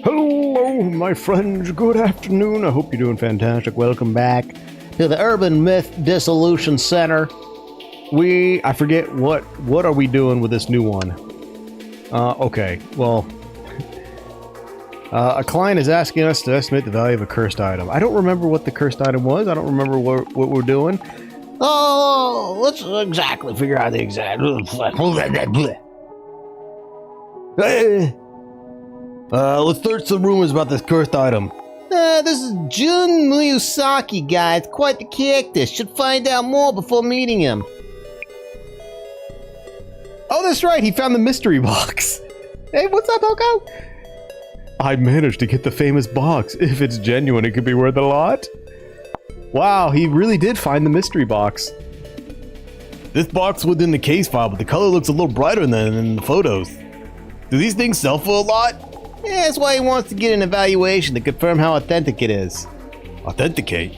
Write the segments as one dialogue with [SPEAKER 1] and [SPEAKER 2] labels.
[SPEAKER 1] Hello, my friends. Good afternoon. I hope you're doing fantastic. Welcome back to the Urban Myth Dissolution Center. I forget what are we doing with this new one? Okay, well, a client is asking us to estimate the value of a cursed item. I don't remember what the cursed item was. I don't remember what we're doing. Oh, let's exactly figure out the exact. Let's search some rumors about this cursed item. This is Jun Miyazaki, guys. Quite the character. Should find out more before meeting him. Oh, that's right. He found the mystery box. Hey, what's up, Oko? I managed to get the famous box. If it's genuine, it could be worth a lot. Wow, he really did find the mystery box. This box within the case file, but the color looks a little brighter than in the photos. Do these things sell for a lot? Yeah, that's why he wants to get an evaluation to confirm how authentic it is. Authenticate?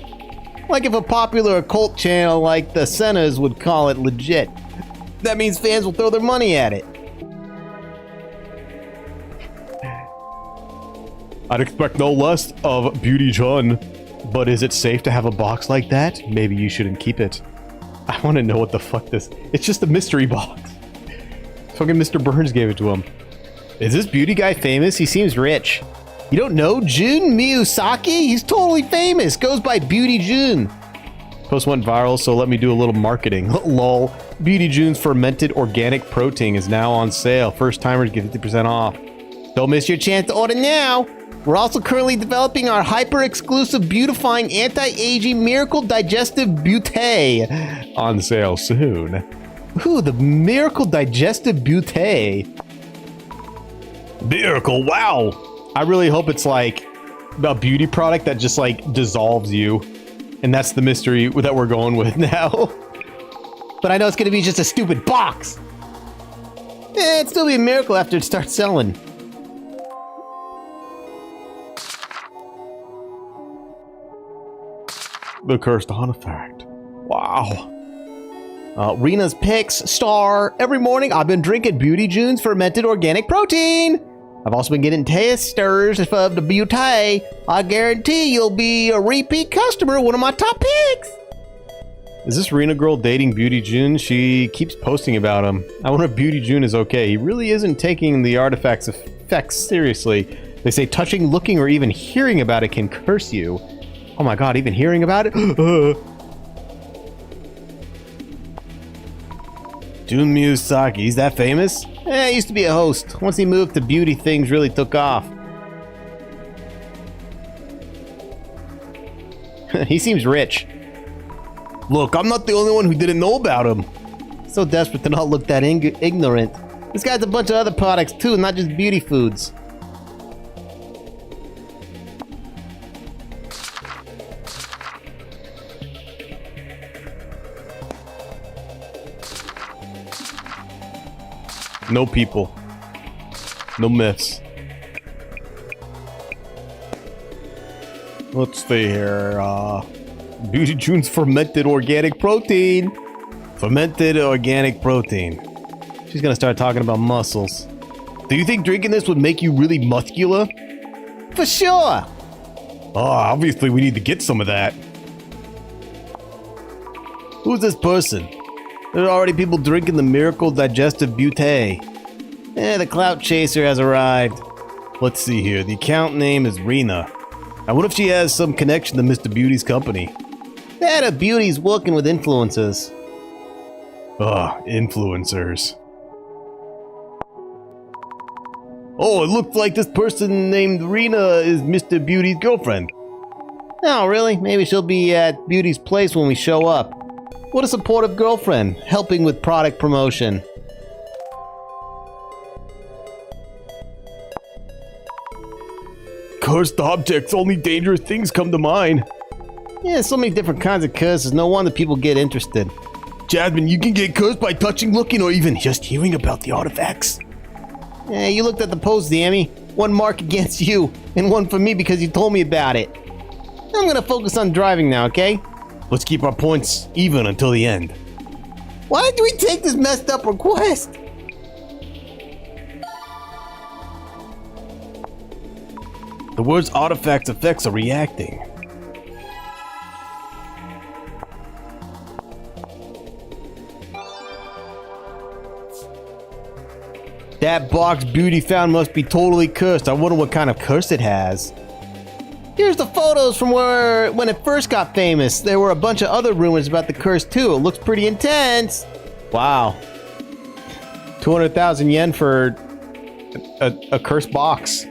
[SPEAKER 1] Like if a popular occult channel like the Centers would call it legit. That means fans will throw their money at it. I'd expect no less of Beauty Jun. But is it safe to have a box like that? Maybe you shouldn't keep it. I want to know what the fuck this... It's just a mystery box. Fucking Mr. Burns gave it to him. Is this beauty guy famous? He seems rich. You don't know Jun Miyazaki? He's totally famous. Goes by Beauty Jun. Post went viral, so let me do a little marketing. Lol. Beauty Jun's fermented organic protein is now on sale. First timers get 50% off. Don't miss your chance to order now. We're also currently developing our hyper-exclusive beautifying anti-aging miracle digestive beauty. On sale soon. Ooh, the miracle digestive beauty. Miracle, wow! I really hope it's like a beauty product that just like dissolves you. And that's the mystery that we're going with now. But I know it's gonna be just a stupid box. It'd still be a miracle after it starts selling. The cursed artifact. Wow. Rena's picks star. Every morning I've been drinking Beauty Jun's fermented organic protein. I've also been getting testers of the beauty. I guarantee you'll be a repeat customer, one of my top picks. Is this Rena girl dating Beauty Jun? She keeps posting about him. I wonder if Beauty Jun is okay. He really isn't taking the artifact's effects seriously. They say touching, looking, or even hearing about it can curse you. Oh my god, even hearing about it? Jun Miyazaki, he's that famous? He used to be a host. Once he moved to beauty, things really took off. He seems rich. Look, I'm not the only one who didn't know about him. So desperate to not look that ignorant. This guy's a bunch of other products too, not just beauty foods. No people. No myths. Let's see here. Beauty Jun's fermented organic protein. Fermented organic protein. She's gonna start talking about muscles. Do you think drinking this would make you really muscular? For sure. Oh, obviously we need to get some of that. Who's this person? There are already people drinking the miracle digestive beauty. The clout chaser has arrived. Let's see here. The account name is Rena. I wonder if she has some connection to Mr. Beauty's company. That Beauty's working with influencers. Ugh, influencers. Oh, it looks like this person named Rena is Mr. Beauty's girlfriend. Oh, really? Maybe she'll be at Beauty's place when we show up. What a supportive girlfriend, helping with product promotion. Cursed objects, only dangerous things come to mind. Yeah, so many different kinds of curses, no wonder people get interested. Jasmine, you can get cursed by touching, looking, or even just hearing about the artifacts. Yeah, you looked at the post, Dammy. One mark against you, and one for me because you told me about it. I'm gonna focus on driving now, okay? Let's keep our points even until the end. Why did we take this messed up request? The word's artifact's effects are reacting. That box Beauty found must be totally cursed. I wonder what kind of curse it has. Here's the photos from when it first got famous. There were a bunch of other rumors about the curse too. It looks pretty intense. Wow. 200,000 yen for a cursed box.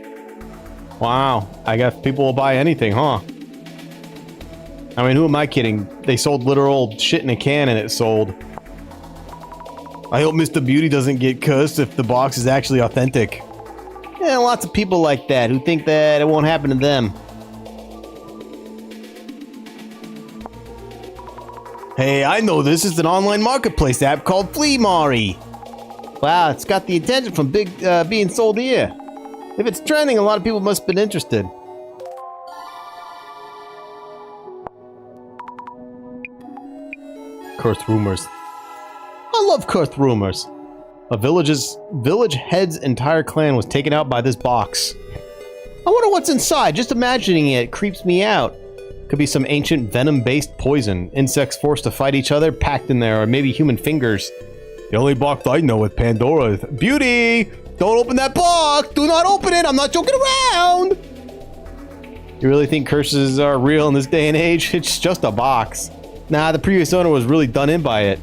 [SPEAKER 1] Wow. I guess people will buy anything, huh? I mean, who am I kidding? They sold literal shit in a can and it sold. I hope Mr. Beauty doesn't get cursed if the box is actually authentic. Yeah, lots of people like that who think that it won't happen to them. Hey, I know this is an online marketplace app called Flea Mari. Wow, it's got the attention from being sold here. If it's trending, a lot of people must have been interested. Cursed rumors. I love cursed rumors. A village head's entire clan was taken out by this box. I wonder what's inside. Just imagining it creeps me out. Could be some ancient venom-based poison. Insects forced to fight each other, packed in there, or maybe human fingers. The only box I know with Pandora is... Beauty! Don't open that box! Do not open it! I'm not joking around! You really think curses are real in this day and age? It's just a box. Nah, the previous owner was really done in by it.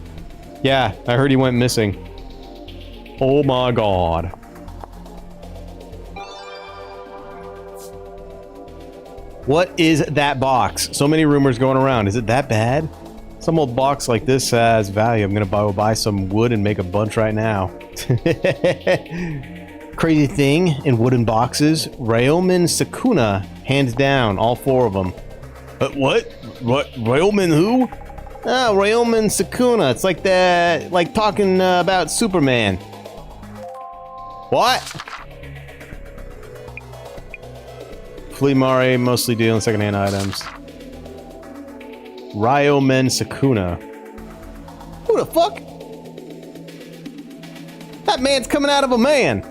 [SPEAKER 1] Yeah, I heard he went missing. Oh my god. What is that box? So many rumors going around. Is it that bad? Some old box like this has value. I'm gonna buy some wood and make a bunch right now. Crazy thing in wooden boxes. Ryomen Sakuna, hands down, all four of them. What? Ryomen who? Oh, Ryomen Sakuna. It's like that, like talking about Superman. What? Flea Mari, mostly dealing secondhand items. Ryomen Sakuna. Who the fuck? That man's coming out of a man.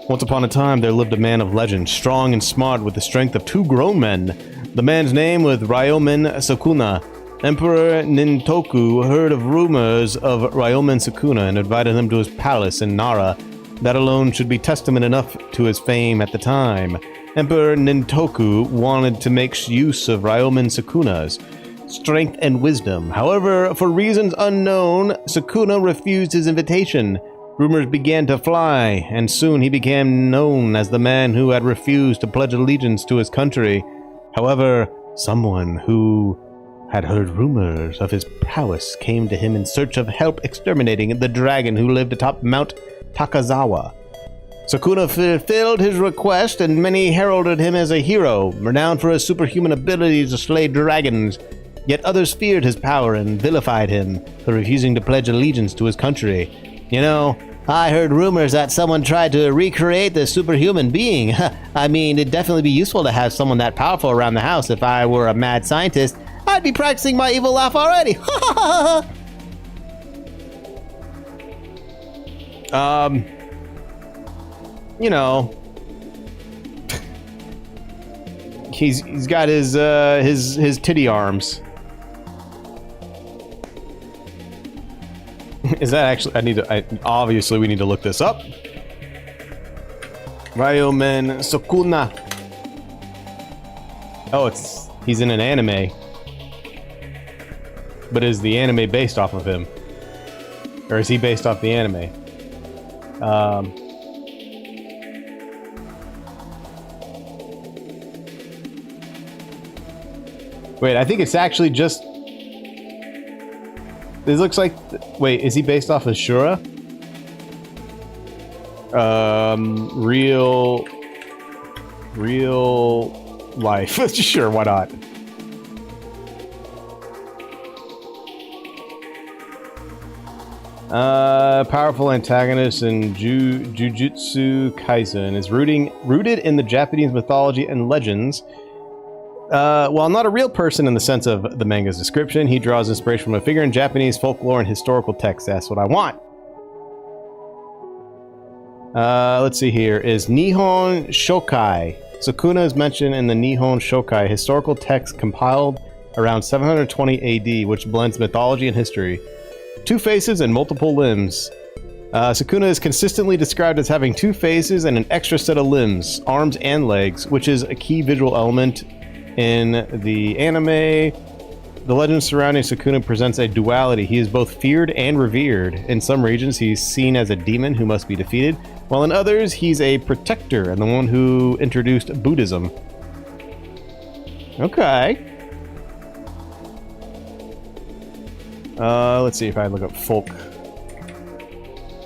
[SPEAKER 1] Once upon a time, there lived a man of legend, strong and smart with the strength of 2 grown men. The man's name was Ryomen Sakuna. Emperor Nintoku heard of rumors of Ryomen Sakuna and invited him to his palace in Nara. That alone should be testament enough to his fame at the time. Emperor Nintoku wanted to make use of Ryomen Sakuna's strength and wisdom. However, for reasons unknown, Sakuna refused his invitation. Rumors began to fly, and soon he became known as the man who had refused to pledge allegiance to his country. However, someone who had heard rumors of his prowess came to him in search of help exterminating the dragon who lived atop Mount Takazawa. Sakuna fulfilled his request, and many heralded him as a hero, renowned for his superhuman abilities to slay dragons. Yet others feared his power and vilified him for refusing to pledge allegiance to his country. You know, I heard rumors that someone tried to recreate the superhuman being. I mean, it'd definitely be useful to have someone that powerful around the house. If I were a mad scientist, I'd be practicing my evil laugh already. You know, he's got his titty arms. Is that actually? Obviously we need to look this up. Ryomen Sakuna. Oh, he's in an anime. But is the anime based off of him? Or is he based off the anime? Wait, I think it's actually just... This looks like... Wait, is he based off of Shura? Real life. Sure, why not? Powerful antagonist in Jujutsu Kaisen is rooted in the Japanese mythology and legends. While not a real person in the sense of the manga's description, he draws inspiration from a figure in Japanese folklore and historical texts. That's what I want. Let's see here. Is Nihon Shokai Sukuna is mentioned in the Nihon Shokai, historical text compiled around 720 AD, which blends mythology and history. 2 faces and multiple limbs. Sukuna is consistently described as having 2 faces and an extra set of limbs, arms and legs, which is a key visual element in the anime. The legend surrounding Sukuna presents a duality. He is both feared and revered. In some regions, he's seen as a demon who must be defeated, while in others, he's a protector and the one who introduced Buddhism. Okay. Let's see if I look up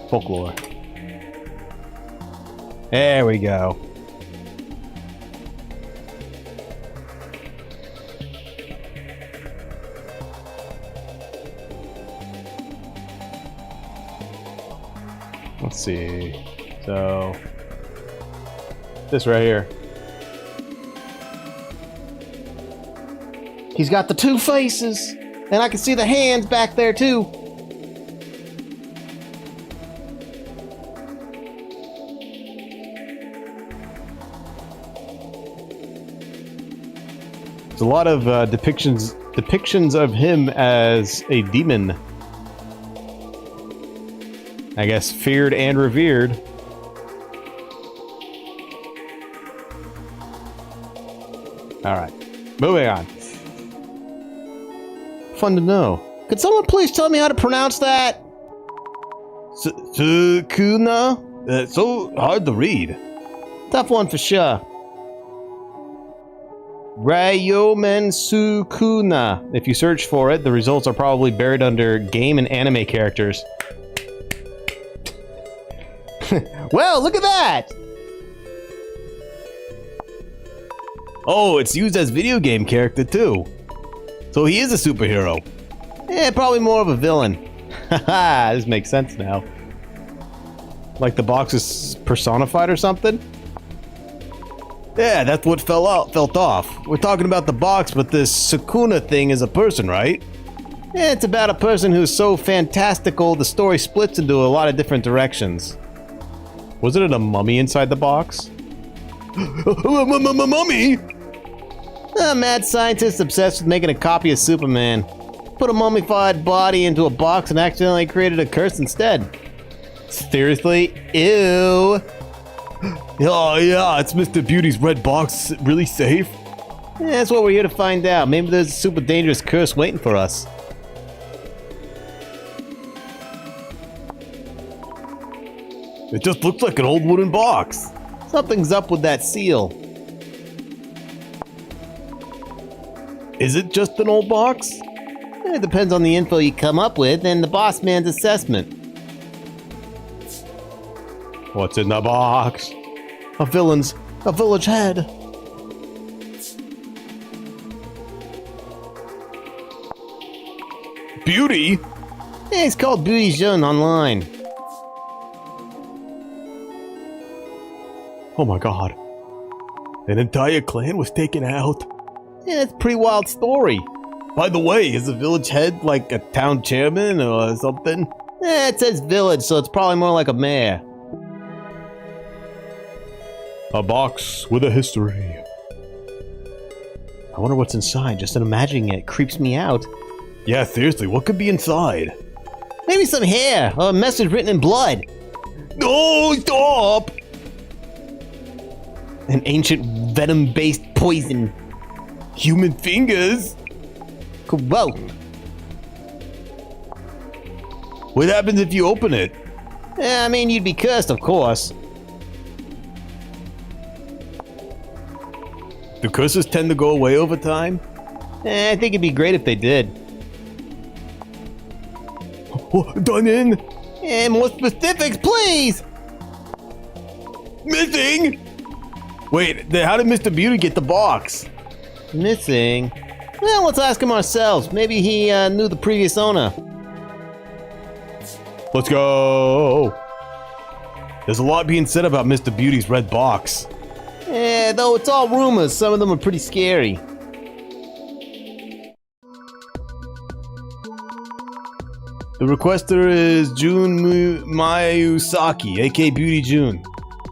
[SPEAKER 1] folklore. There we go. Let's see. So, this right here. He's got the 2 faces, and I can see the hands back there too. There's a lot of depictions of him as a demon. I guess feared and revered. Alright, moving on. Fun to know. Could someone please tell me how to pronounce that? Sukuna? It's so hard to read. Tough one for sure. Ryomen Sukuna. If you search for it, the results are probably buried under game and anime characters. Well, look at that! Oh, it's used as video game character too. So he is a superhero. Probably more of a villain. Haha, this makes sense now. Like the box is personified or something? Yeah, that's what felt off. We're talking about the box, but this Sukuna thing is a person, right? It's about a person who's so fantastical, the story splits into a lot of different directions. Wasn't it a mummy inside the box? Mummy? A mad scientist obsessed with making a copy of Superman. Put a mummified body into a box and accidentally created a curse instead. Seriously? Ew. Oh yeah, it's Mr. Beauty's red box. Really safe? That's what we're here to find out. Maybe there's a super dangerous curse waiting for us. It just looks like an old wooden box. Something's up with that seal. Is it just an old box? It depends on the info you come up with and the boss man's assessment. What's in the box? A village head. Beauty? Yeah, it's called Beauty Jeune online. Oh my god. An entire clan was taken out. Yeah, it's a pretty wild story. By the way, is the village head like a town chairman or something? It says village, so it's probably more like a mayor. A box with a history. I wonder what's inside. Just imagining it creeps me out. Yeah, seriously, what could be inside? Maybe some hair or a message written in blood. No, stop! An ancient venom-based poison. Human fingers? Gross. What happens if you open it? I mean, you'd be cursed, of course. Do curses tend to go away over time? I think it'd be great if they did. Done in? More specifics, please! Missing? Wait, how did Mr. Beauty get the box? Missing? Well, let's ask him ourselves. Maybe he knew the previous owner. Let's go! There's a lot being said about Mr. Beauty's red box. Yeah, though it's all rumors, some of them are pretty scary. The requester is Jun Mayusaki, aka Beauty June.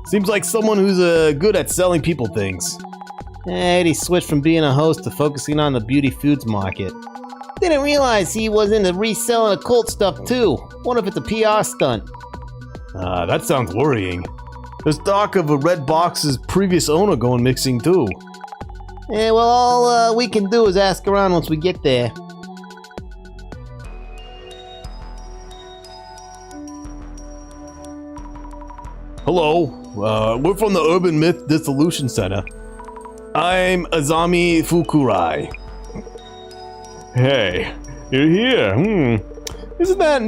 [SPEAKER 1] Seems like someone who's good at selling people things.
[SPEAKER 2] He switched from being a host to focusing on the beauty foods market. Didn't realize he was into reselling occult stuff too. Wonder if it's a PR stunt.
[SPEAKER 1] That sounds worrying. There's talk of a red box's previous owner going mixing too.
[SPEAKER 2] Yeah, well, all we can do is ask around once we get there.
[SPEAKER 1] Hello, we're from the Urban Myth Dissolution Center. I'm Azami Fukurai. Hey, you're here. Isn't that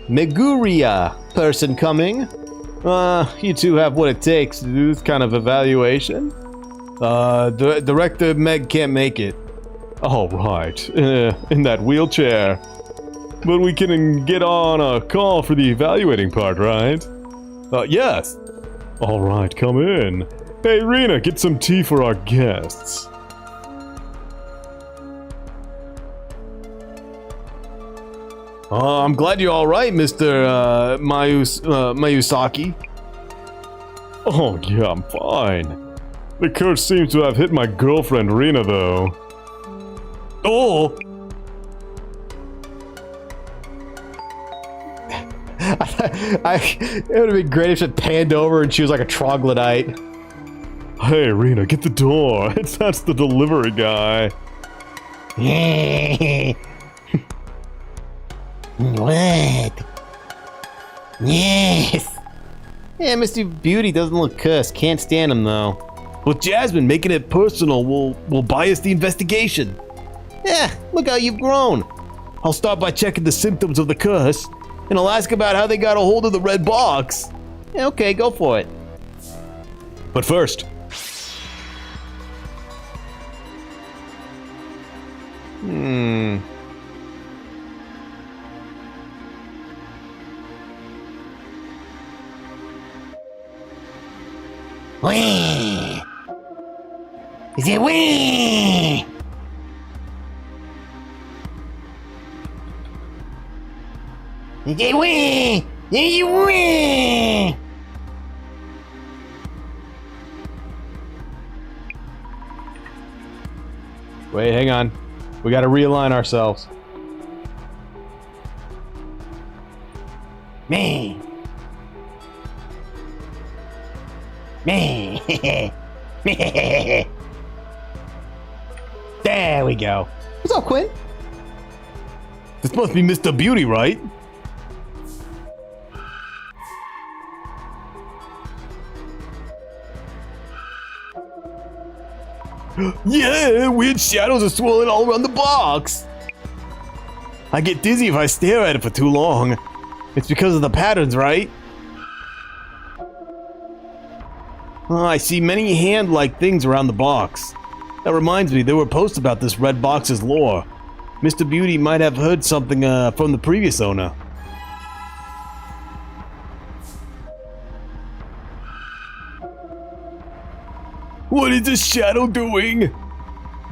[SPEAKER 1] Meguria person coming? You two have what it takes to do this kind of evaluation. Director Meg can't make it. Oh, right. In that wheelchair. But we can get on a call for the evaluating part, right? Yes. All right, come in. Hey, Rena, get some tea for our guests. I'm glad you're all right, Mr. Mayusaki. Oh, yeah, I'm fine. The curse seems to have hit my girlfriend, Rena, though. Oh! It would have been great if it panned over and she was like a troglodyte. Hey, Rena, get the door. That's the delivery guy.
[SPEAKER 2] What? Yes. Yeah, Mr. Beauty doesn't look cursed. Can't stand him though.
[SPEAKER 1] With Jasmine making it personal will bias the investigation.
[SPEAKER 2] Yeah, look how you've grown.
[SPEAKER 1] I'll start by checking the symptoms of the curse, and I'll ask about how they got a hold of the red box.
[SPEAKER 2] Yeah, okay, go for it.
[SPEAKER 1] But first...
[SPEAKER 2] Wee! Is it wee? Is it wee? Is it wee?
[SPEAKER 1] Wait, hang on. We gotta realign ourselves.
[SPEAKER 2] Me. Me. There we go. What's up, Quinn?
[SPEAKER 1] This must be Mr. Beauty, right? Yeah, weird shadows are swirling all around the box. I get dizzy if I stare at it for too long. It's because of the patterns, right? Oh, I see many hand-like things around the box. That reminds me, there were posts about this red box's lore. Mr. Beauty might have heard something from the previous owner. What is this shadow doing?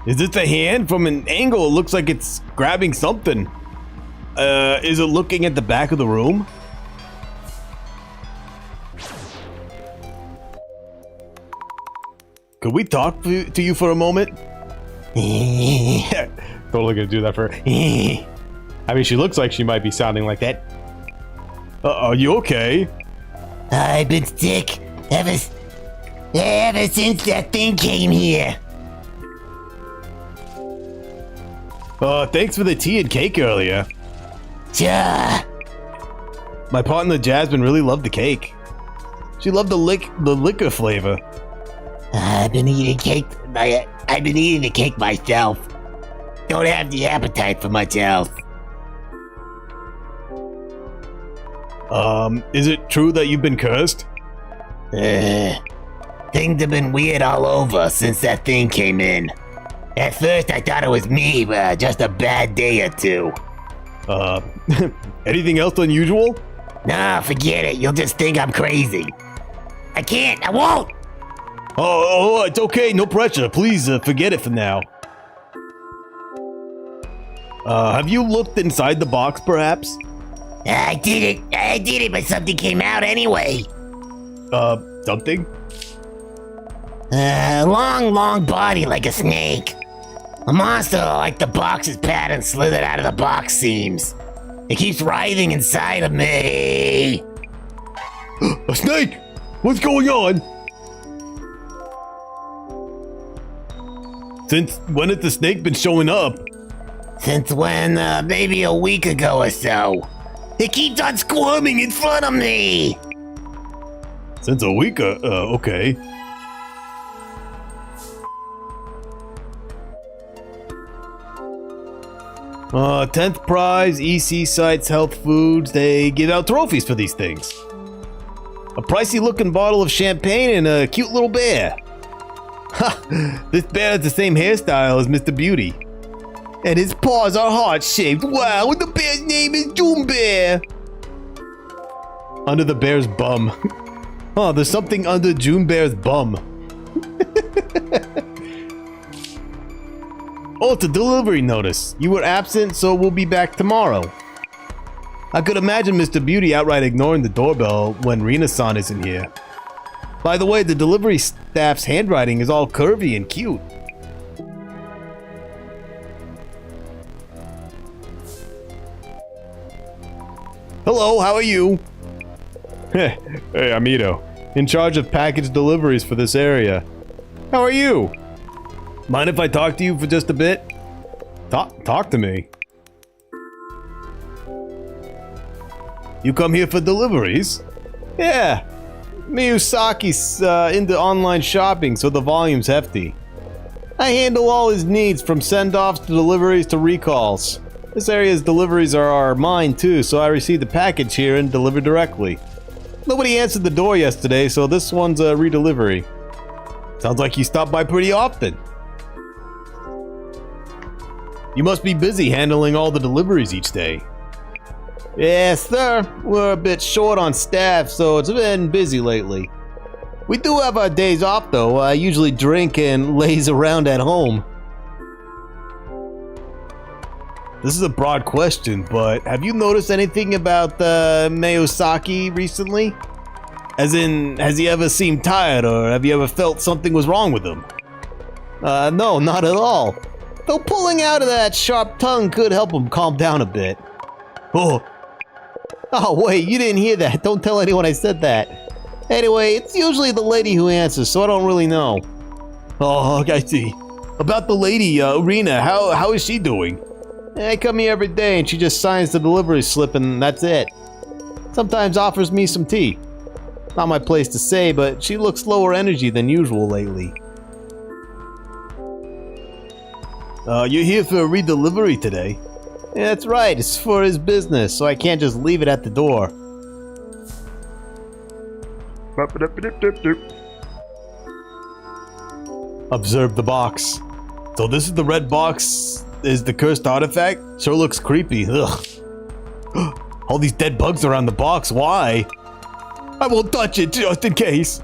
[SPEAKER 1] Is it the hand? From an angle, it looks like it's grabbing something. Is it looking at the back of the room? Could we talk to you for a moment? Totally gonna do that for her. I mean, she looks like she might be sounding like that. Are you okay?
[SPEAKER 2] I've been sick ever since that thing came here.
[SPEAKER 1] Thanks for the tea and cake earlier.
[SPEAKER 2] Sure.
[SPEAKER 1] My partner Jasmine really loved the cake. She loved the liquor flavor.
[SPEAKER 2] I've been eating the cake myself. Don't have the appetite for much else.
[SPEAKER 1] Is it true that you've been cursed?
[SPEAKER 2] Things have been weird all over since that thing came in. At first I thought it was me, but just a bad day or two.
[SPEAKER 1] Anything else unusual?
[SPEAKER 2] Nah, forget it. You'll just think I'm crazy. I won't!
[SPEAKER 1] Oh, it's okay. No pressure. Please forget it for now. Have you looked inside the box, perhaps?
[SPEAKER 2] I did it, but something came out anyway.
[SPEAKER 1] Something?
[SPEAKER 2] Long body like a snake. A monster like the box's pattern slithered out of the box seams. It keeps writhing inside of me.
[SPEAKER 1] A snake! What's going on? Since when has the snake been showing up?
[SPEAKER 2] Since when? Maybe a week ago or so. It keeps on squirming in front of me.
[SPEAKER 1] Since a week, okay. Uh, 10th prize, EC Sites Health Foods. They give out trophies for these things. A pricey looking bottle of champagne and a cute little bear. Ha! This bear has the same hairstyle as Mr. Beauty. And his paws are heart-shaped. Wow, and the bear's name is June Bear. Under the bear's bum. Oh, there's something under June Bear's bum. Oh, it's a delivery notice. You were absent, so we'll be back tomorrow. I could imagine Mr. Beauty outright ignoring the doorbell when Rina-san isn't here. By the way, the delivery staff's handwriting is all curvy and cute. Hello, how are you? Hey, I'm Ito, in charge of package deliveries for this area. How are you? Mind if I talk to you for just a bit? Talk to me. You come here for deliveries? Yeah. Miyazaki's into online shopping, so the volume's hefty. I handle all his needs, from send-offs to deliveries to recalls. This area's deliveries are mine too, so I received the package here and delivered directly. Nobody answered the door yesterday, so this one's a redelivery. Sounds like you stop by pretty often. You must be busy handling all the deliveries each day. Yes, sir. We're a bit short on staff, so it's been busy lately. We do have our days off, though. I usually drink and laze around at home. This is a broad question, but have you noticed anything about Miyazaki recently? As in, has he ever seemed tired, or have you ever felt something was wrong with him? No, not at all. Though pulling out of that sharp tongue could help him calm down a bit. Oh, wait, you didn't hear that. Don't tell anyone I said that. Anyway, it's usually the lady who answers, so I don't really know. Oh, I see. About the lady, Rina, how is she doing? I come here every day and she just signs the delivery slip and that's it. Sometimes offers me some tea. Not my place to say, but she looks lower energy than usual lately. You're here for a redelivery today? Yeah, that's right. It's for his business, so I can't just leave it at the door. Observe the box. So this is the red box, is the cursed artifact? Sure looks creepy. Ugh. All these dead bugs around the box, why? I won't touch it, just in case.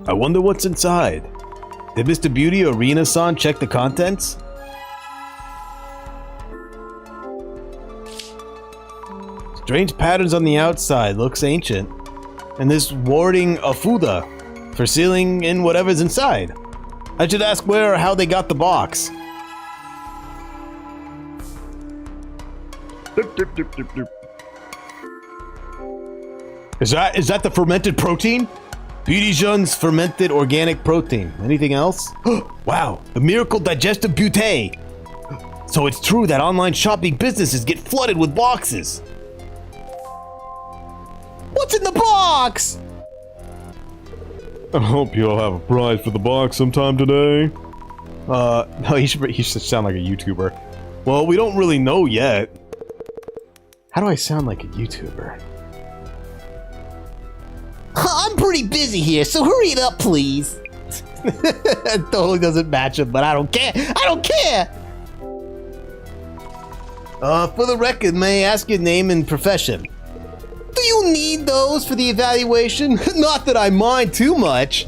[SPEAKER 1] I wonder what's inside. Did Mr. Beauty or Rina-san check the contents? Strange patterns on the outside, looks ancient. And this warding a Fuda for sealing in whatever's inside. I should ask where or how they got the box. Is that the fermented protein? Beauty Jun's fermented organic protein. Anything else? Wow, the miracle digestive butte. So it's true that online shopping businesses get flooded with boxes. What's in the box? I hope you'll have a prize for the box sometime today. No, he should sound like a YouTuber. Well, we don't really know yet. How do I sound like a YouTuber? I'm pretty busy here, so hurry it up, please. It totally doesn't match him, but I don't care. I don't care! For the record, may I ask your name and profession? Do you need those for the evaluation? Not that I mind too much.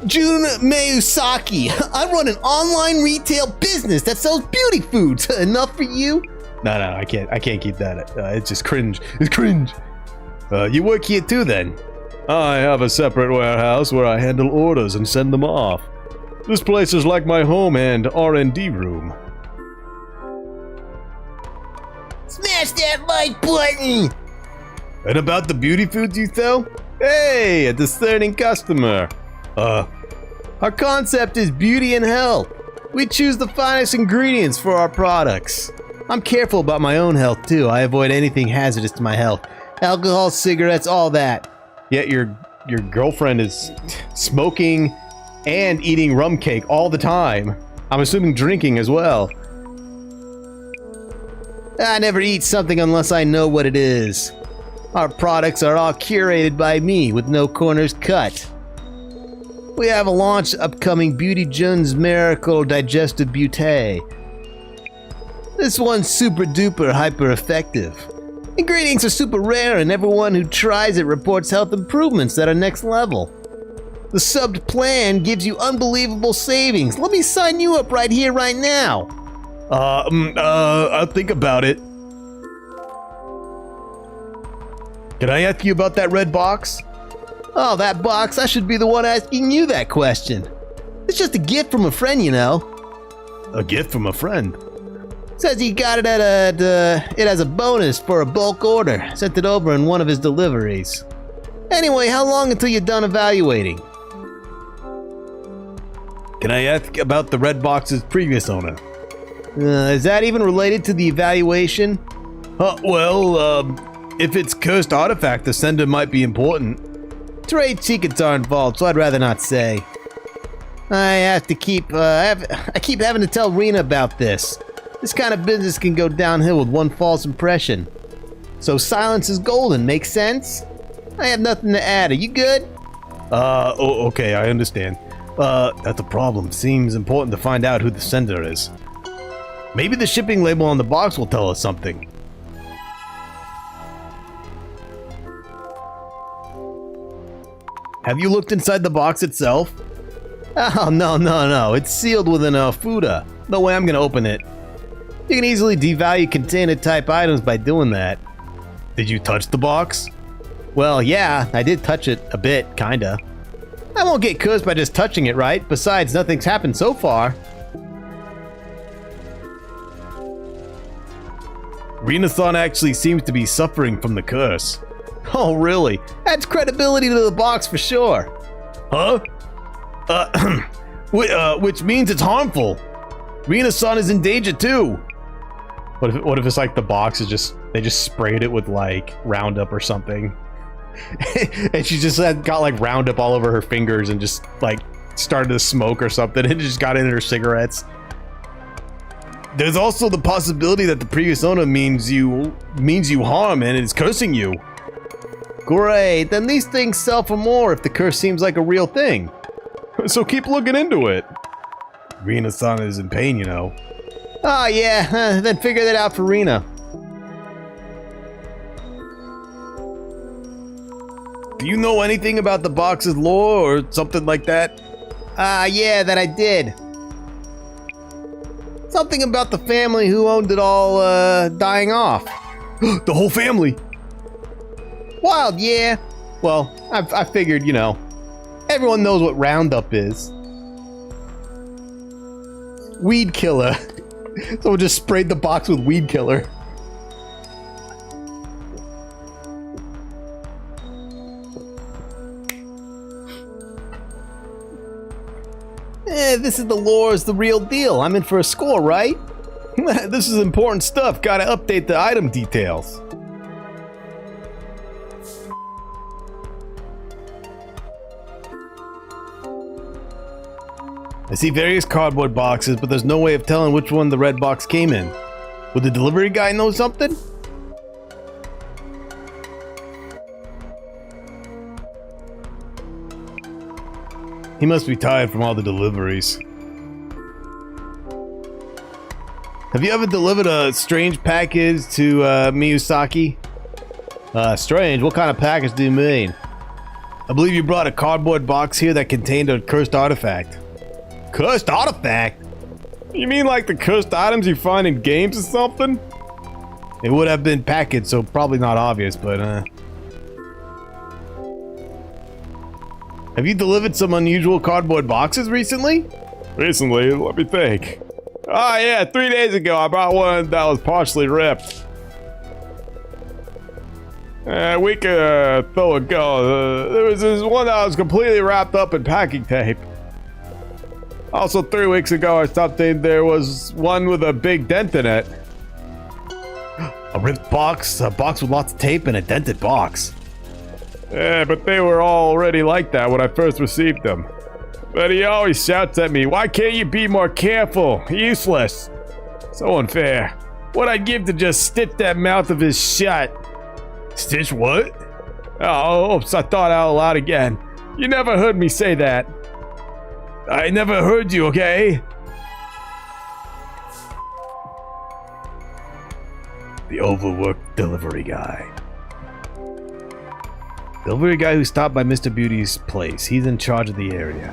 [SPEAKER 2] Jun Meusaki. I run an online retail business that sells beauty foods. Enough for you?
[SPEAKER 1] No, I can't keep that. It's just cringe. It's cringe. You work here too, then? I have a separate warehouse where I handle orders and send them off. This place is like my home and R&D room.
[SPEAKER 2] Smash that like button!
[SPEAKER 1] And about the beauty foods you sell? Hey, a discerning customer. Our concept is beauty and health. We choose the finest ingredients for our products. I'm careful about my own health too. I avoid anything hazardous to my health. Alcohol, cigarettes, all that. Yet your girlfriend is smoking and eating rum cake all the time. I'm assuming drinking as well.
[SPEAKER 2] I never eat something unless I know what it is. Our products are all curated by me with no corners cut. We have a launch upcoming Beauty Jun's Miracle Digestive Beauté. This one's super duper hyper effective. Ingredients are super rare and everyone who tries it reports health improvements that are next level. The subbed plan gives you unbelievable savings. Let me sign you up right here, right now.
[SPEAKER 1] I'll think about it. Can I ask you about that red box?
[SPEAKER 2] Oh, that box? I should be the one asking you that question. It's just a gift from a friend, you know.
[SPEAKER 1] A gift from a friend?
[SPEAKER 2] Says he got it at it as a bonus for a bulk order. Sent it over in one of his deliveries. Anyway, how long until you're done evaluating?
[SPEAKER 1] Can I ask about the red box's previous owner?
[SPEAKER 2] Is that even related to the evaluation?
[SPEAKER 1] If it's cursed artifact, the sender might be important.
[SPEAKER 2] Trade secrets are involved, so I'd rather not say. I keep having to tell Rena about this. This kind of business can go downhill with one false impression. So silence is golden, makes sense? I have nothing to add, are you good?
[SPEAKER 1] Okay, I understand. That's a problem. Seems important to find out who the sender is. Maybe the shipping label on the box will tell us something. Have you looked inside the box itself?
[SPEAKER 2] Oh, no. It's sealed with an Fuda. No way I'm gonna open it. You can easily devalue container-type items by doing that.
[SPEAKER 1] Did you touch the box?
[SPEAKER 2] Well, yeah, I did touch it a bit, kinda. I won't get cursed by just touching it, right? Besides, nothing's happened so far.
[SPEAKER 1] Rena-san actually seems to be suffering from the curse.
[SPEAKER 2] Oh, really? Adds credibility to the box for sure.
[SPEAKER 1] Huh? Which means it's harmful. Rena-san is in danger too. What if it's like the box is they just sprayed it with like Roundup or something, and she just got like Roundup all over her fingers and just like started to smoke or something and it just got into her cigarettes. There's also the possibility that the previous owner means you harm and is cursing you.
[SPEAKER 2] Great, then these things sell for more if the curse seems like a real thing.
[SPEAKER 1] So keep looking into it. Rena-san is in pain, you know.
[SPEAKER 2] Oh yeah, then figure that out for Rena.
[SPEAKER 1] Do you know anything about the box's lore or something like that?
[SPEAKER 2] Yeah, that I did. Something about the family who owned it all, dying off.
[SPEAKER 1] The whole family?
[SPEAKER 2] Wild, yeah. Well, I figured, you know, everyone knows what Roundup is. Weed killer. Someone just sprayed the box with weed killer. This is the lore, is the real deal. I'm in for a score, right?
[SPEAKER 1] This is important stuff. Gotta update the item details. I see various cardboard boxes, but there's no way of telling which one the red box came in. Would the delivery guy know something? He must be tired from all the deliveries. Have you ever delivered a strange package to Miyazaki?
[SPEAKER 2] Strange? What kind of package do you mean? I believe you brought a cardboard box here that contained a cursed artifact. Cursed artifact?
[SPEAKER 1] You mean like the cursed items you find in games or something?
[SPEAKER 2] It would have been packaged, so probably not obvious, but Have you delivered some unusual cardboard boxes recently?
[SPEAKER 1] Recently? Let me think. Oh yeah, 3 days ago I brought one that was partially ripped. A week or so ago, there was this one that was completely wrapped up in packing tape. Also 3 weeks ago or something, there was one with a big dent in it.
[SPEAKER 2] A ripped box? A box with lots of tape and a dented box.
[SPEAKER 1] Yeah, but they were already like that when I first received them. But he always shouts at me, "Why can't you be more careful? Useless." So unfair. What I'd give to just stitch that mouth of his shut.
[SPEAKER 2] Stitch what?
[SPEAKER 1] Oh, oops, I thought out loud again. You never heard me say that.
[SPEAKER 2] I never heard you, okay? The overworked delivery guy. Delivery guy who stopped by Mr. Beauty's place. He's in charge of the area.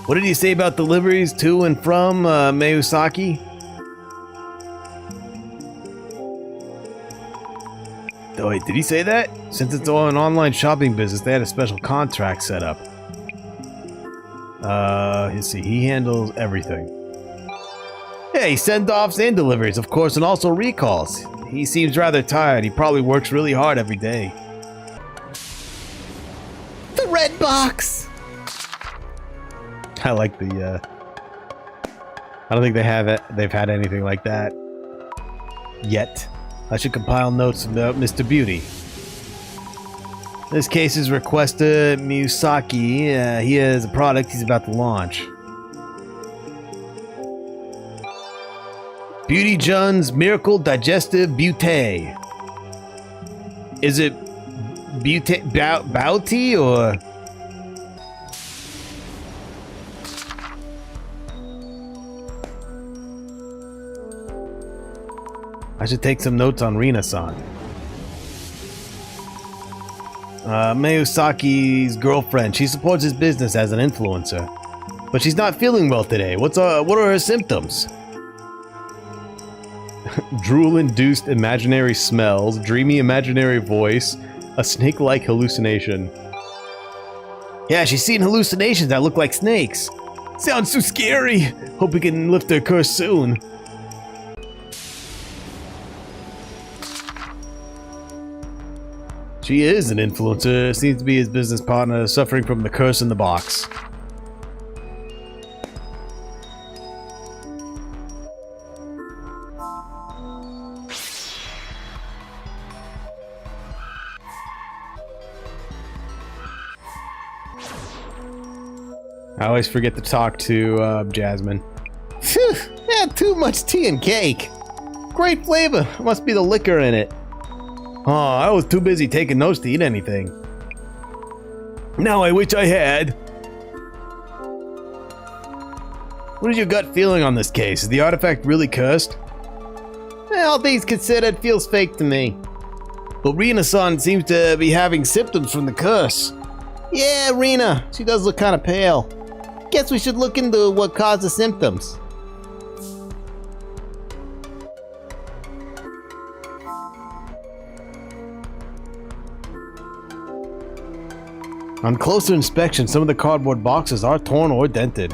[SPEAKER 2] What did he say about deliveries to and from Miyazaki? Oh wait, did he say that? Since it's all an online shopping business, they had a special contract set up. Let's see, he handles everything. Yeah, he send-offs and deliveries, of course, and also recalls. He seems rather tired. He probably works really hard every day. The red box! I like the, I don't think they've had anything like that yet. I should compile notes about Mr. Beauty. This case is requested Miyazaki. He has a product he's about to launch. Beauty John's Miracle Digestive Beauty. Is it beauty, bounty or? I should take some notes on Rina-san. Miyazaki's girlfriend. She supports his business as an influencer, but she's not feeling well today. What are her symptoms?
[SPEAKER 1] Drool-induced imaginary smells, dreamy imaginary voice, a snake-like hallucination.
[SPEAKER 2] Yeah, she's seeing hallucinations that look like snakes. Sounds too scary. Hope we can lift her curse soon. She is an influencer. Seems to be his business partner, suffering from the curse in the box.
[SPEAKER 1] I always forget to talk to Jasmine.
[SPEAKER 2] Phew, yeah, too much tea and cake. Great flavor. Must be the liquor in it. Oh, I was too busy taking notes to eat anything. Now I wish I had. What is your gut feeling on this case? Is the artifact really cursed? All things considered, feels fake to me. But Rina-san seems to be having symptoms from the curse. Yeah, Rina. She does look kind of pale. Guess we should look into what caused the symptoms. On closer inspection, some of the cardboard boxes are torn or dented.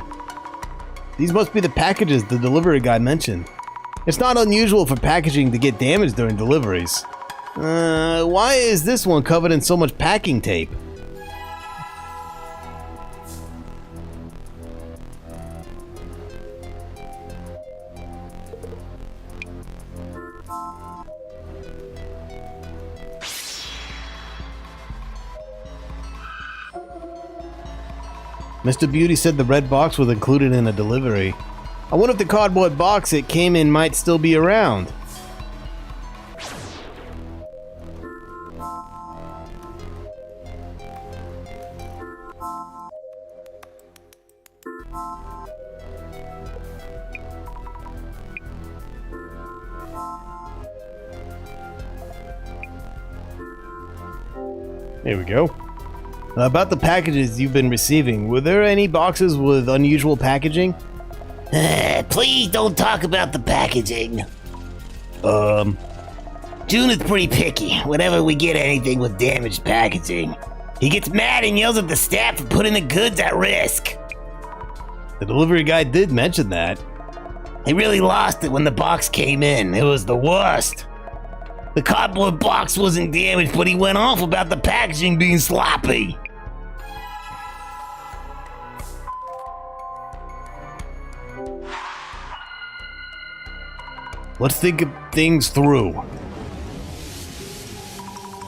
[SPEAKER 2] These must be the packages the delivery guy mentioned. It's not unusual for packaging to get damaged during deliveries. Why is this one covered in so much packing tape? Mr. Beauty said the red box was included in a delivery. I wonder if the cardboard box it came in might still be around.
[SPEAKER 1] There we go.
[SPEAKER 2] About the packages you've been receiving, were there any boxes with unusual packaging?
[SPEAKER 3] Please don't talk about the packaging. June is pretty picky whenever we get anything with damaged packaging. He gets mad and yells at the staff for putting the goods at risk.
[SPEAKER 2] The delivery guy did mention that.
[SPEAKER 3] He really lost it when the box came in. It was the worst. The cardboard box wasn't damaged, but he went off about the packaging being sloppy.
[SPEAKER 2] Let's think of things through.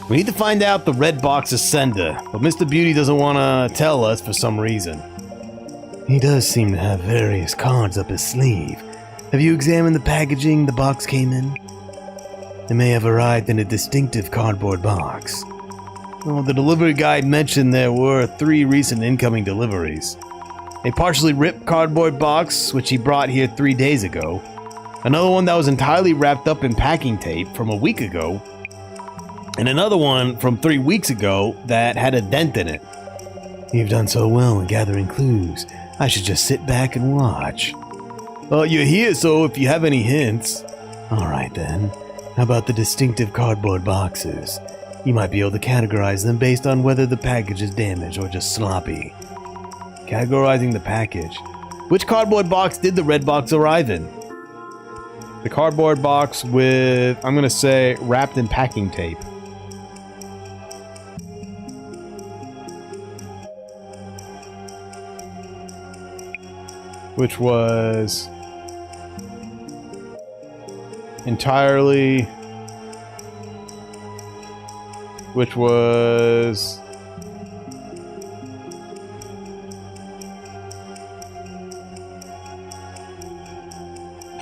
[SPEAKER 2] We need to find out the red box's sender, but Mr. Beauty doesn't want to tell us for some reason. He does seem to have various cards up his sleeve. Have you examined the packaging the box came in? It may have arrived in a distinctive cardboard box. Well, the delivery guy mentioned there were 3 recent incoming deliveries. A partially ripped cardboard box, which he brought here 3 days ago. Another one that was entirely wrapped up in packing tape from a week ago. And another one from 3 weeks ago that had a dent in it. You've done so well in gathering clues. I should just sit back and watch. Well, you're here, so if you have any hints. Alright then. How about the distinctive cardboard boxes? You might be able to categorize them based on whether the package is damaged or just sloppy. Categorizing the package. Which cardboard box did the red box arrive in?
[SPEAKER 1] The cardboard box with, I'm gonna say, wrapped in packing tape. Which was entirely, which was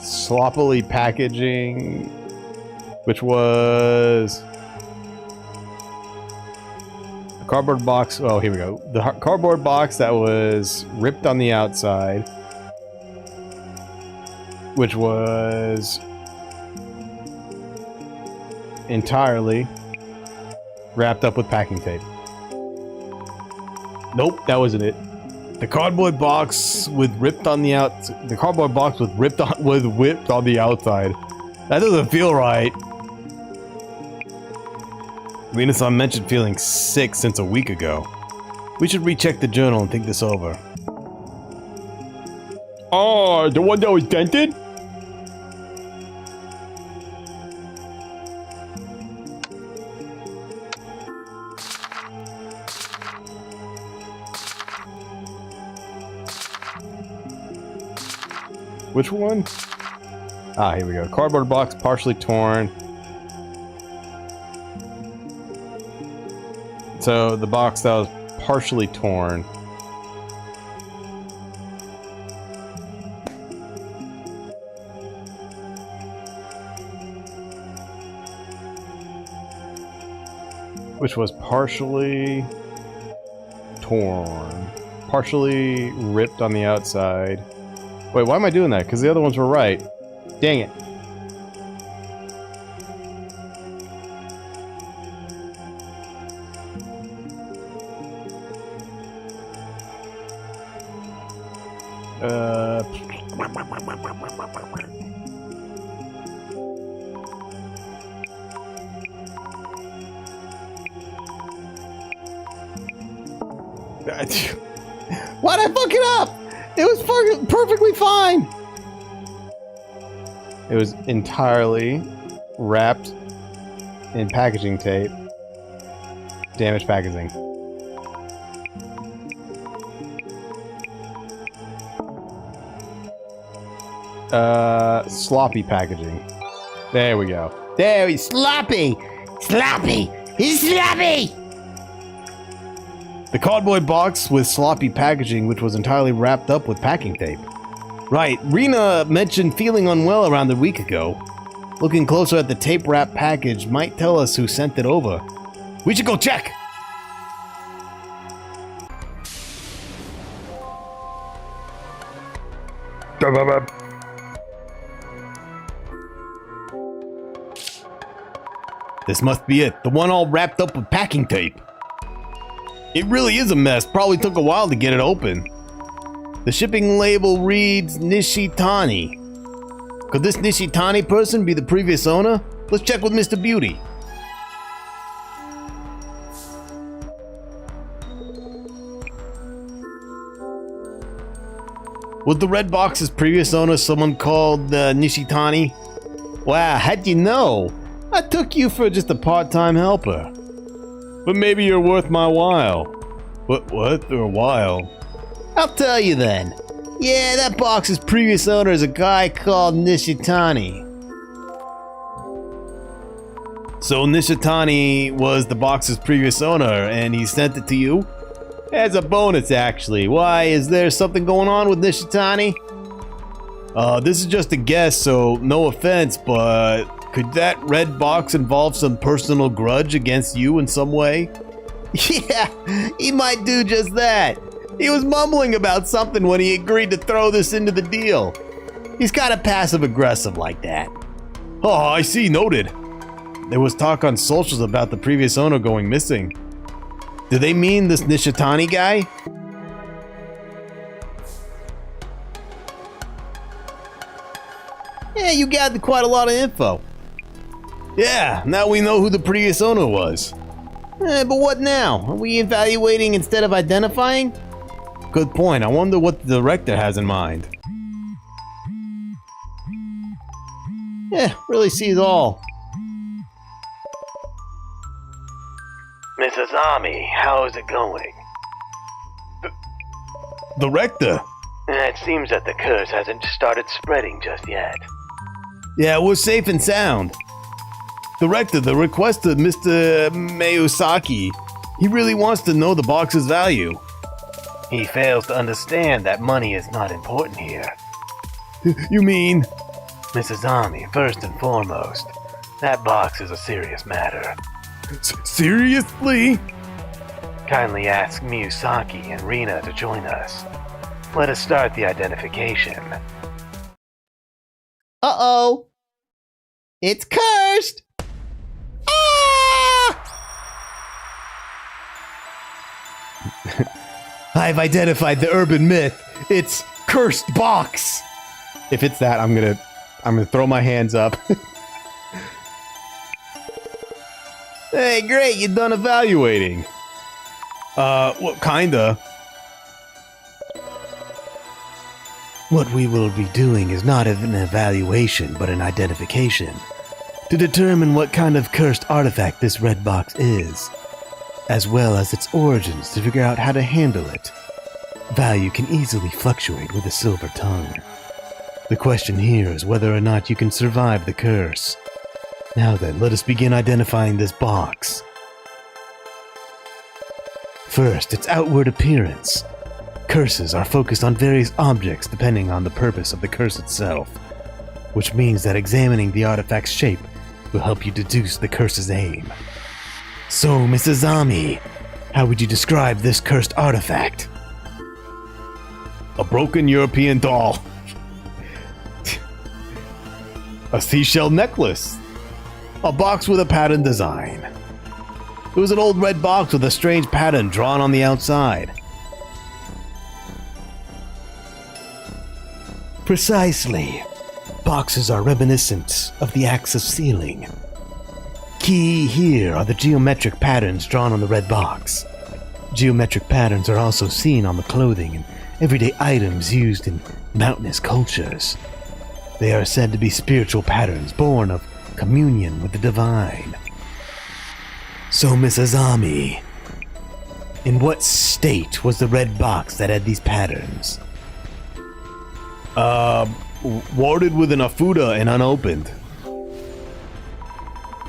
[SPEAKER 1] sloppily packaging, which was a cardboard box. Oh, here we go. The cardboard box that was ripped on the outside, which was entirely wrapped up with packing tape. Nope, that wasn't it. The cardboard box with ripped on the the cardboard box with whipped on the outside. That doesn't feel right. Venus-san mentioned feeling sick since a week ago. We should recheck the journal and think this over. Oh, the one that was dented? Which one? Ah, here we go. Cardboard box partially torn. So the box that was partially torn. Which was partially torn. Partially ripped on the outside. Wait, why am I doing that? Because the other ones were right. Dang it. Why'd I fuck it up? It was fucking perfectly fine. It was entirely wrapped in packaging tape. Damaged packaging. Sloppy packaging. There we go.
[SPEAKER 2] There, he's sloppy!
[SPEAKER 3] Sloppy! He's sloppy!
[SPEAKER 2] The cardboard box with sloppy packaging, which was entirely wrapped up with packing tape. Right, Rena mentioned feeling unwell around a week ago. Looking closer at the tape wrap package might tell us who sent it over. We should go check! This must be it. The one all wrapped up with packing tape. It really is a mess. Probably took a while to get it open. The shipping label reads Nishitani. Could this Nishitani person be the previous owner? Let's check with Mr. Beauty. Was the red box's previous owner someone called Nishitani? Wow, how'd you know? I took you for just a part-time helper. But maybe you're worth my while. What? Or a while? I'll tell you then. Yeah, that box's previous owner is a guy called Nishitani. So Nishitani was the box's previous owner, and he sent it to you? As a bonus, actually. Why, is there something going on with Nishitani? This is just a guess, so no offense, but could that red box involve some personal grudge against you in some way? Yeah, he might do just that. He was mumbling about something when he agreed to throw this into the deal. He's kind of passive-aggressive like that. Oh, I see, noted. There was talk on socials about the previous owner going missing. Do they mean this Nishitani guy? Yeah, you gathered quite a lot of info. Yeah, now we know who the previous owner was. But what now? Are we evaluating instead of identifying? Good point. I wonder what the director has in mind. Yeah, really sees all.
[SPEAKER 3] Mrs. Ami, how is it going?
[SPEAKER 2] The rector?
[SPEAKER 3] It seems that the curse hasn't started spreading just yet.
[SPEAKER 2] Yeah, we're safe and sound. Director, the request of Mr. Miyazaki. He really wants to know the box's value.
[SPEAKER 3] He fails to understand that money is not important here.
[SPEAKER 2] You mean?
[SPEAKER 3] Mrs. Ami, first and foremost, that box is a serious matter.
[SPEAKER 2] Seriously?
[SPEAKER 3] Kindly ask Miyazaki and Rina to join us. Let us start the identification.
[SPEAKER 2] Uh-oh. It's cursed! Ah! I've identified the urban myth. It's cursed box. If it's that, I'm gonna throw my hands up. Hey, great, you're done evaluating. Well, kinda. What we will be doing is not an evaluation, but an identification. To determine what kind of cursed artifact this red box is, as well as its origins to figure out how to handle it. Value can easily fluctuate with a silver tongue. The question here is whether or not you can survive the curse. Now then, let us begin identifying this box. First, its outward appearance. Curses are focused on various objects depending on the purpose of the curse itself, which means that examining the artifact's shape will help you deduce the curse's aim. So, Mrs. Ami, how would you describe this cursed artifact? A broken European doll. A seashell necklace. A box with a pattern design. It was an old red box with a strange pattern drawn on the outside. Precisely. Boxes are reminiscent of the acts of sealing. Key here are the geometric patterns drawn on the red box. Geometric patterns are also seen on the clothing and everyday items used in mountainous cultures. They are said to be spiritual patterns born of communion with the divine. So, Mrs. Ami, in what state was the red box that had these patterns? Warded with an afuda and unopened.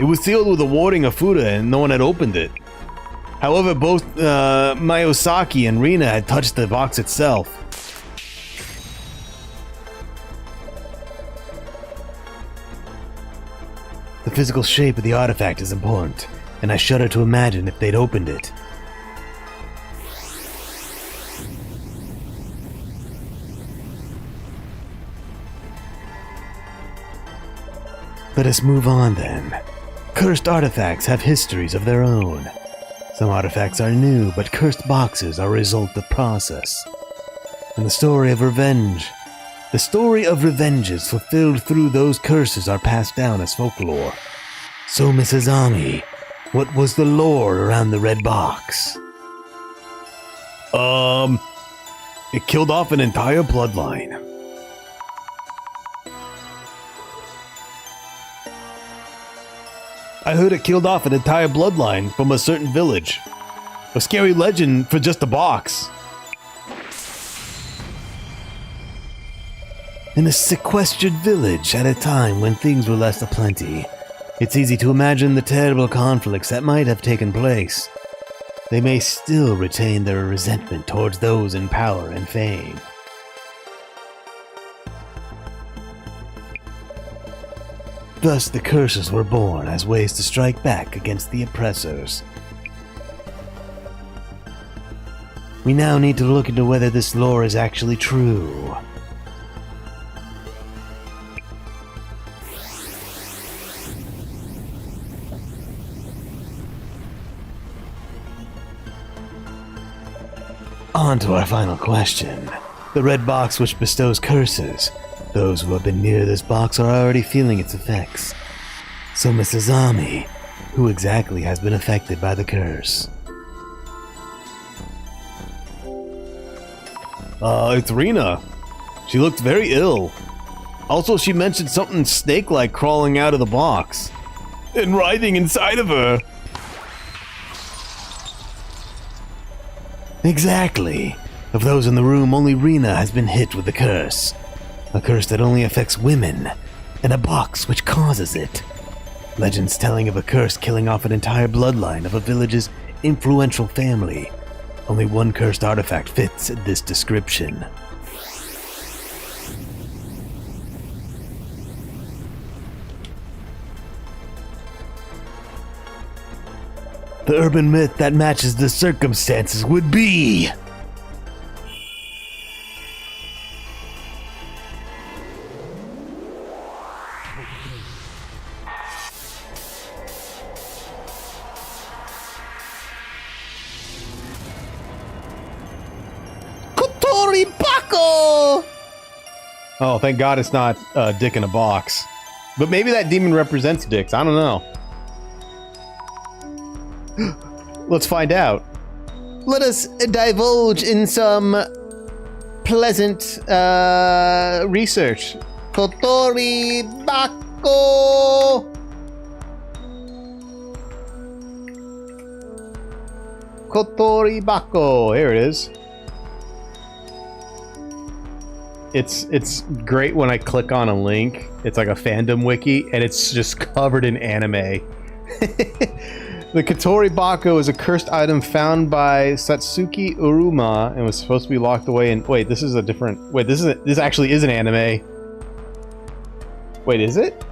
[SPEAKER 2] It was sealed with a warding afuda and no one had opened it. However, both Miyazaki and Rina had touched the box itself. The physical shape of the artifact is important, and I shudder to imagine if they'd opened it. Let us move on then. Cursed artifacts have histories of their own. Some artifacts are new, but cursed boxes are a result of process. And the story of revenges fulfilled through those curses are passed down as folklore. So, Mrs. Ami, what was the lore around the red box?
[SPEAKER 1] It killed off an entire bloodline. I heard it killed off an entire bloodline from a certain village. A scary legend for just a box.
[SPEAKER 2] In a sequestered village at a time when things were less aplenty, it's easy to imagine the terrible conflicts that might have taken place. They may still retain their resentment towards those in power and fame. Thus, the curses were born as ways to strike back against the oppressors. We now need to look into whether this lore is actually true. On to our final question. The red box which bestows curses. Those who have been near this box are already feeling its effects. So, Mrs. Ami, who exactly has been affected by the curse?
[SPEAKER 1] It's Rena. She looked very ill. Also, she mentioned something snake-like crawling out of the box. And writhing inside of her.
[SPEAKER 2] Exactly. Of those in the room, only Rena has been hit with the curse. A curse that only affects women, and a box which causes it. Legends telling of a curse killing off an entire bloodline of a village's influential family. Only one cursed artifact fits this description. The urban myth that matches the circumstances would be...
[SPEAKER 1] Oh, thank God it's not a dick in a box. But maybe that demon represents dicks. I don't know. Let's find out.
[SPEAKER 2] Let us divulge in some pleasant research. Kotori Bako!
[SPEAKER 1] Kotori Bako. Here it is. It's great when I click on a link. It's like a fandom wiki, and it's just covered in anime. The Kotori Bako is a cursed item found by Satsuki Uruma and was supposed to be locked away in... Wait, this is a different... Wait, this actually is an anime. Wait, is it?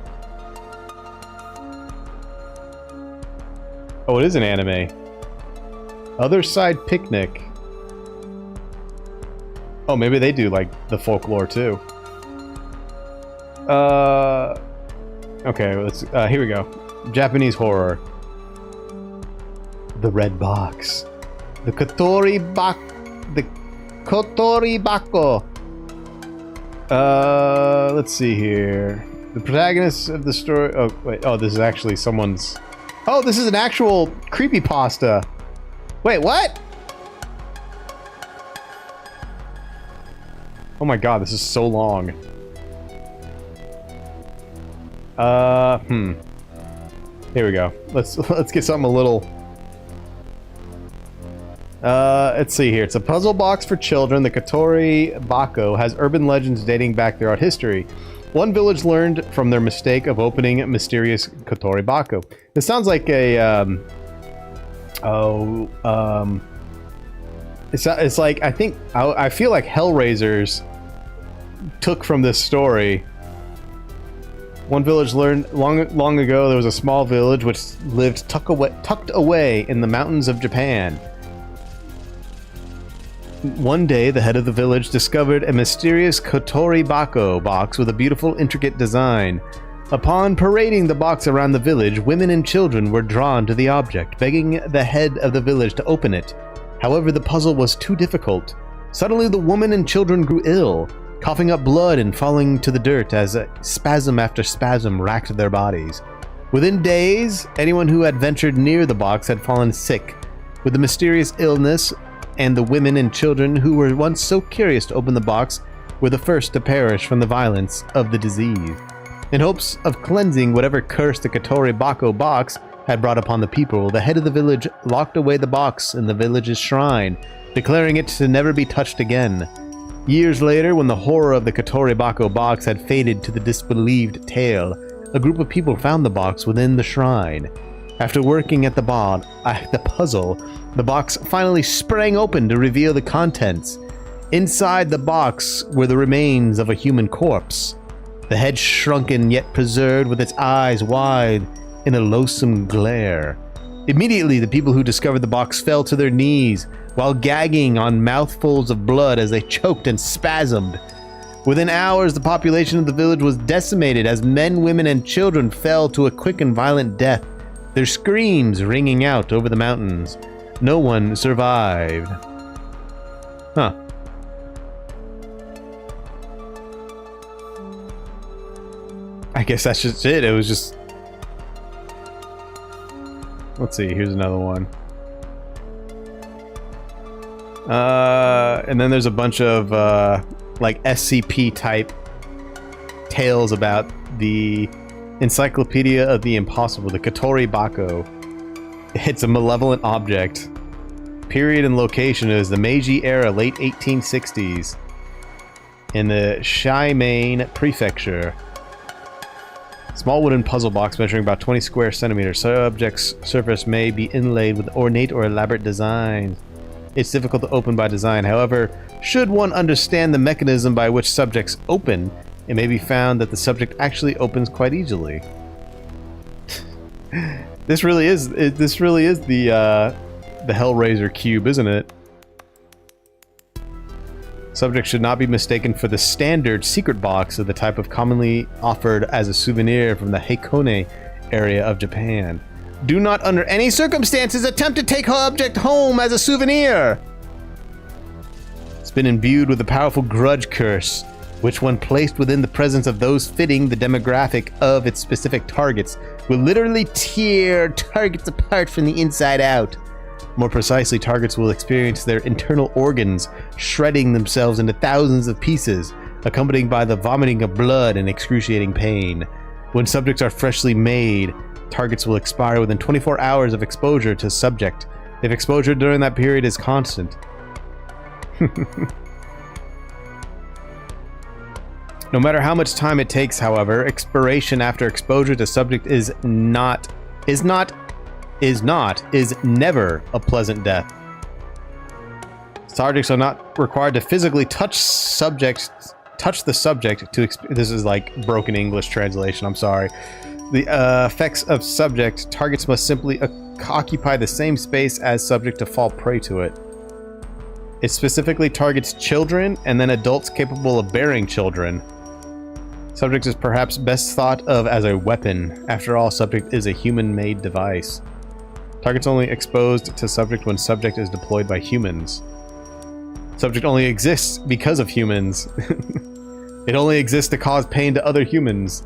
[SPEAKER 1] Oh, it is an anime. Other Side Picnic. Oh, maybe they do, like, the folklore, too. Okay, let's... here we go. Japanese horror. The red box. The Kotori Bako. Let's see here. The protagonist of the story... Oh, wait. Oh, this is actually someone's... Oh, this is an actual creepypasta. Wait, what? Oh my God, this is so long. Here we go. Let's get something a little... let's see here. It's a puzzle box for children. The Kotori Bako has urban legends dating back throughout history. One village learned from their mistake of opening mysterious Kotori Bako. This sounds like a, it's like, I feel like Hellraisers took from this story. One village learned long ago there was a small village which lived tucked away in the mountains of Japan. One day, the head of the village discovered a mysterious Kotori Bako box with a beautiful, intricate design.
[SPEAKER 2] Upon parading the box around the village, women and children were drawn to the object, begging the head of the village to open it. However, the puzzle was too difficult. Suddenly, the woman and children grew ill, coughing up blood and falling to the dirt as spasm after spasm racked their bodies. Within days, anyone who had ventured near the box had fallen sick with the mysterious illness, and the women and children who were once so curious to open the box were the first to perish from the violence of the disease. In hopes of cleansing whatever curse the Katori Bako box had brought upon the people, the head of the village locked away the box in the village's shrine, declaring it to never be touched again. Years later, when the horror of the Katori Bako box had faded to the disbelieved tale, a group of people found the box within the shrine. After working at the puzzle, the box finally sprang open to reveal the contents. Inside the box were the remains of a human corpse, the head shrunken yet preserved with its eyes wide in a loathsome glare. Immediately, the people who discovered the box fell to their knees while gagging on mouthfuls of blood as they choked and spasmed. Within hours, the population of the village was decimated as men, women, and children fell to a quick and violent death, their screams ringing out over the mountains. No one survived. Huh. I guess that's just it. It was just... Let's see, here's another one. And then there's a bunch of, like, SCP type tales about the Encyclopedia of the Impossible, the Katori Bako. It's a malevolent object. Period and location is the Meiji era, late 1860s, in the Shimaine Prefecture. Small wooden puzzle box measuring about 20 square centimeters. Subject's surface may be inlaid with ornate or elaborate designs. It's difficult to open by design. However, should one understand the mechanism by which subjects open, it may be found that the subject actually opens quite easily. This really is the Hellraiser cube, isn't it? Subject should not be mistaken for the standard secret box of the type of commonly offered as a souvenir from the Hakone area of Japan. Do not under any circumstances attempt to take object home as a souvenir. It's been imbued with a powerful grudge curse, which when placed within the presence of those fitting the demographic of its specific targets, will literally tear targets apart from the inside out. More precisely, targets will experience their internal organs shredding themselves into thousands of pieces, accompanied by the vomiting of blood and excruciating pain. When subjects are freshly made, targets will expire within 24 hours of exposure to subject, if exposure during that period is constant. No matter how much time it takes, however, expiration after exposure to subject is never a pleasant death. Subjects are not required to physically touch the subject to this is like broken English translation, I'm sorry. The effects of subject, targets must simply occupy the same space as subject to fall prey to it. It specifically targets children and then adults capable of bearing children. Subject is perhaps best thought of as a weapon. After all, subject is a human-made device. Target's only exposed to subject when subject is deployed by humans. Subject only exists because of humans. It only exists to cause pain to other humans.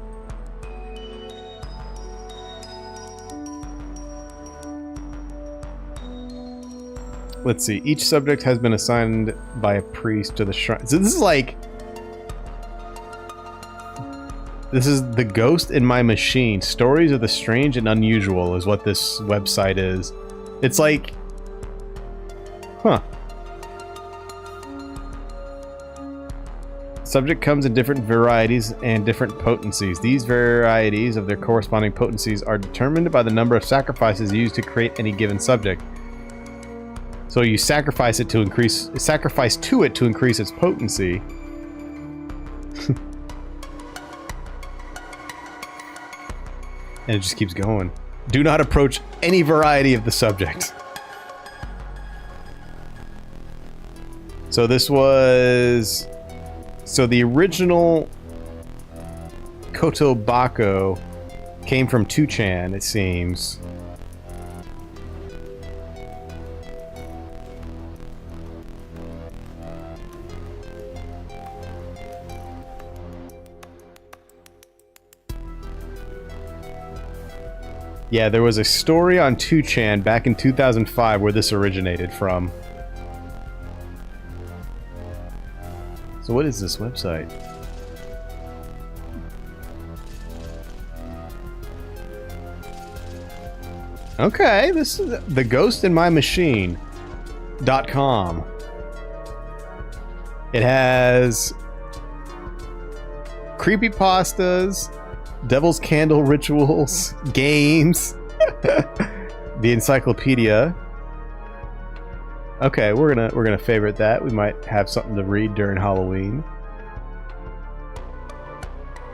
[SPEAKER 2] Let's see. Each subject has been assigned by a priest to the shrine. So this is like... This is the ghost in my machine. Stories of the strange and unusual is what this website is. It's like... Huh. Subject comes in different varieties and different potencies. These varieties of their corresponding potencies are determined by the number of sacrifices used to create any given subject. So you sacrifice to it to increase its potency. And it just keeps going. Do not approach any variety of the subject. So this was... So the original
[SPEAKER 1] Kotobako came from 2chan, it seems. Yeah, there was a story on 2chan back in 2005 where this originated from. So what is this website? Okay, this is the Ghost in My Machine.com. It has creepypastas, Devil's Candle rituals, games, the encyclopedia. Okay, we're gonna favorite that. We might have something to read during Halloween.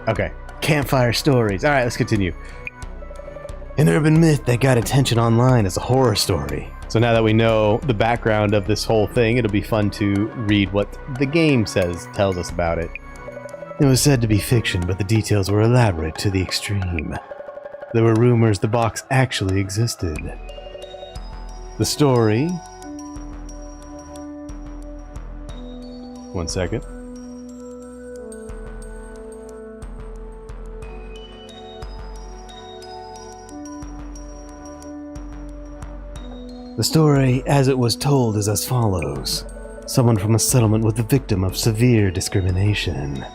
[SPEAKER 1] Okay, campfire stories. All right, let's continue. An urban myth that got attention online is a horror story. So now that we know the background of this whole thing, it'll be fun to read what the game tells us about it. It was said to be fiction, but the details were elaborate to the extreme. There were rumors the box actually existed. The story... One second. The story, as it was told, is as follows. Someone from a settlement was the victim of severe discrimination.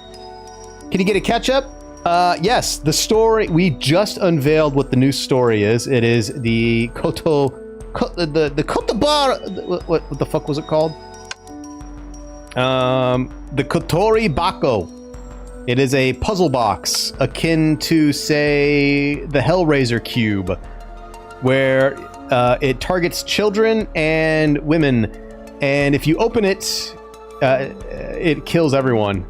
[SPEAKER 1] Can you get a catch-up? Yes, the story... We just unveiled what the new story is. It is the the Kotobar... What the fuck was it called? The Kotori Bako. It is a puzzle box akin to, say, the Hellraiser Cube, where it targets children and women, and if you open it, it kills everyone.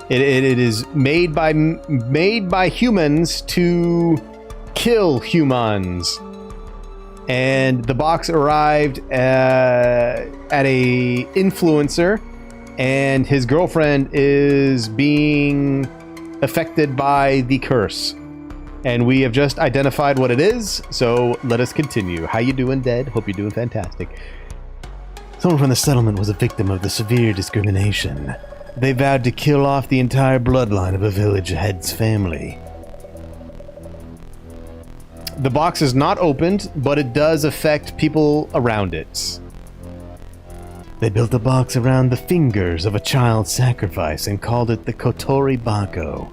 [SPEAKER 1] It is made by humans to kill humans. And the box arrived at a influencer, and his girlfriend is being affected by the curse. And we have just identified what it is, so let us continue. How you doing, Dead? Hope you're doing fantastic. Someone from the settlement was a victim of the severe discrimination. They vowed to kill off the entire bloodline of a village head's family. The box is not opened, but it does affect people around it. They built a box around the fingers of a child sacrifice and called it the Kotori Bako.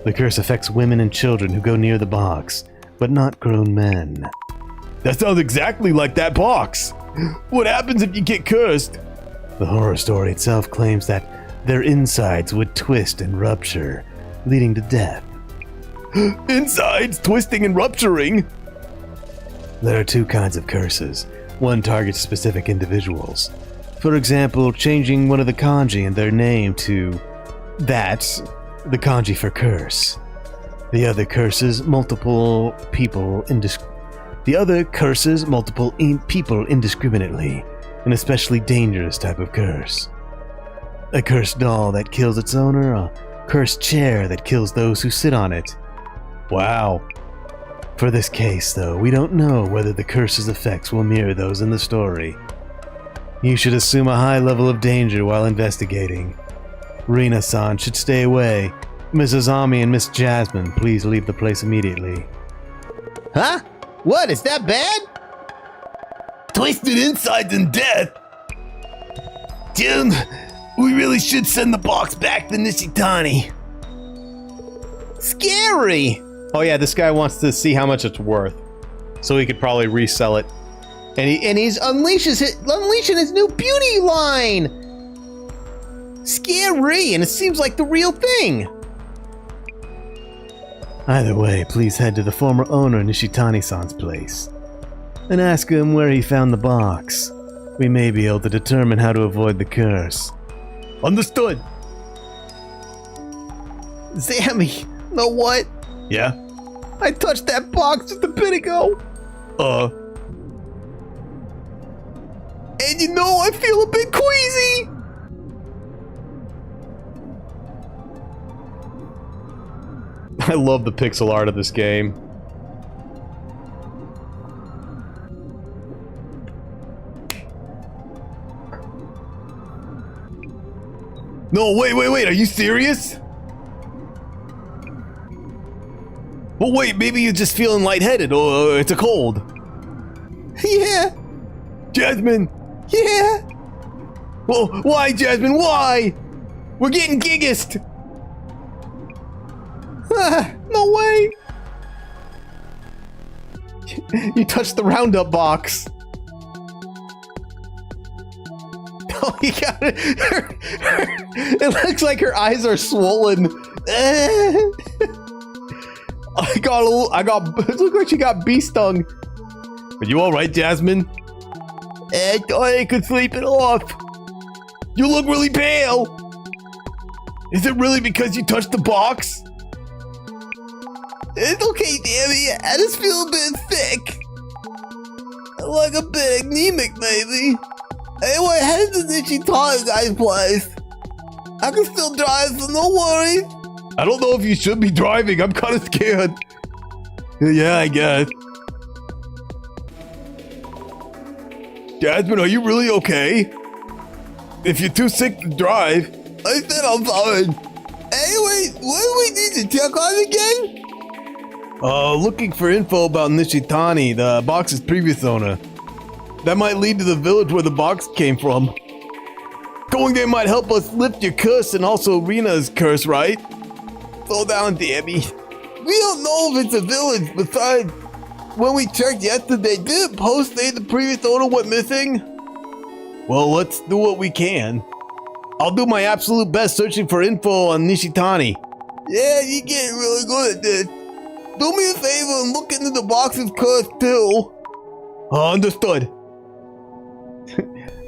[SPEAKER 1] The curse affects women and children who go near the box, but not grown men. That sounds exactly like that box! What happens if you get cursed? The horror story itself claims that their insides would twist and rupture, leading to death. Insides twisting and rupturing? There are two kinds of curses. One targets specific individuals. For example, changing one of the kanji in their name to that's the kanji for curse. The other curses multiple people indiscriminately, an especially dangerous type of curse. A cursed doll that kills its owner, a cursed chair that kills those who sit on it. Wow. For this case, though, we don't know whether the curse's effects will mirror those in the story. You should assume a high level of danger while investigating. Rina-san should stay away. Mrs. Ami and Miss Jasmine, please leave the place immediately.
[SPEAKER 2] Huh? What, is that bad?
[SPEAKER 3] Twisted insides and death? Jim, we really should send the box back to Nishitani.
[SPEAKER 2] Scary!
[SPEAKER 1] Oh yeah, this guy wants to see how much it's worth, so he could probably resell it.
[SPEAKER 2] And he's unleashing his new beauty line! Scary, and it seems like the real thing!
[SPEAKER 1] Either way, please head to the former owner Nishitani-san's place and ask him where he found the box. We may be able to determine how to avoid the curse. Understood!
[SPEAKER 2] Sammy, know what?
[SPEAKER 1] Yeah?
[SPEAKER 2] I touched that box just a bit ago. And you know, I feel a bit queasy.
[SPEAKER 1] I love the pixel art of this game. No, wait, are you serious? Well, wait, maybe you're just feeling lightheaded or it's a cold.
[SPEAKER 2] Yeah.
[SPEAKER 1] Jasmine!
[SPEAKER 2] Yeah.
[SPEAKER 1] Well, why, Jasmine, why? We're getting giggist!
[SPEAKER 2] No way.
[SPEAKER 1] You touched the roundup box. Oh, you got it. It looks like her eyes are swollen. It looks like she got bee stung. Are you alright, Jasmine?
[SPEAKER 2] I thought I could sleep it off.
[SPEAKER 1] You look really pale. Is it really because you touched the box?
[SPEAKER 2] It's okay, Dammy. I just feel a bit sick. Like a bit anemic, maybe. Anyway, head to the Nishitani guy's place. I can still drive, so no worries.
[SPEAKER 1] I don't know if you should be driving. I'm kind of scared. Yeah, I guess. Jasmine, are you really okay? If you're too sick to drive.
[SPEAKER 2] I said I'm fine. Anyway, what do we need to check on again?
[SPEAKER 1] Looking for info about Nishitani, the box's previous owner. That might lead to the village where the box came from. Going there might help us lift your curse and also Rena's curse, right?
[SPEAKER 2] Slow down, Dammy. We don't know if it's a village. Besides, when we checked yesterday, didn't post say the previous owner went missing?
[SPEAKER 1] Well, let's do what we can. I'll do my absolute best searching for info on Nishitani.
[SPEAKER 2] Yeah, you're getting really good at this. Do me a favor and look into the box's curse too.
[SPEAKER 1] Understood.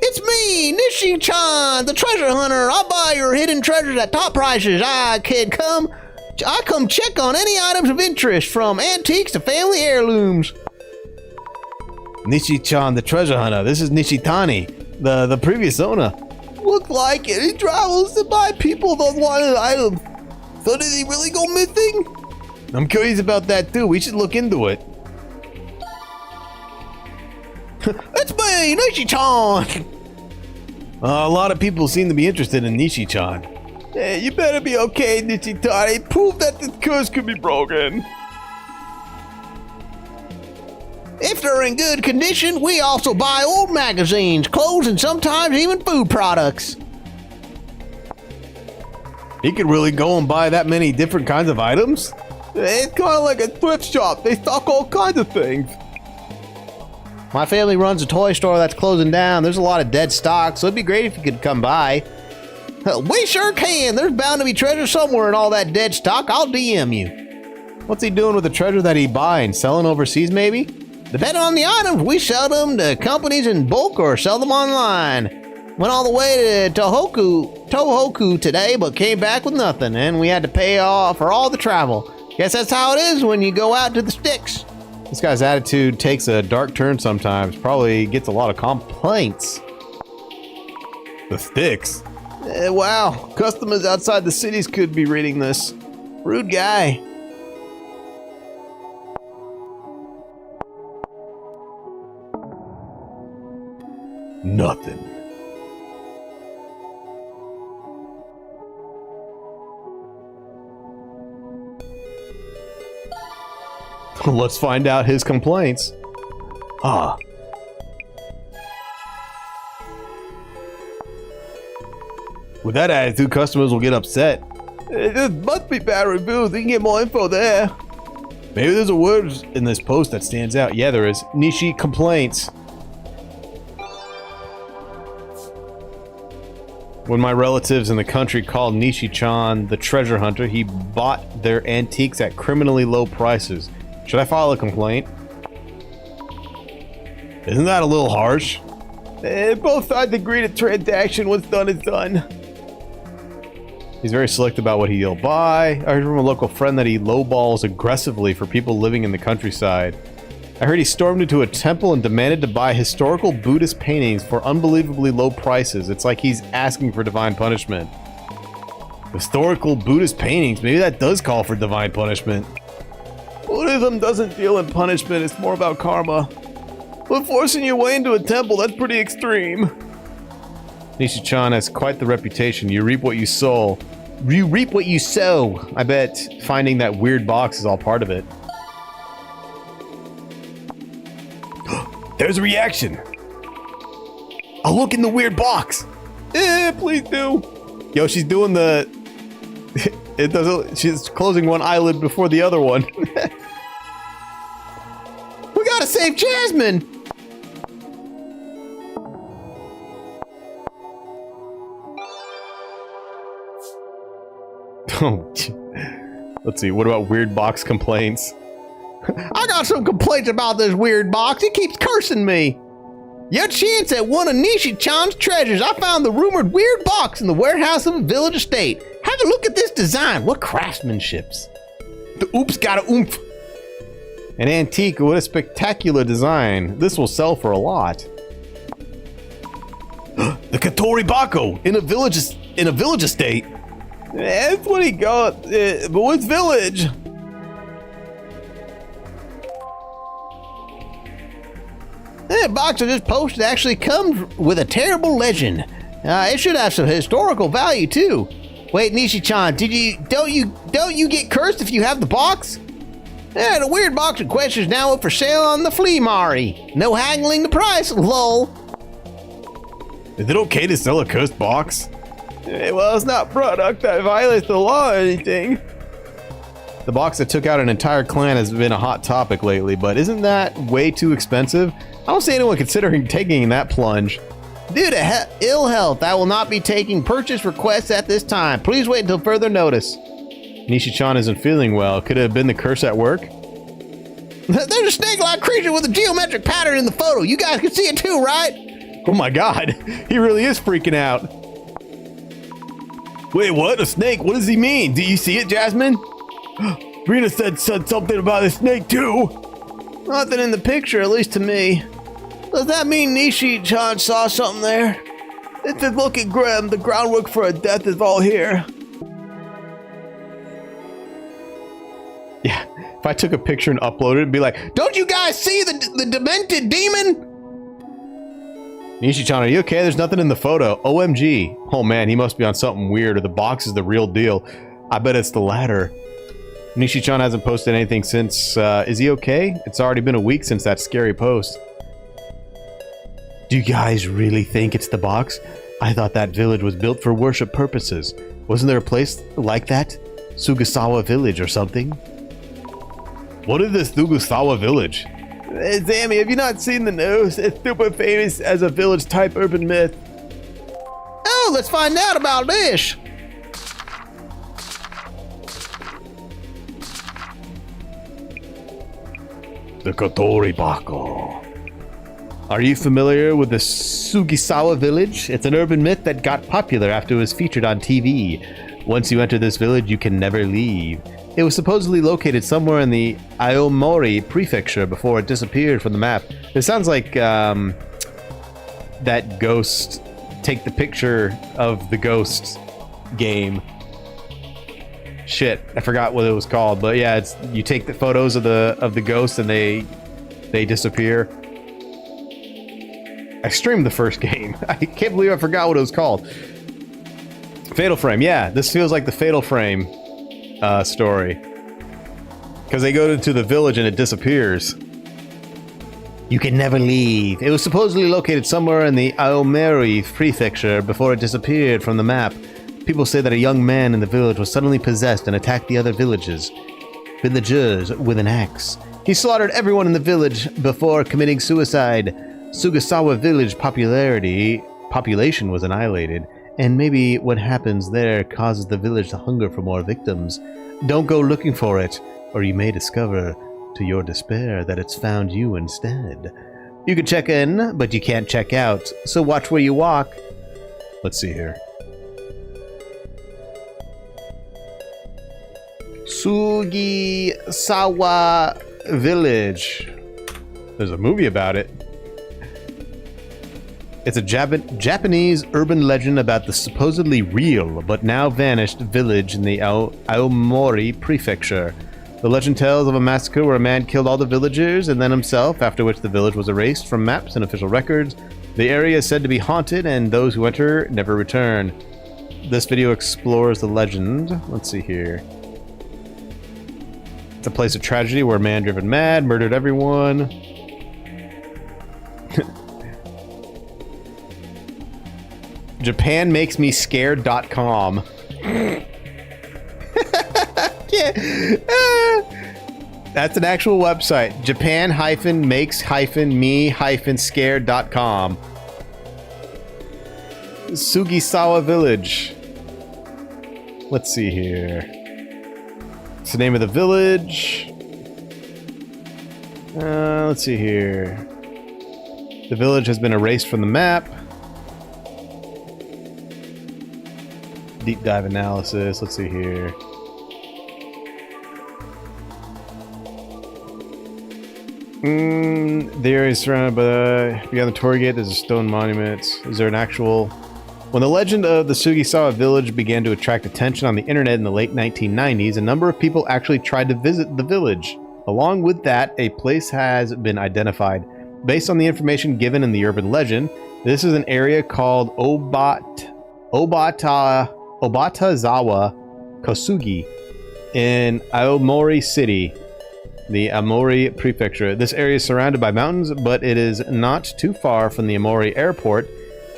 [SPEAKER 2] It's me, Nishi-chan, the treasure hunter. I'll buy your hidden treasures at top prices. I come check on any items of interest, from antiques to family heirlooms.
[SPEAKER 1] Nishi-chan, the treasure hunter. This is Nishitani, the previous owner.
[SPEAKER 2] Looks like it. He travels to buy people those wanted items. So did he really go missing?
[SPEAKER 1] I'm curious about that too. We should look into it.
[SPEAKER 2] It's me, Nishi-chan.
[SPEAKER 1] A lot of people seem to be interested in Nishi-chan.
[SPEAKER 2] Hey, you better be okay, Nishi-chan. Prove that this curse could be broken. If they're in good condition, we also buy old magazines, clothes, and sometimes even food products.
[SPEAKER 1] He could really go and buy that many different kinds of items?
[SPEAKER 2] It's kind of like a thrift shop. They stock all kinds of things. My family runs a toy store that's closing down. There's a lot of dead stock, so it'd be great if you could come by. We sure can. There's bound to be treasure somewhere in all that dead stock. I'll DM you.
[SPEAKER 1] What's he doing with the treasure that he buying? Selling overseas, maybe?
[SPEAKER 2] Depending on the items, we sell them to companies in bulk or sell them online. Went all the way to Tohoku today, but came back with nothing, and we had to pay off for all the travel. Guess that's how it is when you go out to the sticks.
[SPEAKER 1] This guy's attitude takes a dark turn sometimes. Probably gets a lot of complaints. The sticks?
[SPEAKER 2] Wow, customers outside the cities could be reading this. Rude guy.
[SPEAKER 1] Nothing. Let's find out his complaints. Ah. With that attitude, customers will get upset.
[SPEAKER 2] This must be bad reviews. You can get more info there.
[SPEAKER 1] Maybe there's a word in this post that stands out. Yeah, there is. Nishi complaints. When my relatives in the country called Nishi-chan the treasure hunter, he bought their antiques at criminally low prices. Should I file a complaint? Isn't that a little harsh?
[SPEAKER 2] Both sides agreed a transaction. What's done is done.
[SPEAKER 1] He's very select about what he'll buy. I heard from a local friend that he lowballs aggressively for people living in the countryside. I heard he stormed into a temple and demanded to buy historical Buddhist paintings for unbelievably low prices. It's like he's asking for divine punishment. Historical Buddhist paintings. Maybe that does call for divine punishment. Buddhism doesn't deal in punishment. It's more about karma. But forcing your way into a temple, that's pretty extreme. Nishi-chan has quite the reputation. You reap what you sow.
[SPEAKER 2] You reap what you sow.
[SPEAKER 1] I bet finding that weird box is all part of it. There's a reaction. I'll look in the weird box. Please do. Yo, she's doing the... It doesn't... She's closing one eyelid before the other one.
[SPEAKER 2] We gotta save Jasmine.
[SPEAKER 1] Oh, let's see. What about weird box complaints?
[SPEAKER 2] I got some complaints about this weird box. It keeps cursing me. Your chance at one of Nishi-chan's treasures. I found the rumored weird box in the warehouse of a village estate. Have a look at this design. What craftsmanship's?
[SPEAKER 1] The oops got a oomph. An antique. What a spectacular design. This will sell for a lot. The Katori Bako in a village estate. That's what he got. But what's village?
[SPEAKER 2] That box I just posted actually comes with a terrible legend. It should have some historical value too. Wait, Nishi-chan, don't you get cursed if you have the box? Yeah, the weird box in question is now up for sale on the flea mari. No haggling the price, lol.
[SPEAKER 1] Is it okay to sell a cursed box? Well, it's not product that violates the law or anything. The box that took out an entire clan has been a hot topic lately, but isn't that way too expensive? I don't see anyone considering taking that plunge.
[SPEAKER 2] Due to ill health, I will not be taking purchase requests at this time. Please wait until further notice.
[SPEAKER 1] Nishi-chan isn't feeling well. Could it have been the curse at work?
[SPEAKER 2] There's a snake-like creature with a geometric pattern in the photo. You guys can see it too, right?
[SPEAKER 1] Oh my god, he really is freaking out. Wait, what? A snake? What does he mean? Do you see it, Jasmine? Rina said something about a snake too.
[SPEAKER 2] Nothing in the picture, at least to me. Does that mean Nishi-chan saw something there?
[SPEAKER 1] It's looking grim. The groundwork for a death is all here. Yeah, if I took a picture and uploaded it, it'd be like,
[SPEAKER 2] don't you guys see the demented demon?
[SPEAKER 1] Nishi-chan, are you okay? There's nothing in the photo. OMG. Oh man, he must be on something weird, or the box is the real deal. I bet it's the latter. Nishi-chan hasn't posted anything since, is he okay? It's already been a week since that scary post. Do you guys really think it's the box? I thought that village was built for worship purposes. Wasn't there a place like that? Sugasawa Village or something? What is this Sugasawa Village? Sammy, have you not seen the news? It's super famous as a village-type urban myth.
[SPEAKER 2] Oh, let's find out about this.
[SPEAKER 1] The Katori Bako. Are you familiar with the Sugisawa village? It's an urban myth that got popular after it was featured on TV. Once you enter this village, you can never leave. It was supposedly located somewhere in the Aomori prefecture before it disappeared from the map. It sounds like that ghost, take the picture of the ghost game. Shit, I forgot what it was called, but yeah, it's you take the photos of the ghosts and they disappear. I streamed the first game. I can't believe I forgot what it was called. Fatal Frame, yeah, this feels like the Fatal Frame story. Because they go into the village and it disappears. You can never leave. It was supposedly located somewhere in the Aomori prefecture before it disappeared from the map. People say that a young man in the village was suddenly possessed and attacked the other villagers with an axe. He slaughtered everyone in the village before committing suicide. Sugasawa village population was annihilated, and maybe what happens there causes the village to hunger for more victims. Don't go looking for it, or you may discover, to your despair, that it's found you instead. You can check in, but you can't check out, so watch where you walk. Let's see here. Sugisawa Village. There's a movie about it. It's a Japanese urban legend about the supposedly real but now vanished village in the Aomori prefecture. The legend tells of a massacre where a man killed all the villagers and then himself, after which the village was erased from maps and official records. The area is said to be haunted and those who enter never return. This video explores the legend. Let's see here. It's a place of tragedy where a man driven mad murdered everyone. JapanMakesMeScared.com. That's an actual website. Japan-makes-me-scared.com. Sugisawa Village. Let's see here. It's the name of the village. Let's see here. The village has been erased from the map. Deep dive analysis. Let's see here. The area is surrounded by... Beyond the Torii Gate, there's a stone monument. Is there an actual... When the legend of the Sugisawa village began to attract attention on the internet in the late 1990s, a number of people actually tried to visit the village. Along with that, a place has been identified. Based on the information given in the urban legend, this is an area called Obatazawa Kosugi in Aomori City, the Aomori Prefecture. This area is surrounded by mountains, but it is not too far from the Aomori Airport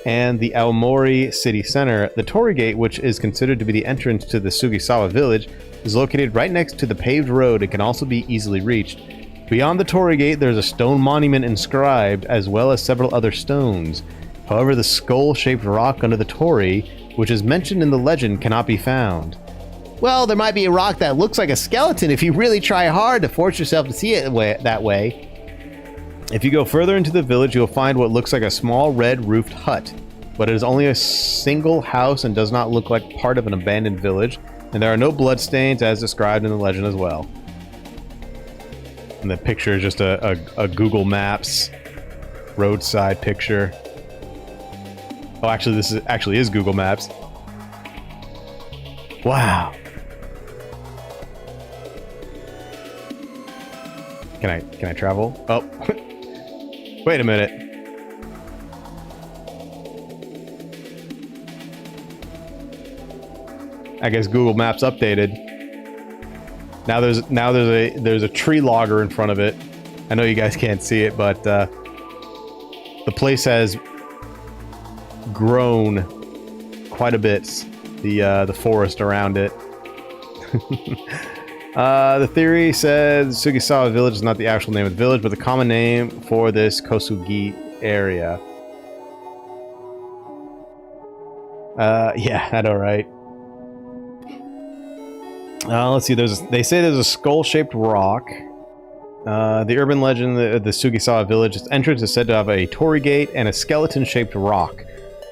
[SPEAKER 1] and the Aomori City Center. The Torii Gate, which is considered to be the entrance to the Sugisawa village, is located right next to the paved road and can also be easily reached. Beyond the Torii Gate, there's a stone monument inscribed, as well as several other stones. However, the skull-shaped rock under the torii, which is mentioned in the legend, cannot be found.
[SPEAKER 2] Well, there might be a rock that looks like a skeleton if you really try hard to force yourself to see it that way.
[SPEAKER 1] If you go further into the village, you'll find what looks like a small red-roofed hut, but it is only a single house and does not look like part of an abandoned village, and there are no bloodstains as described in the legend as well. And the picture is just a Google Maps roadside picture. Oh, actually, this is Google Maps. Wow. Can I travel? Oh. Wait a minute. I guess Google Maps updated. Now there's a tree logger in front of it. I know you guys can't see it, but the place has grown quite a bit. The forest around it. The theory says Sugisawa Village is not the actual name of the village, but the common name for this Kosugi area. Yeah, I know, right? Let's see. They say there's a skull-shaped rock. The urban legend, the Sugisawa Village's entrance is said to have a torii gate and a skeleton-shaped rock.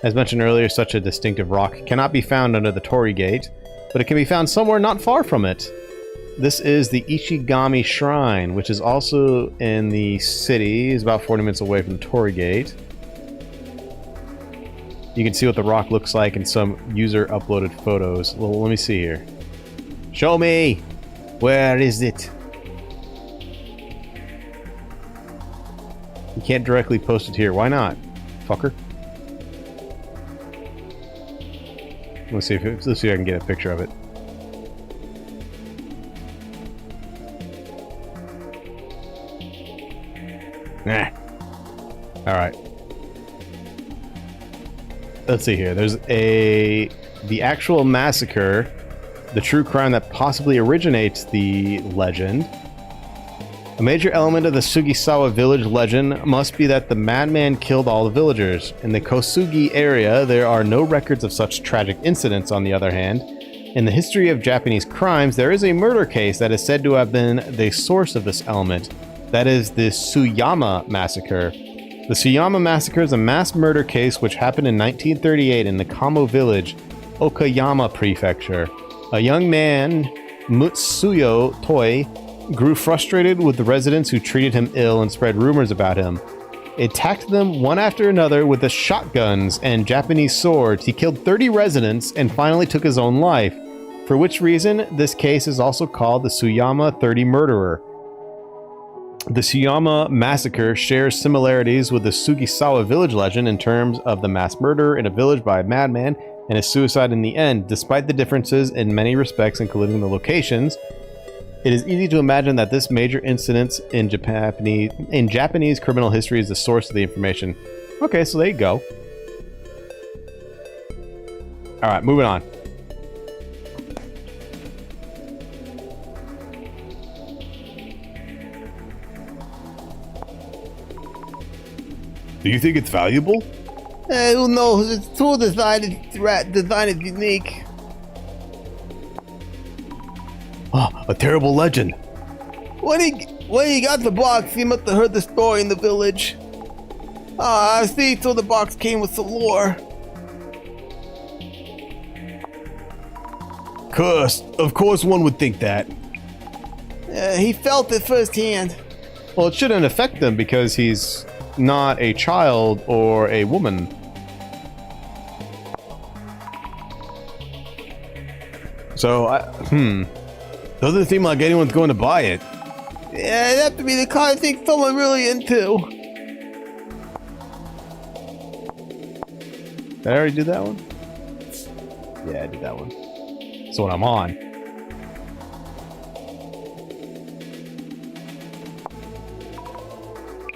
[SPEAKER 1] As mentioned earlier, such a distinctive rock cannot be found under the torii gate, but it can be found somewhere not far from it. This is the Ichigami Shrine, which is also in the city. It's about 40 minutes away from the torii gate. You can see what the rock looks like in some user-uploaded photos. Well, let me see here. Show me! Where is it? You can't directly post it here. Why not? Fucker. Let's see if I can get a picture of it. Nah. Alright. Let's see here. There's the actual massacre, the true crime that possibly originates the legend. A major element of the Sugisawa village legend must be that the madman killed all the villagers. In the Kosugi area, there are no records of such tragic incidents, on the other hand. In the history of Japanese crimes, there is a murder case that is said to have been the source of this element. That is the Tsuyama Massacre. The Tsuyama Massacre is a mass murder case which happened in 1938 in Nakamo Village, Okayama Prefecture. A young man, Mutsuyo Toi, grew frustrated with the residents who treated him ill and spread rumors about him. attacked them one after another with the shotguns and Japanese swords. He killed 30 residents and finally took his own life, for which reason this case is also called the Tsuyama 30 Murderer. The Tsuyama massacre shares similarities with the Sugisawa village legend in terms of the mass murder in a village by a madman and his suicide in the end. Despite the differences in many respects, including the locations, it is easy to imagine that this major incident in Japanese criminal history is the source of the information. Okay, so there you go. Alright, moving on. Do you think it's valuable?
[SPEAKER 2] Who knows? It's tool design is unique.
[SPEAKER 1] Oh, a terrible legend.
[SPEAKER 2] When he got the box, he must have heard the story in the village. I see, so the box came with some lore.
[SPEAKER 1] Cursed. Of course one would think that.
[SPEAKER 2] He felt it firsthand.
[SPEAKER 1] Well, it shouldn't affect them because he's not a child or a woman. So, doesn't seem like anyone's going to buy it.
[SPEAKER 2] Yeah, it'd have to be the kind of thing someone really into.
[SPEAKER 1] Did I already do that one? Yeah, I did that one. That's what I'm on.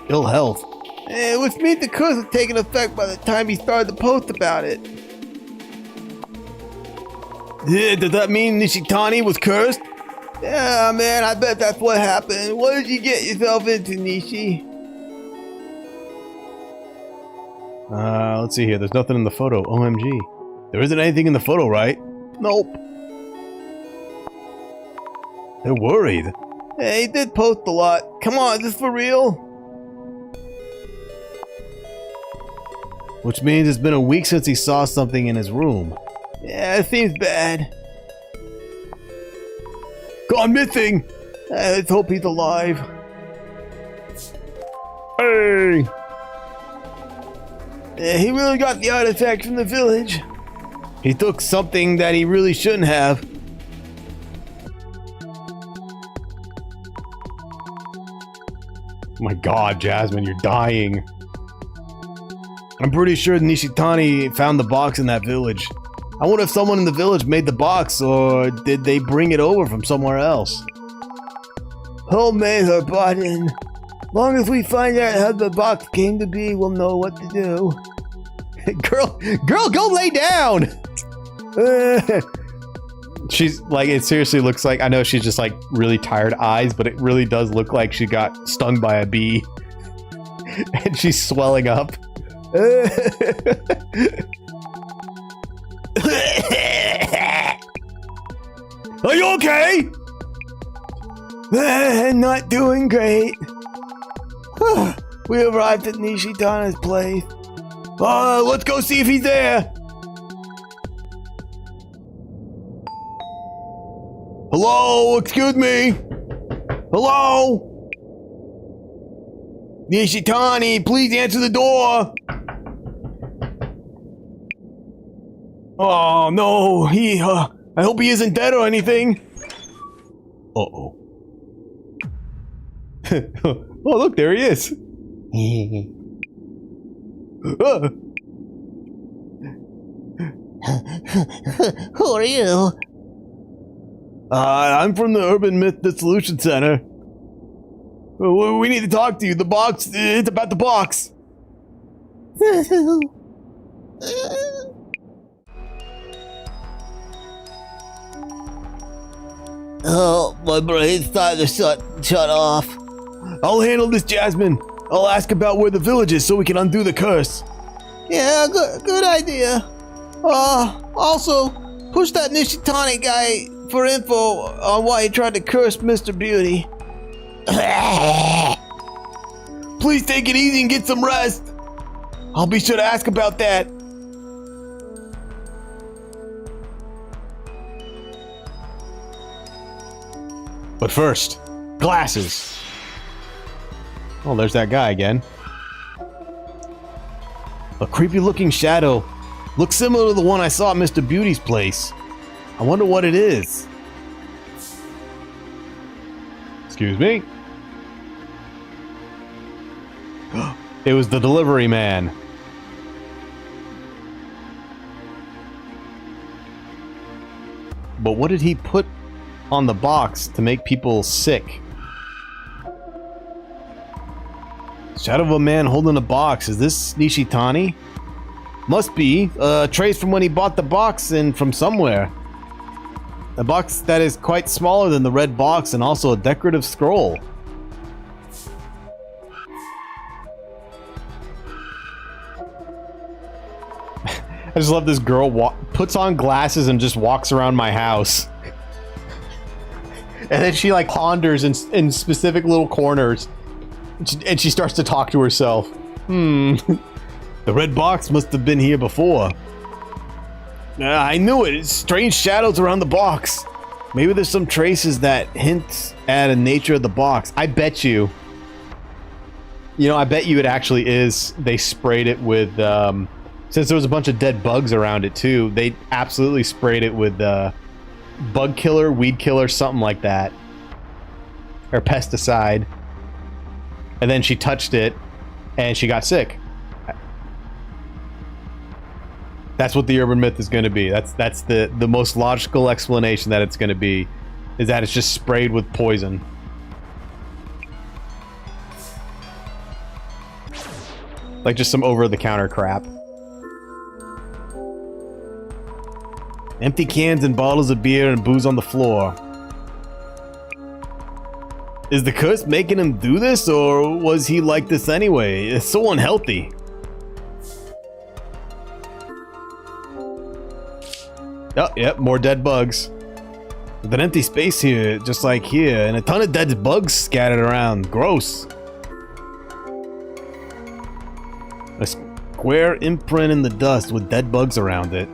[SPEAKER 1] Ill health.
[SPEAKER 2] Which means the curse had taken effect by the time he started to post about it.
[SPEAKER 1] Yeah, does that mean Nishitani was cursed?
[SPEAKER 2] Yeah, man, I bet that's what happened. What did you get yourself into, Nishi?
[SPEAKER 1] Let's see here. There's nothing in the photo. OMG. There isn't anything in the photo, right?
[SPEAKER 2] Nope.
[SPEAKER 1] They're worried.
[SPEAKER 2] Hey, he did post a lot. Come on, is this for real?
[SPEAKER 1] Which means it's been a week since he saw something in his room.
[SPEAKER 2] Yeah, it seems bad.
[SPEAKER 1] Gone missing!
[SPEAKER 2] Let's hope he's alive.
[SPEAKER 1] Hey!
[SPEAKER 2] Yeah, he really got the artifact from the village.
[SPEAKER 1] He took something that he really shouldn't have. My god, Jasmine, you're dying. I'm pretty sure Nishitani found the box in that village. I wonder if someone in the village made the box, or did they bring it over from somewhere else?
[SPEAKER 2] Homemade or bought in. Long as we find out how the box came to be, we'll know what to do.
[SPEAKER 1] Girl, go lay down! She's like, it seriously looks like, I know she's just like really tired eyes, but it really does look like she got stung by a bee. And she's swelling up. Are you okay?
[SPEAKER 2] Not doing great. We arrived at Nishitana's place.
[SPEAKER 1] Let's go see if he's there. Hello, excuse me. Hello? Nishitani, please answer the door. Oh no, I hope he isn't dead or anything. Uh-oh. Oh, look, there he is.
[SPEAKER 2] Who are you?
[SPEAKER 1] I'm from the Urban Myth Dissolution Center. We need to talk to you. The box, it's about the box.
[SPEAKER 2] Oh, my brain's starting to shut off.
[SPEAKER 1] I'll handle this, Jasmine. I'll ask about where the village is so we can undo the curse.
[SPEAKER 2] Yeah, good idea. Also, push that Nishitani guy for info on why he tried to curse Mr. Beauty.
[SPEAKER 1] Please take it easy and get some rest. I'll be sure to ask about that. But first, glasses. Oh, there's that guy again.
[SPEAKER 2] A creepy looking shadow. Looks similar to the one I saw at Mr. Beauty's place. I wonder what it is.
[SPEAKER 1] Excuse me? It was the delivery man. But what did he put on the box to make people sick?
[SPEAKER 2] Shadow of a man holding a box. Is this Nishitani? Must be. Trace from when he bought the box and from somewhere. A box that is quite smaller than the red box and also a decorative scroll.
[SPEAKER 1] I just love this girl puts on glasses and just walks around my house. And then she like ponders in specific little corners. And she starts to talk to herself.
[SPEAKER 2] The red box must have been here before. I knew it. It's strange shadows around the box. Maybe there's some traces that hint at the nature of the box.
[SPEAKER 1] I bet you. You know, I bet you it actually is. They sprayed it with, since there was a bunch of dead bugs around it too, they absolutely sprayed it with bug killer, weed killer, something like that. Or pesticide. And then she touched it and she got sick. That's what the urban myth is going to be. That's the most logical explanation that it's going to be, is that it's just sprayed with poison. Like just some over-the-counter crap.
[SPEAKER 2] Empty cans and bottles of beer and booze on the floor. Is the curse making him do this, or was he like this anyway? It's so unhealthy.
[SPEAKER 1] Oh, yep, more dead bugs.
[SPEAKER 2] With an empty space here, just like here, and a ton of dead bugs scattered around. Gross. A square imprint in the dust with dead bugs around it.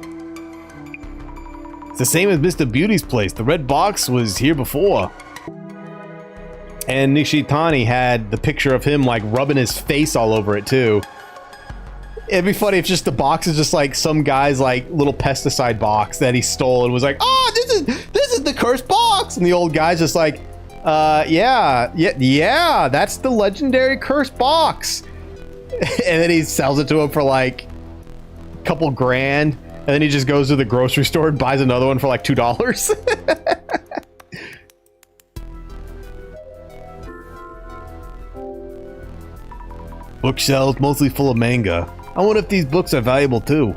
[SPEAKER 2] It's the same as Mr. Beauty's place. The red box was here before.
[SPEAKER 1] And Nishitani had the picture of him like rubbing his face all over it too. It'd be funny if just the box is just like some guy's like little pesticide box that he stole and was like, oh, this is the cursed box, and the old guy's just like, yeah, that's the legendary cursed box. And then he sells it to him for like a couple grand, and then he just goes to the grocery store and buys another one for like $2.
[SPEAKER 2] Bookshelves mostly full of manga. I wonder if these books are valuable too.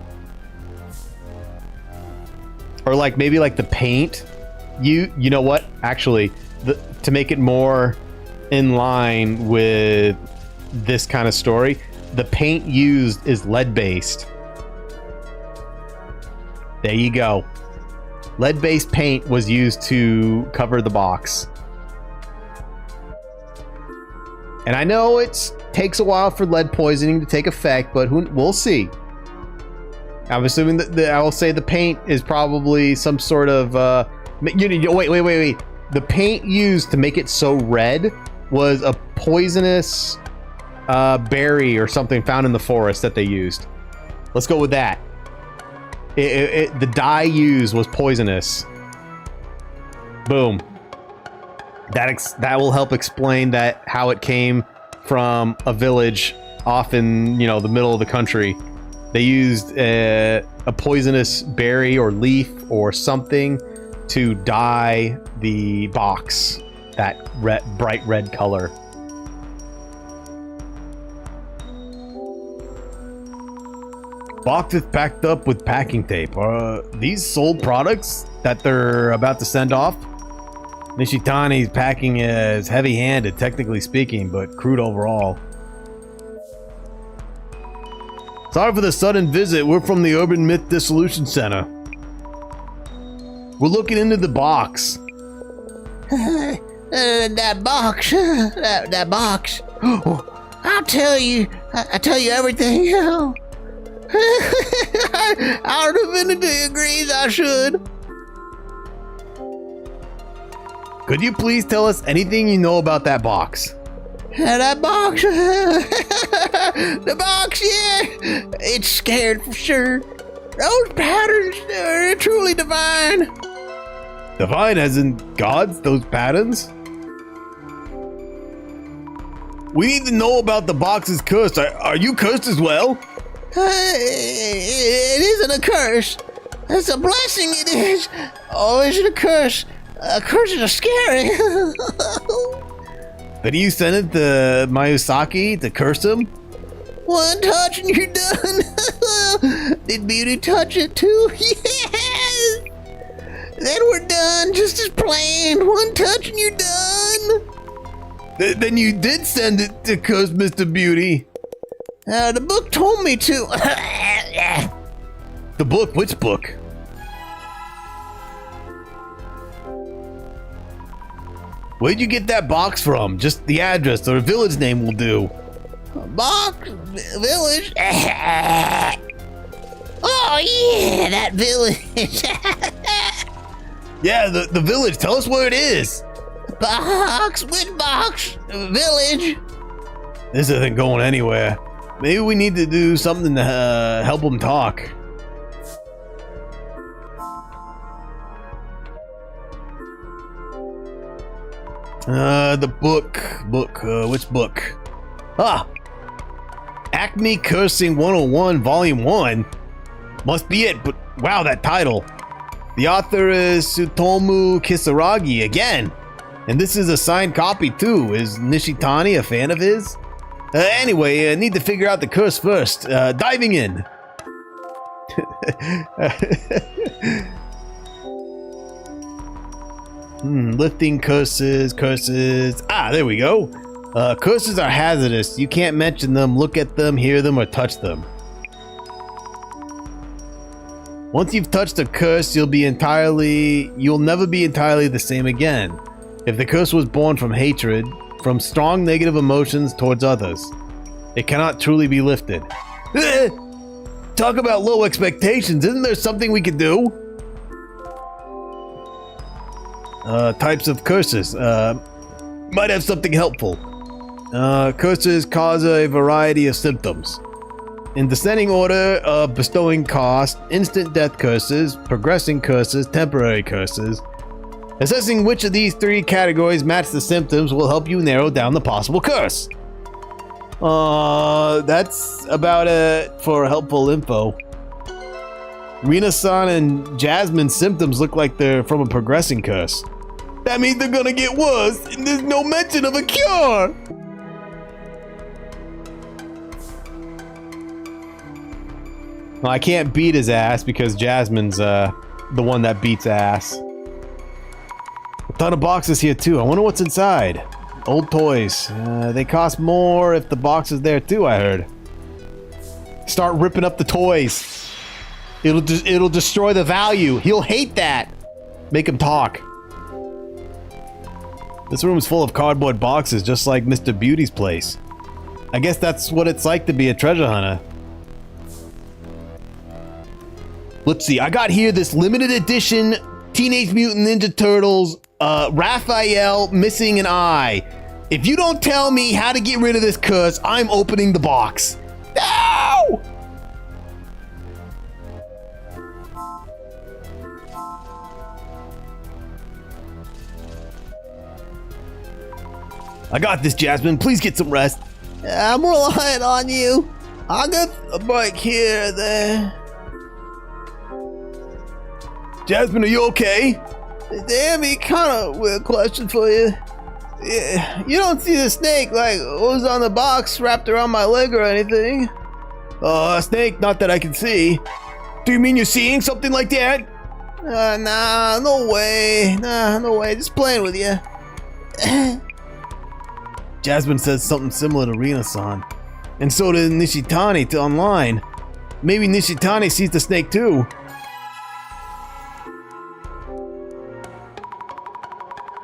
[SPEAKER 1] Or like maybe like the paint. You know what? Actually, to make it more in line with this kind of story, the paint used is lead based. There you go. Lead based paint was used to cover the box. And I know it takes a while for lead poisoning to take effect, but we'll see. I'm assuming that I will say the paint is probably some sort of wait. The paint used to make it so red was a poisonous berry or something found in the forest that they used. Let's go with that. The dye used was poisonous. Boom. That will help explain how it came from a village off in, you know, the middle of the country. They used a poisonous berry or leaf or something to dye the box that bright red color.
[SPEAKER 2] Box is packed up with packing tape. Are these sold products that they're about to send off? Nishitani's packing is heavy-handed, technically speaking, but crude overall. Sorry for the sudden visit. We're from the Urban Myth Dissolution Center. We're looking into the box.
[SPEAKER 3] That box. That box. I'll tell you everything. Our divinity agrees I should.
[SPEAKER 2] Could you please tell us anything you know about that box? That box. The box, yeah. It's scared for sure. Those patterns are truly divine.
[SPEAKER 1] Divine as in gods, those patterns? We need to know about the box's curse. Are you cursed as well?
[SPEAKER 2] It isn't a curse. It's a blessing, it is. Oh, is it a curse? Curses are scary.
[SPEAKER 1] Did you send it to Mayusaki to curse him?
[SPEAKER 2] One touch and you're done. Did Beauty touch it too? Yes. Then we're done, just as planned. One touch and you're done.
[SPEAKER 1] Then you did send it to curse Mr. Beauty.
[SPEAKER 2] The book told me to.
[SPEAKER 1] The book? Which book? Where'd you get that box from? Just the address or a village name will do.
[SPEAKER 2] Box? Village? Oh yeah, that village.
[SPEAKER 1] Yeah, the village. Tell us where it is.
[SPEAKER 2] Box? Which box? Village?
[SPEAKER 1] This isn't going anywhere. Maybe we need to do something to help him talk. The book. Which book? Ah! Acme Cursing 101, Volume 1. Must be it, but wow, that title. The author is Tsutomu Kisaragi again. And this is a signed copy too. Is Nishitani a fan of his? Anyway, I need to figure out the curse first. Diving in. Lifting curses. Ah, there we go. Curses are hazardous. You can't mention them, look at them, hear them, or touch them. Once you've touched a curse, you'll never be entirely the same again. If the curse was born from hatred, from strong negative emotions towards others, it cannot truly be lifted. Talk about low expectations. Isn't there something we could do? Types of curses. Might have something helpful. Curses cause a variety of symptoms. In descending order of bestowing cost, instant death curses, progressing curses, temporary curses. Assessing which of these three categories match the symptoms will help you narrow down the possible curse. That's about it for helpful info. Rina-san and Jasmine's symptoms look like they're from a progressing curse. That means they're gonna get worse, and there's no mention of a cure! Well, I can't beat his ass because Jasmine's the one that beats ass. A ton of boxes here too. I wonder what's inside. Old toys. They cost more if the box is there too, I heard. Start ripping up the toys. It'll destroy the value. He'll hate that. Make him talk. This room is full of cardboard boxes, just like Mr. Beauty's place. I guess that's what it's like to be a treasure hunter. Let's see, I got here this limited edition Teenage Mutant Ninja Turtles, Raphael missing an eye. If you don't tell me how to get rid of this curse, I'm opening the box. No! I got this, Jasmine. Please get some rest.
[SPEAKER 2] I'm relying on you. I'll get a break here and there.
[SPEAKER 1] Jasmine, are you okay?
[SPEAKER 2] Dammy, kind of weird question for you. You don't see the snake like was on the box wrapped around my leg or anything?
[SPEAKER 1] A snake? Not that I can see. Do you mean you're seeing something like that?
[SPEAKER 2] Nah, no way. Nah, no way. Just playing with you.
[SPEAKER 1] Jasmine says something similar to Rina-san. And so did Nishitani online. Maybe Nishitani sees the snake too.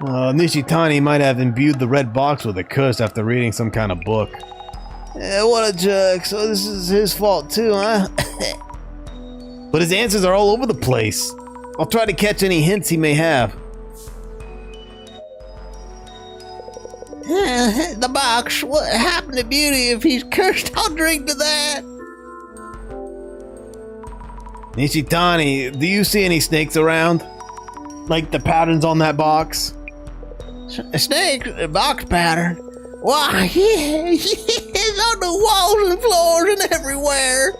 [SPEAKER 1] Nishitani might have imbued the red box with a curse after reading some kind of book.
[SPEAKER 2] Yeah, what a jerk. So this is his fault too, huh?
[SPEAKER 1] But his answers are all over the place. I'll try to catch any hints he may have.
[SPEAKER 2] The box. What happened to Beauty? If he's cursed, I'll drink to that.
[SPEAKER 1] Nishitani, do you see any snakes around? Like the patterns on that box?
[SPEAKER 2] A snake? A box pattern? Why, it's on the walls and floors and everywhere.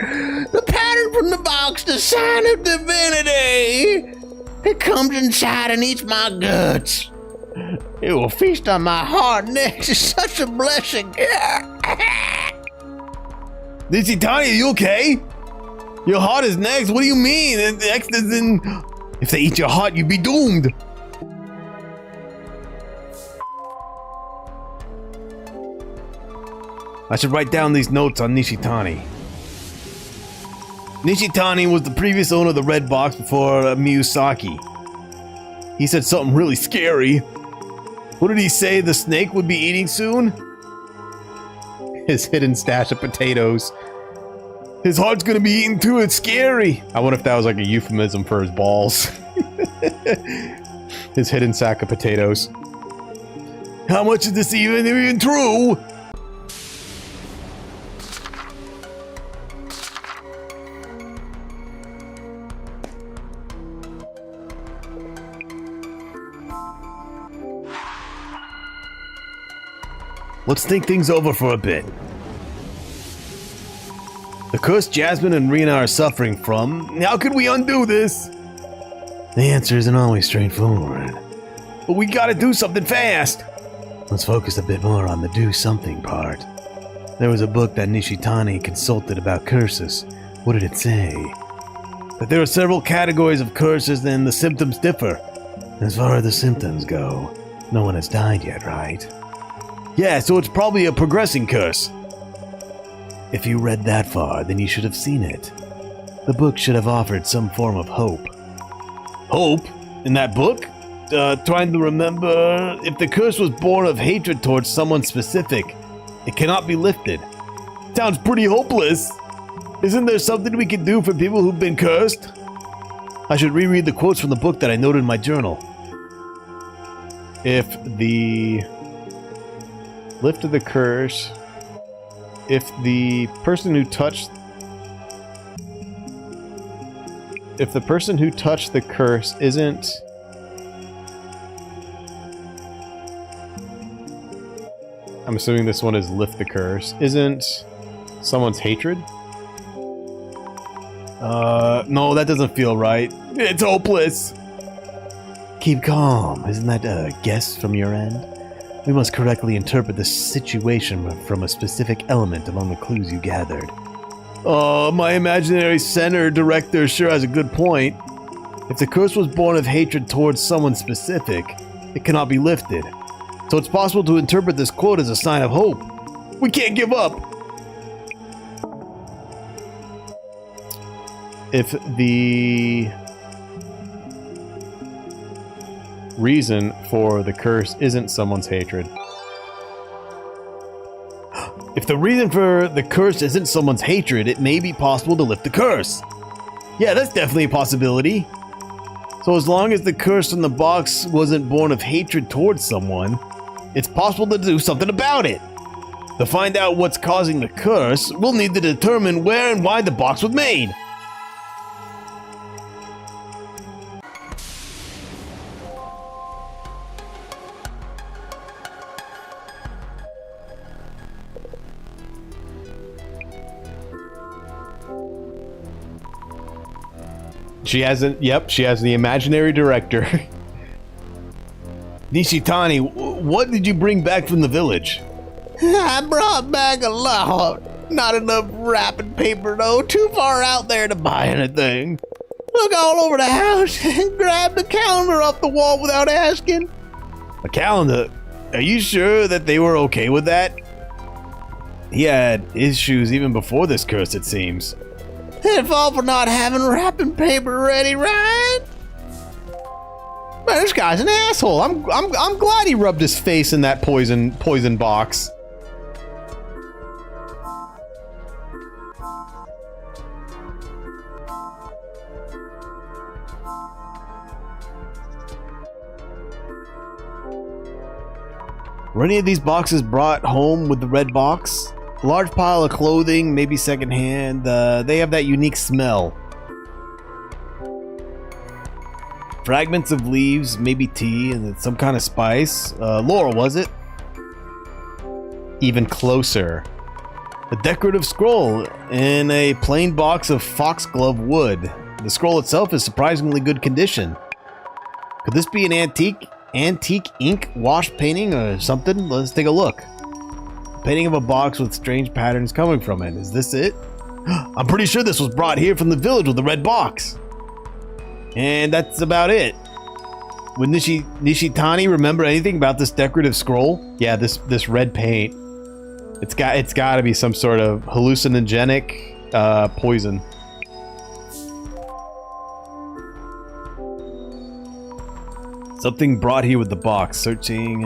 [SPEAKER 2] The pattern from the box, the sign of divinity. It comes inside and eats my guts. It will feast on my heart next. It's such a blessing.
[SPEAKER 1] Nishitani, are you okay? Your heart is next. What do you mean? Next is in... If they eat your heart, you'd be doomed. I should write down these notes on Nishitani. Nishitani was the previous owner of the red box before Miyazaki. He said something really scary. What did he say the snake would be eating soon? His hidden stash of potatoes. His heart's gonna be eaten too, it's scary. I wonder if that was like a euphemism for his balls. His hidden sack of potatoes. How much is this even true? Let's think things over for a bit. The curse Jasmine and Rena are suffering from, how could we undo this? The answer isn't always straightforward. But we gotta do something fast! Let's focus a bit more on the do something part. There was a book that Nishitani consulted about curses. What did it say? That there are several categories of curses and the symptoms differ. As far as the symptoms go, no one has died yet, right? Yeah, so it's probably a progressing curse. If you read that far, then you should have seen it. The book should have offered some form of hope. Hope? In that book? Trying to remember... If the curse was born of hatred towards someone specific, it cannot be lifted. Sounds pretty hopeless. Isn't there something we can do for people who've been cursed? I should reread the quotes from the book that I noted in my journal. If the... lift of the curse... If the person who touched the curse isn't I'm assuming this one is lift the curse, isn't someone's hatred? No, that doesn't feel right. It's hopeless. Keep calm. Isn't that a guess from your end? We must correctly interpret the situation from a specific element among the clues you gathered. My imaginary center director sure has a good point. If the curse was born of hatred towards someone specific, it cannot be lifted. So it's possible to interpret this quote as a sign of hope. We can't give up! If the reason for the curse isn't someone's hatred. If the reason for the curse isn't someone's hatred, it may be possible to lift the curse. Yeah, that's definitely a possibility. So as long as the curse in the box wasn't born of hatred towards someone, it's possible to do something about it. To find out what's causing the curse, we'll need to determine where and why the box was made. She has the imaginary director. Nishitani, what did you bring back from the village?
[SPEAKER 2] I brought back a lot. Not enough wrapping paper, though. Too far out there to buy anything. Look all over the house and grab the calendar off the wall without asking.
[SPEAKER 1] A calendar? Are you sure that they were okay with that? He had issues even before this curse, it seems.
[SPEAKER 2] Their fault for not having wrapping paper ready, right? Man, this guy's an asshole. I'm glad he rubbed his face in that poison box. Were any of these boxes brought home with the red box? A large pile of clothing, maybe secondhand. They have that unique smell. Fragments of leaves, maybe tea, and some kind of spice. Laurel, was it?
[SPEAKER 1] Even closer.
[SPEAKER 2] A decorative scroll in a plain box of foxglove wood. The scroll itself is surprisingly good condition. Could this be an antique ink wash painting or something? Let's take a look. A painting of a box with strange patterns coming from it. Is this it? I'm pretty sure this was brought here from the village with the red box. And that's about it. Would Nishitani remember anything about this decorative scroll?
[SPEAKER 1] Yeah, this red paint. It's got to be some sort of hallucinogenic poison.
[SPEAKER 2] Something brought here with the box. Searching.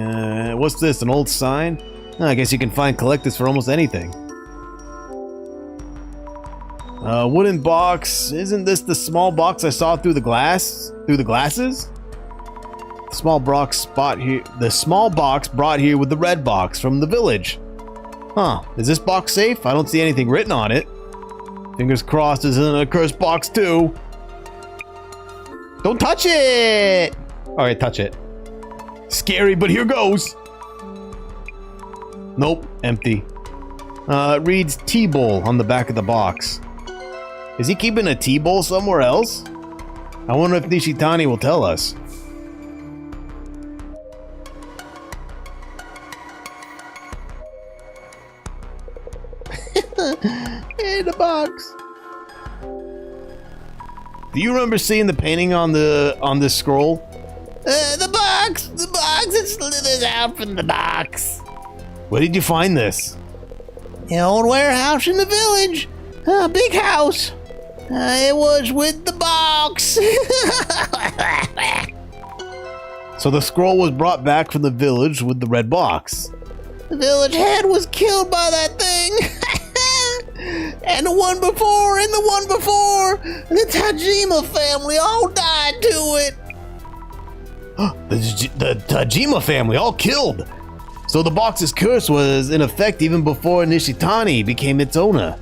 [SPEAKER 2] What's this? An old sign? Oh, I guess you can find collectors for almost anything. Wooden box. Isn't this the small box I saw through the glass? Through the glasses? The small box brought here with the red box from the village. Huh. Is this box safe? I don't see anything written on it. Fingers crossed this isn't a cursed box too.
[SPEAKER 1] Don't touch it! Alright, touch it.
[SPEAKER 2] Scary, but here goes. Nope, empty. It reads tea bowl on the back of the box. Is he keeping a tea bowl somewhere else? I wonder if Nishitani will tell us. In the box. Do you remember seeing the painting on this scroll?
[SPEAKER 3] The box, it slithers out from the box.
[SPEAKER 2] Where did you find this?
[SPEAKER 3] The old warehouse in the village. A big house. It was with the box.
[SPEAKER 2] So the scroll was brought back from the village with the red box.
[SPEAKER 3] The village head was killed by that thing. And the one before, the Tajima family all died to it.
[SPEAKER 2] The Tajima family all killed. So the box's curse was in effect even before Nishitani became its owner.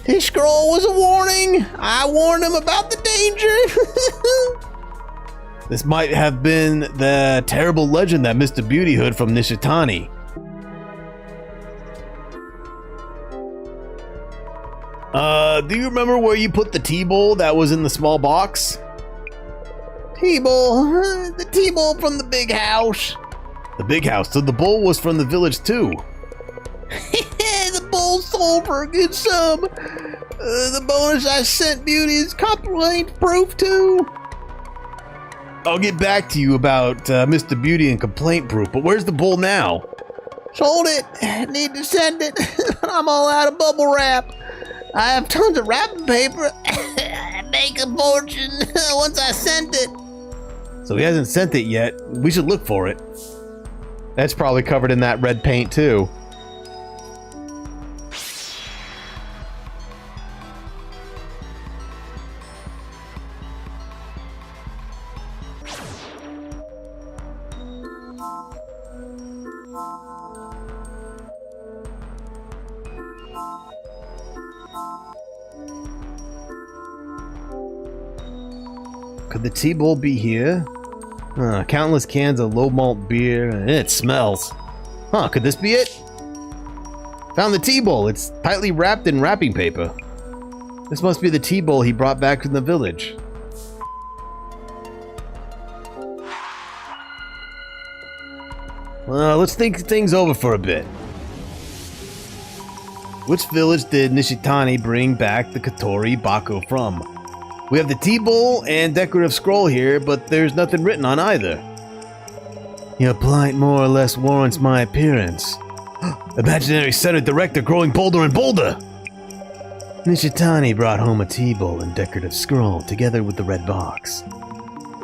[SPEAKER 3] His scroll was a warning. I warned him about the danger.
[SPEAKER 2] This might have been the terrible legend that Mr. Beauty heard from Nishitani. Do you remember where you put the tea bowl that was in the small box?
[SPEAKER 3] Tea bowl? The tea bowl from the big house.
[SPEAKER 2] The big house, so the bowl was from the village too.
[SPEAKER 3] The bowl sold for a good sum. The bonus I sent Beauty is complaint proof too.
[SPEAKER 2] I'll get back to you about Mr. Beauty and complaint proof, but where's the bowl now?
[SPEAKER 3] Sold it. Need to send it. I'm all out of bubble wrap. I have tons of wrapping paper. I make a fortune once I sent it.
[SPEAKER 2] So he hasn't sent it yet. We should look for it.
[SPEAKER 1] That's probably covered in that red paint too.
[SPEAKER 2] Could the tea bowl be here? Countless cans of low malt beer, and it smells. Huh, could this be it? Found the tea bowl. It's tightly wrapped in wrapping paper. This must be the tea bowl he brought back from the village. Let's think things over for a bit. Which village did Nishitani bring back the Kotori Bako from? We have the tea bowl and decorative scroll here, but there's nothing written on either. Your plight more or less warrants my appearance. Imaginary center director growing bolder and bolder! Nishitani brought home a tea bowl and decorative scroll together with the red box.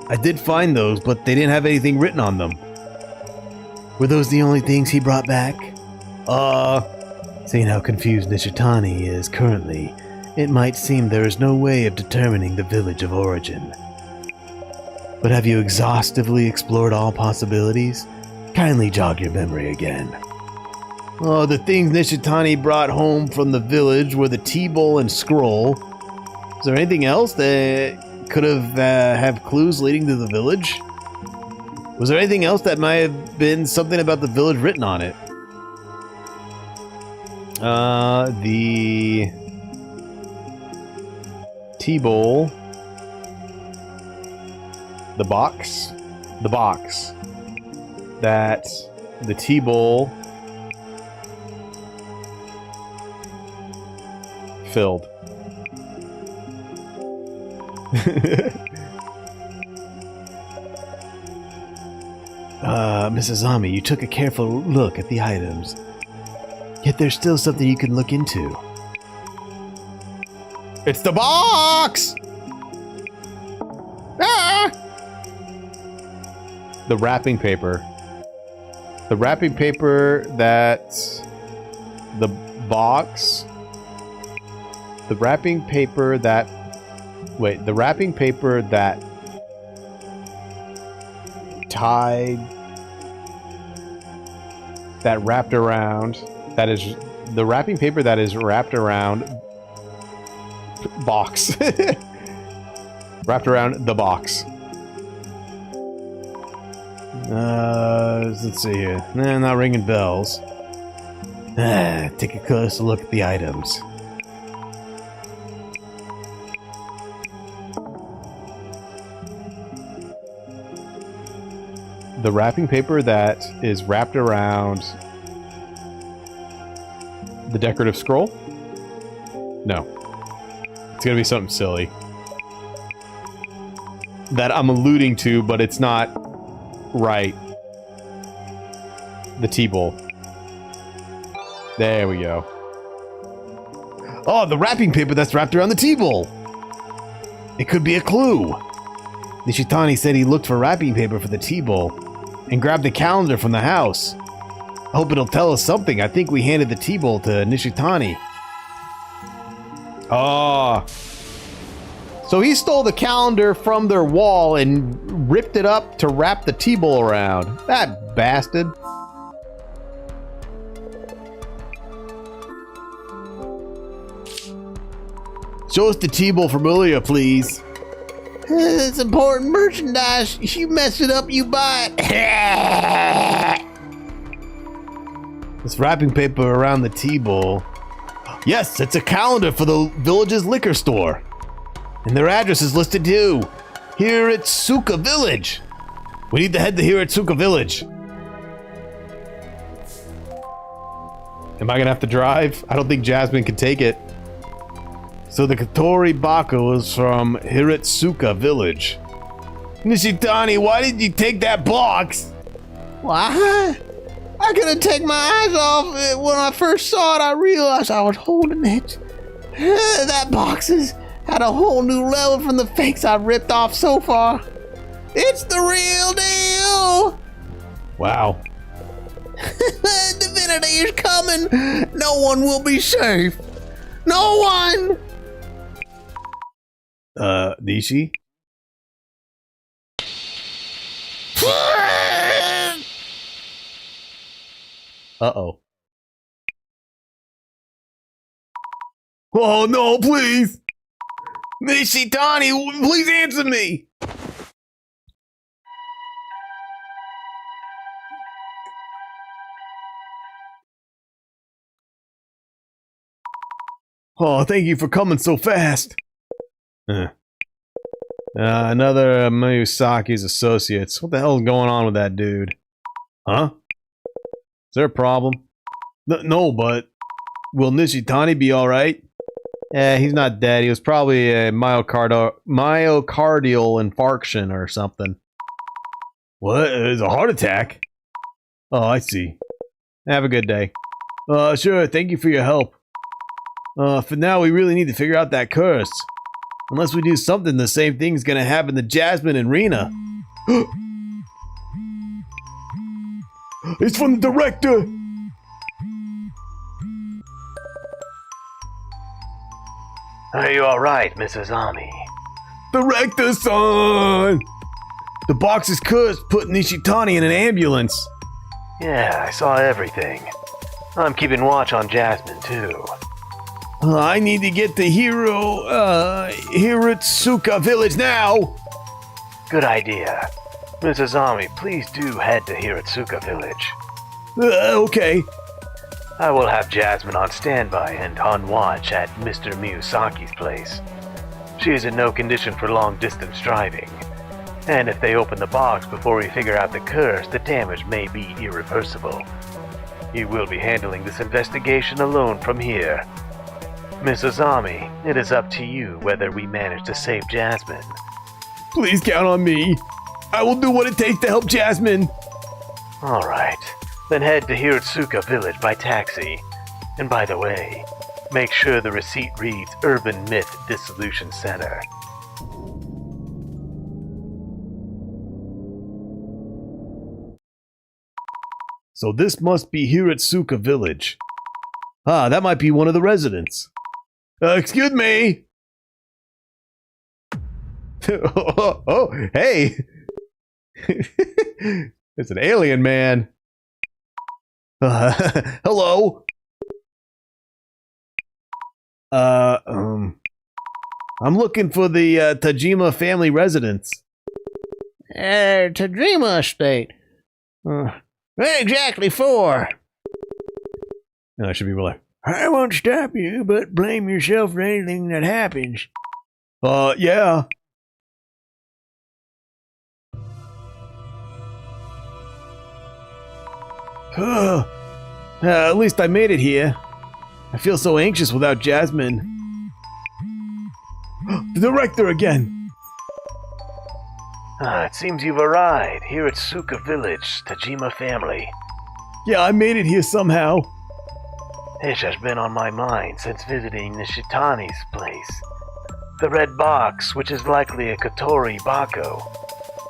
[SPEAKER 2] I did find those, but they didn't have anything written on them. Were those the only things he brought back? Seeing how confused Nishitani is currently, it might seem there is no way of determining the village of origin. But have you exhaustively explored all possibilities? Kindly jog your memory again. Oh, the things Nishitani brought home from the village were the T-bowl and scroll. Is there anything else that could have clues leading to the village? Was there anything else that might have been something about the village written on it? The T-bowl. The box. That the T-bowl filled. Mrs. Ami, you took a careful look at the items. Yet there's still something you can look into.
[SPEAKER 1] It's the box! Ah! The wrapping paper. The wrapping paper that... The box... The wrapping paper that... Wait, the wrapping paper that... Tied... That wrapped around... That is... The wrapping paper that is wrapped around... Box. Wrapped around the box. Let's see here. Nah, not ringing bells. Take a closer look at the items. The wrapping paper that is wrapped around the decorative scroll? No. It's gonna be something silly that I'm alluding to, but it's not right. The T-bowl. There we go.
[SPEAKER 2] Oh, the wrapping paper that's wrapped around the T-bowl. It could be a clue. Nishitani said he looked for wrapping paper for the T-bowl and grabbed the calendar from the house. I hope it'll tell us something. I think we handed the T-bowl to Nishitani.
[SPEAKER 1] Ah. So he stole the calendar from their wall and ripped it up to wrap the T-bowl around. That bastard.
[SPEAKER 2] Show us the T-bowl from earlier, please.
[SPEAKER 3] It's important merchandise. If you mess it up, you buy it.
[SPEAKER 2] This wrapping paper around the T-bowl. Yes, it's a calendar for the village's liquor store. And their address is listed too. Hiratsuka Village. We need to head to Hiratsuka Village.
[SPEAKER 1] Am I gonna have to drive? I don't think Jasmine can take it.
[SPEAKER 2] So the Katori Baku is from Hiratsuka Village. Nishitani, why did you take that box?
[SPEAKER 3] Why? I couldn't take my eyes off it. When I first saw it, I realized I was holding it. That box has had a whole new level from the fakes I've ripped off so far. It's the real deal.
[SPEAKER 1] Wow.
[SPEAKER 3] Divinity is coming. No one will be safe. No one.
[SPEAKER 2] Nishi?
[SPEAKER 1] Uh-oh.
[SPEAKER 2] Oh no, please! Nishitani, please answer me! Oh, thank you for coming so fast.
[SPEAKER 1] Another Miyasaki's associates. What the hell is going on with that dude? Huh? Is there a problem?
[SPEAKER 2] No, but will Nishitani be alright?
[SPEAKER 1] He's not dead. He was probably a myocardial infarction or something.
[SPEAKER 2] What? It's a heart attack? Oh, I see.
[SPEAKER 1] Have a good day.
[SPEAKER 2] Sure, thank you for your help. For now, we really need to figure out that curse. Unless we do something, the same thing's gonna happen to Jasmine and Rena. It's from the director!
[SPEAKER 4] Are you alright, Mrs. Ami?
[SPEAKER 2] Director-san! The box is cursed, put Nishitani in an ambulance.
[SPEAKER 4] Yeah, I saw everything. I'm keeping watch on Jasmine, too.
[SPEAKER 2] I need to get to Hiratsuka village now!
[SPEAKER 4] Good idea. Mrs. Ami, please do head to Hiratsuka village.
[SPEAKER 2] Okay.
[SPEAKER 4] I will have Jasmine on standby and on watch at Mr. Miyazaki's place. She is in no condition for long-distance driving. And if they open the box before we figure out the curse, the damage may be irreversible. You will be handling this investigation alone from here. Mrs. Ami, it is up to you whether we manage to save Jasmine.
[SPEAKER 2] Please count on me. I will do what it takes to help Jasmine.
[SPEAKER 4] Alright, then head to Hiratsuka village by taxi. And by the way, make sure the receipt reads Urban Myth Dissolution Center.
[SPEAKER 2] So this must be Hiratsuka village. Ah, that might be one of the residents. Excuse me! oh, hey! It's an alien man. Hello? I'm looking for the Tajima family residence.
[SPEAKER 3] Tajima Estate. What exactly for?
[SPEAKER 2] No, I should be like,
[SPEAKER 3] I won't stop you, but blame yourself for anything that happens.
[SPEAKER 2] yeah. At least I made it here. I feel so anxious without Jasmine. The director again!
[SPEAKER 4] It seems you've arrived here at Suka Village, Tajima family.
[SPEAKER 2] Yeah, I made it here somehow.
[SPEAKER 4] This has been on my mind since visiting Nishitani's place. The red box, which is likely a Kotori Bako.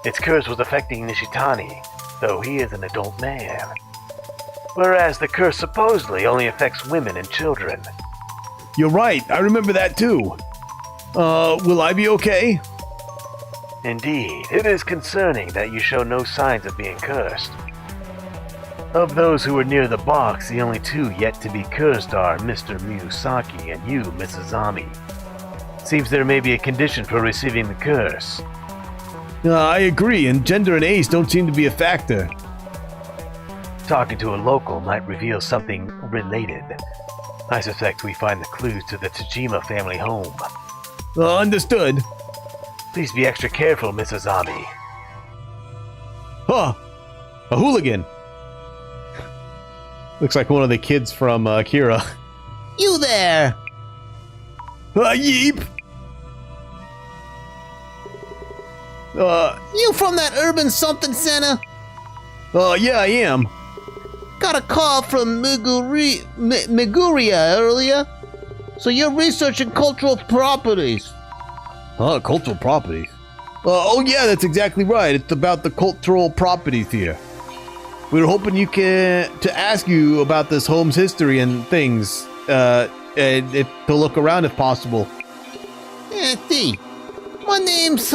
[SPEAKER 4] Its curse was affecting Nishitani, though he is an adult man. Whereas the curse supposedly only affects women and children.
[SPEAKER 2] You're right, I remember that too. Will I be okay?
[SPEAKER 4] Indeed, it is concerning that you show no signs of being cursed. Of those who were near the box, the only two yet to be cursed are Mr. Miyazaki and you, Mrs. Ami. Seems there may be a condition for receiving the curse.
[SPEAKER 2] I agree, and gender and age don't seem to be a factor.
[SPEAKER 4] Talking to a local might reveal something related. I suspect we find the clues to the Tajima family home.
[SPEAKER 2] Understood.
[SPEAKER 4] Please be extra careful, Mrs. Ami.
[SPEAKER 2] Huh! A hooligan! Looks like one of the kids from Akira.
[SPEAKER 3] You there!
[SPEAKER 2] Yeep!
[SPEAKER 3] You from that urban something center?
[SPEAKER 2] Yeah, I am.
[SPEAKER 3] Got a call from Miguria earlier. So you're researching cultural properties.
[SPEAKER 2] Cultural properties? Oh yeah, that's exactly right. It's about the cultural properties here. We were hoping to ask you about this home's history and things, and to look around if possible.
[SPEAKER 3] Yeah, see. My name's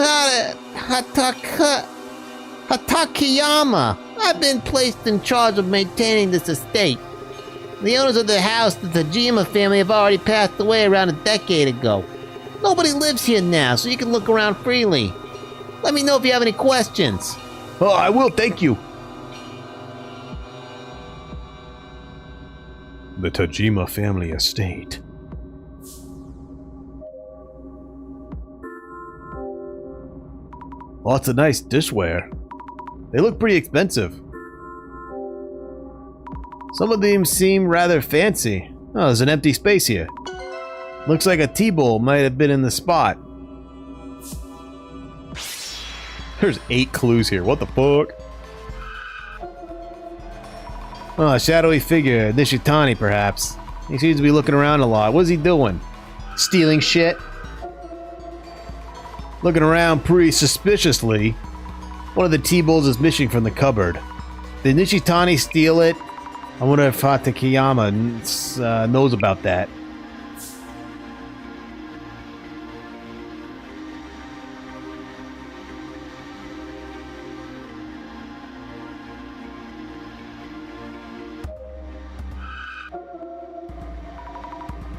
[SPEAKER 3] Hatakiyama. I've been placed in charge of maintaining this estate. The owners of the house, the Tajima family, have already passed away around a decade ago. Nobody lives here now, so you can look around freely. Let me know if you have any questions.
[SPEAKER 2] Oh, I will, thank you. The Tajima family estate. Lots of nice dishware. They look pretty expensive. Some of them seem rather fancy. Oh, there's an empty space here. Looks like a tea bowl might have been in the spot. There's 8 clues here. What the fuck? Oh, a shadowy figure. Nishitani, perhaps. He seems to be looking around a lot. What is he doing? Stealing shit? Looking around pretty suspiciously. One of the tea bowls is missing from the cupboard. Did Nishitani steal it? I wonder if Hatakiyama knows about that.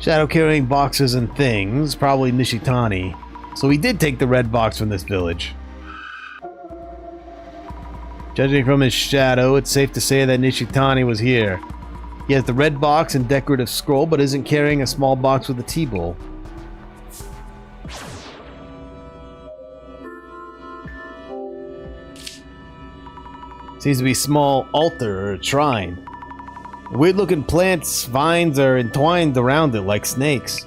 [SPEAKER 2] Shadow carrying boxes and things, probably Nishitani. So he did take the red box from this village. Judging from his shadow, it's safe to say that Nishitani was here. He has the red box and decorative scroll, but isn't carrying a small box with a T-bowl. Seems to be a small altar or a shrine. Weird-looking plants, vines are entwined around it like snakes.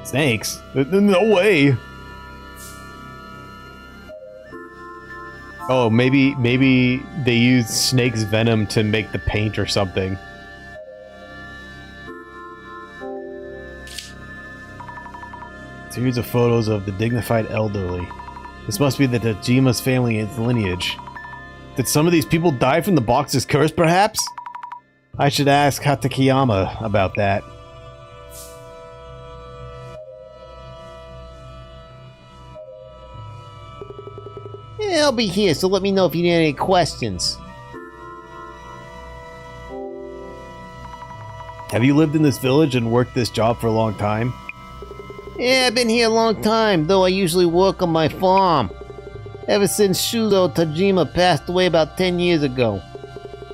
[SPEAKER 2] Snakes? No way! Oh, maybe they use snake's venom to make the paint or something. Series of photos of the dignified elderly. This must be the Tajima's family and lineage. Did some of these people die from the box's curse, perhaps? I should ask Hatakeyama about that.
[SPEAKER 3] Yeah, I'll be here, so let me know if you need any questions.
[SPEAKER 2] Have you lived in this village and worked this job for a long time?
[SPEAKER 3] Yeah, I've been here a long time, though I usually work on my farm. Ever since Shuzo Tajima passed away about 10 years ago.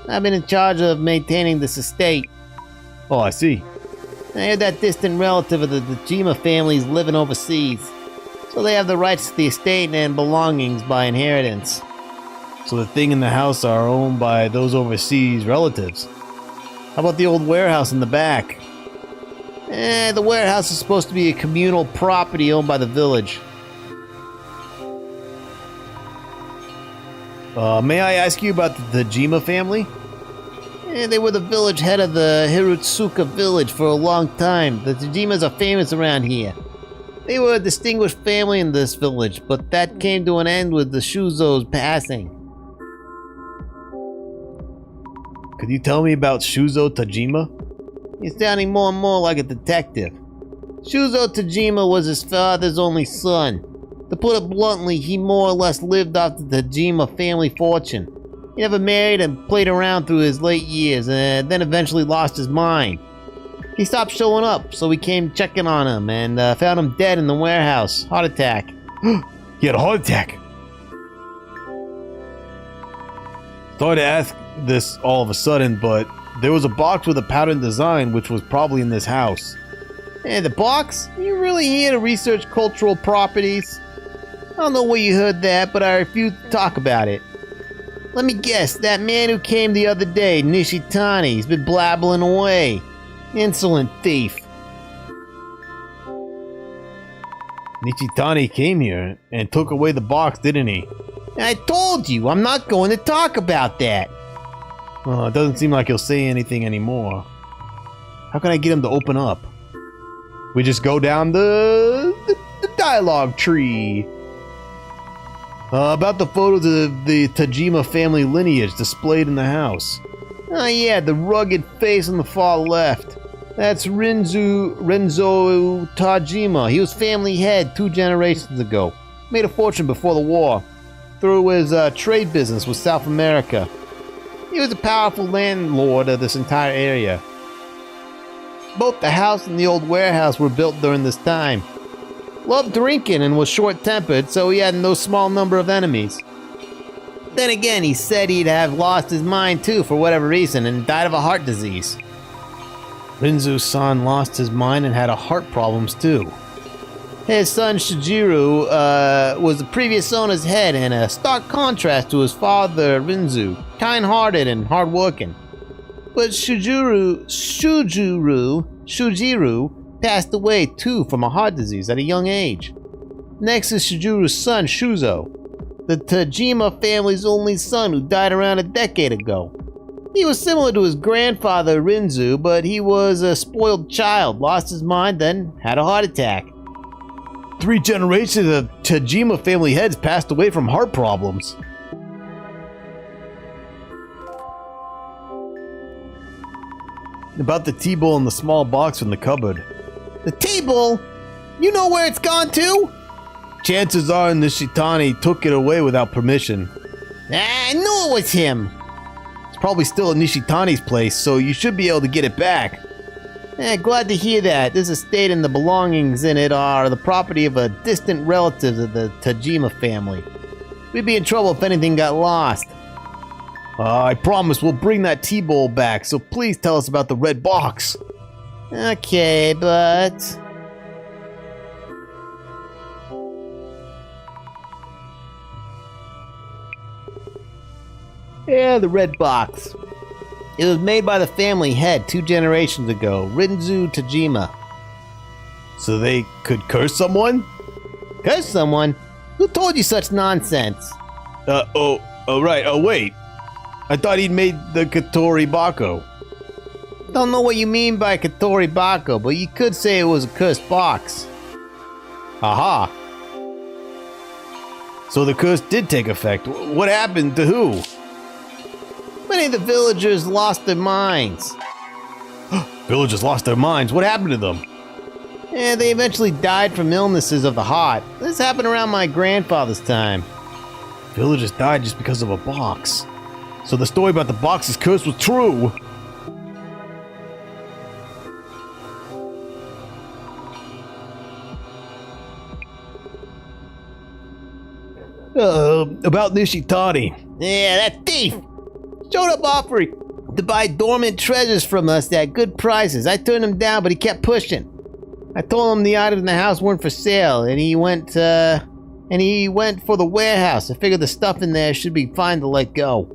[SPEAKER 3] I've been in charge of maintaining this estate.
[SPEAKER 2] Oh, I see.
[SPEAKER 3] I heard that distant relative of the Tajima family is living overseas, so they have the rights to the estate and belongings by inheritance.
[SPEAKER 2] So the thing in the house are owned by those overseas relatives. How about the old warehouse in the back?
[SPEAKER 3] The warehouse is supposed to be a communal property owned by the village.
[SPEAKER 2] May I ask you about the Tajima family?
[SPEAKER 3] They were the village head of the Hirutsuka village for a long time. The Tajimas are famous around here. They were a distinguished family in this village, but that came to an end with the Shuzo's passing.
[SPEAKER 2] Could you tell me about Shuzo Tajima?
[SPEAKER 3] He's sounding more and more like a detective. Shuzo Tajima was his father's only son. To put it bluntly, he more or less lived off the Tajima family fortune. He never married and played around through his late years, and then eventually lost his mind. He stopped showing up, so we came checking on him and found him dead in the warehouse. Heart attack.
[SPEAKER 2] He had a heart attack. Sorry to ask this all of a sudden, but there was a box with a pattern design which was probably in this house.
[SPEAKER 3] And the box? Are you really here to research cultural properties? I don't know where you heard that, but I refuse to talk about it. Let me guess, that man who came the other day, Nishitani, he's been blabbling away. Insolent thief.
[SPEAKER 2] Nishitani came here and took away the box, didn't he?
[SPEAKER 3] I told you, I'm not going to talk about that.
[SPEAKER 2] Well, it doesn't seem like he'll say anything anymore. How can I get him to open up? We just go down the dialogue tree. About the photos of the Tajima family lineage displayed in the house.
[SPEAKER 3] Oh yeah, the rugged face on the far left. That's Renzo Tajima. He was family head 2 generations ago. Made a fortune before the war through his trade business with South America. He was a powerful landlord of this entire area. Both the house and the old warehouse were built during this time. Loved drinking and was short-tempered, so he had no small number of enemies. Then again, he said he'd have lost his mind too for whatever reason and died of a heart disease.
[SPEAKER 2] Rinzu-san lost his mind and had heart problems too.
[SPEAKER 3] His son Shijiru was the previous owner's head in a stark contrast to his father Rinzu, kind-hearted and hard-working. But Shijiru passed away too from a heart disease at a young age. Next is Shijiru's son Shuzo, the Tajima family's only son who died around a decade ago. He was similar to his grandfather Rinzu, but he was a spoiled child, lost his mind, then had a heart attack.
[SPEAKER 2] 3 generations of Tajima family heads passed away from heart problems. About the T-bowl in the small box from the cupboard.
[SPEAKER 3] The table? You know where it's gone to?
[SPEAKER 2] Chances are Nishitani took it away without permission.
[SPEAKER 3] I knew it was him.
[SPEAKER 2] It's probably still at Nishitani's place, so you should be able to get it back. Glad to hear that. This estate and the belongings in it are the property of a distant relative of the Tajima family. We'd be in trouble if anything got lost. I promise we'll bring that T-bowl back, so please tell us about the red box. Okay, but... Yeah, the red box. It was made by the family head 2 generations ago, Rinzu Tajima.
[SPEAKER 1] So they could curse someone?
[SPEAKER 2] Curse someone? Who told you such nonsense?
[SPEAKER 1] Right. Oh, wait. I thought he'd made the Katori Bako.
[SPEAKER 2] Don't know what you mean by Katori Bako, but you could say it was a cursed box.
[SPEAKER 1] Aha. So the curse did take effect. What happened to who?
[SPEAKER 2] Many of the villagers lost their minds.
[SPEAKER 1] Villagers lost their minds? What happened to them?
[SPEAKER 2] They eventually died from illnesses of the heart. This happened around my grandfather's time.
[SPEAKER 1] Villagers died just because of a box. So the story about the box's curse was true. About Nishitani.
[SPEAKER 2] Yeah, that thief! Showed up offering to buy dormant treasures from us at good prices. I turned him down, but he kept pushing. I told him the items in the house weren't for sale, and he went for the warehouse. I figured the stuff in there should be fine to let go.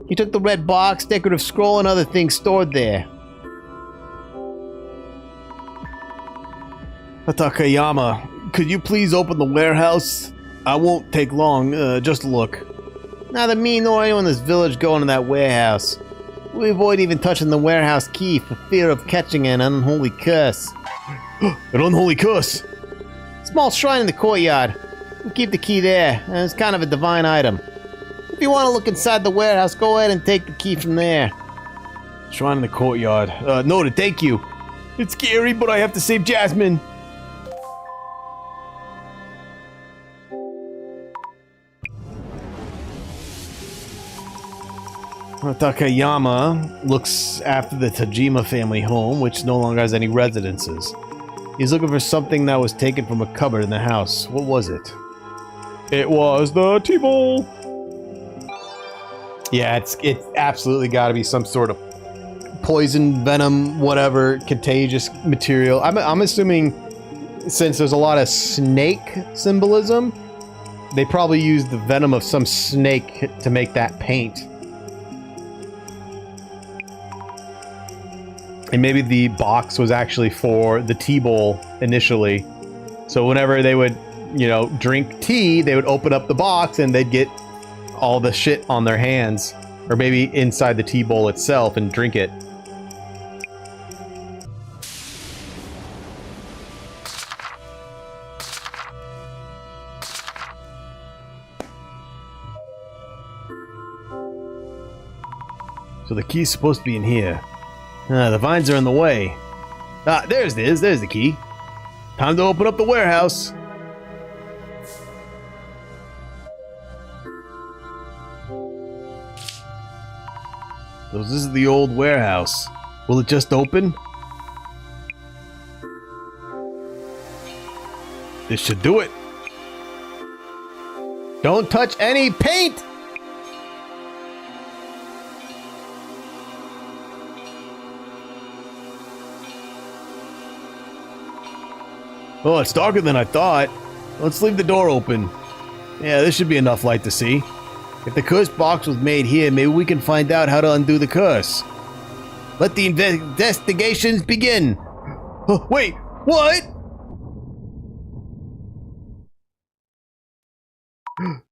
[SPEAKER 2] He took the red box, decorative scroll, and other things stored there.
[SPEAKER 1] Takayama, could you please open the warehouse? I won't take long, just look.
[SPEAKER 2] Neither me nor anyone in this village go into that warehouse. We avoid even touching the warehouse key for fear of catching an unholy curse.
[SPEAKER 1] An unholy curse?
[SPEAKER 2] Small shrine in the courtyard. We keep the key there, and it's kind of a divine item. If you want to look inside the warehouse, go ahead and take the key from there.
[SPEAKER 1] Shrine in the courtyard. Noted, thank you. It's scary, but I have to save Jasmine. Takayama looks after the Tajima family home, which no longer has any residences. He's looking for something that was taken from a cupboard in the house. What was it? It was the T-bowl. Yeah, it's absolutely got to be some sort of poison, venom, whatever, contagious material. I'm assuming since there's a lot of snake symbolism, they probably used the venom of some snake to make that paint. And maybe the box was actually for the tea bowl initially. So whenever they would, drink tea, they would open up the box and they'd get all the shit on their hands. Or maybe inside the tea bowl itself and drink it. So the key's supposed to be in here. The vines are in the way. There's the key. Time to open up the warehouse. So this is the old warehouse. Will it just open? This should do it.
[SPEAKER 2] Don't touch any paint!
[SPEAKER 1] Oh, it's darker than I thought. Let's leave the door open. Yeah, this should be enough light to see. If the curse box was made here, maybe we can find out how to undo the curse. Let the investigations begin. Oh, wait, what?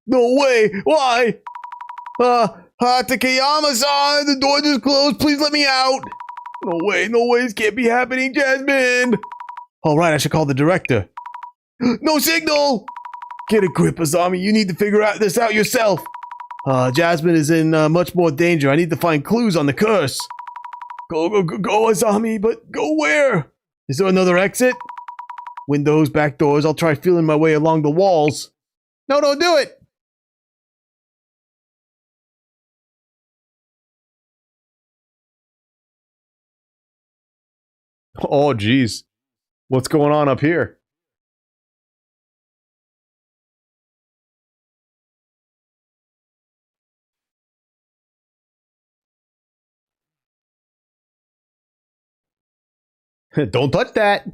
[SPEAKER 1] No way, why? Takayama-san, the door just closed, please let me out. No way, this can't be happening, Jasmine. All right, I should call the director. No signal! Get a grip, Azami. You need to figure this out yourself. Jasmine is in much more danger. I need to find clues on the curse. Go, Azami, but go where? Is there another exit? Windows, back doors. I'll try feeling my way along the walls.
[SPEAKER 2] No, don't do it!
[SPEAKER 1] Oh, geez. What's going on up here? Don't touch that.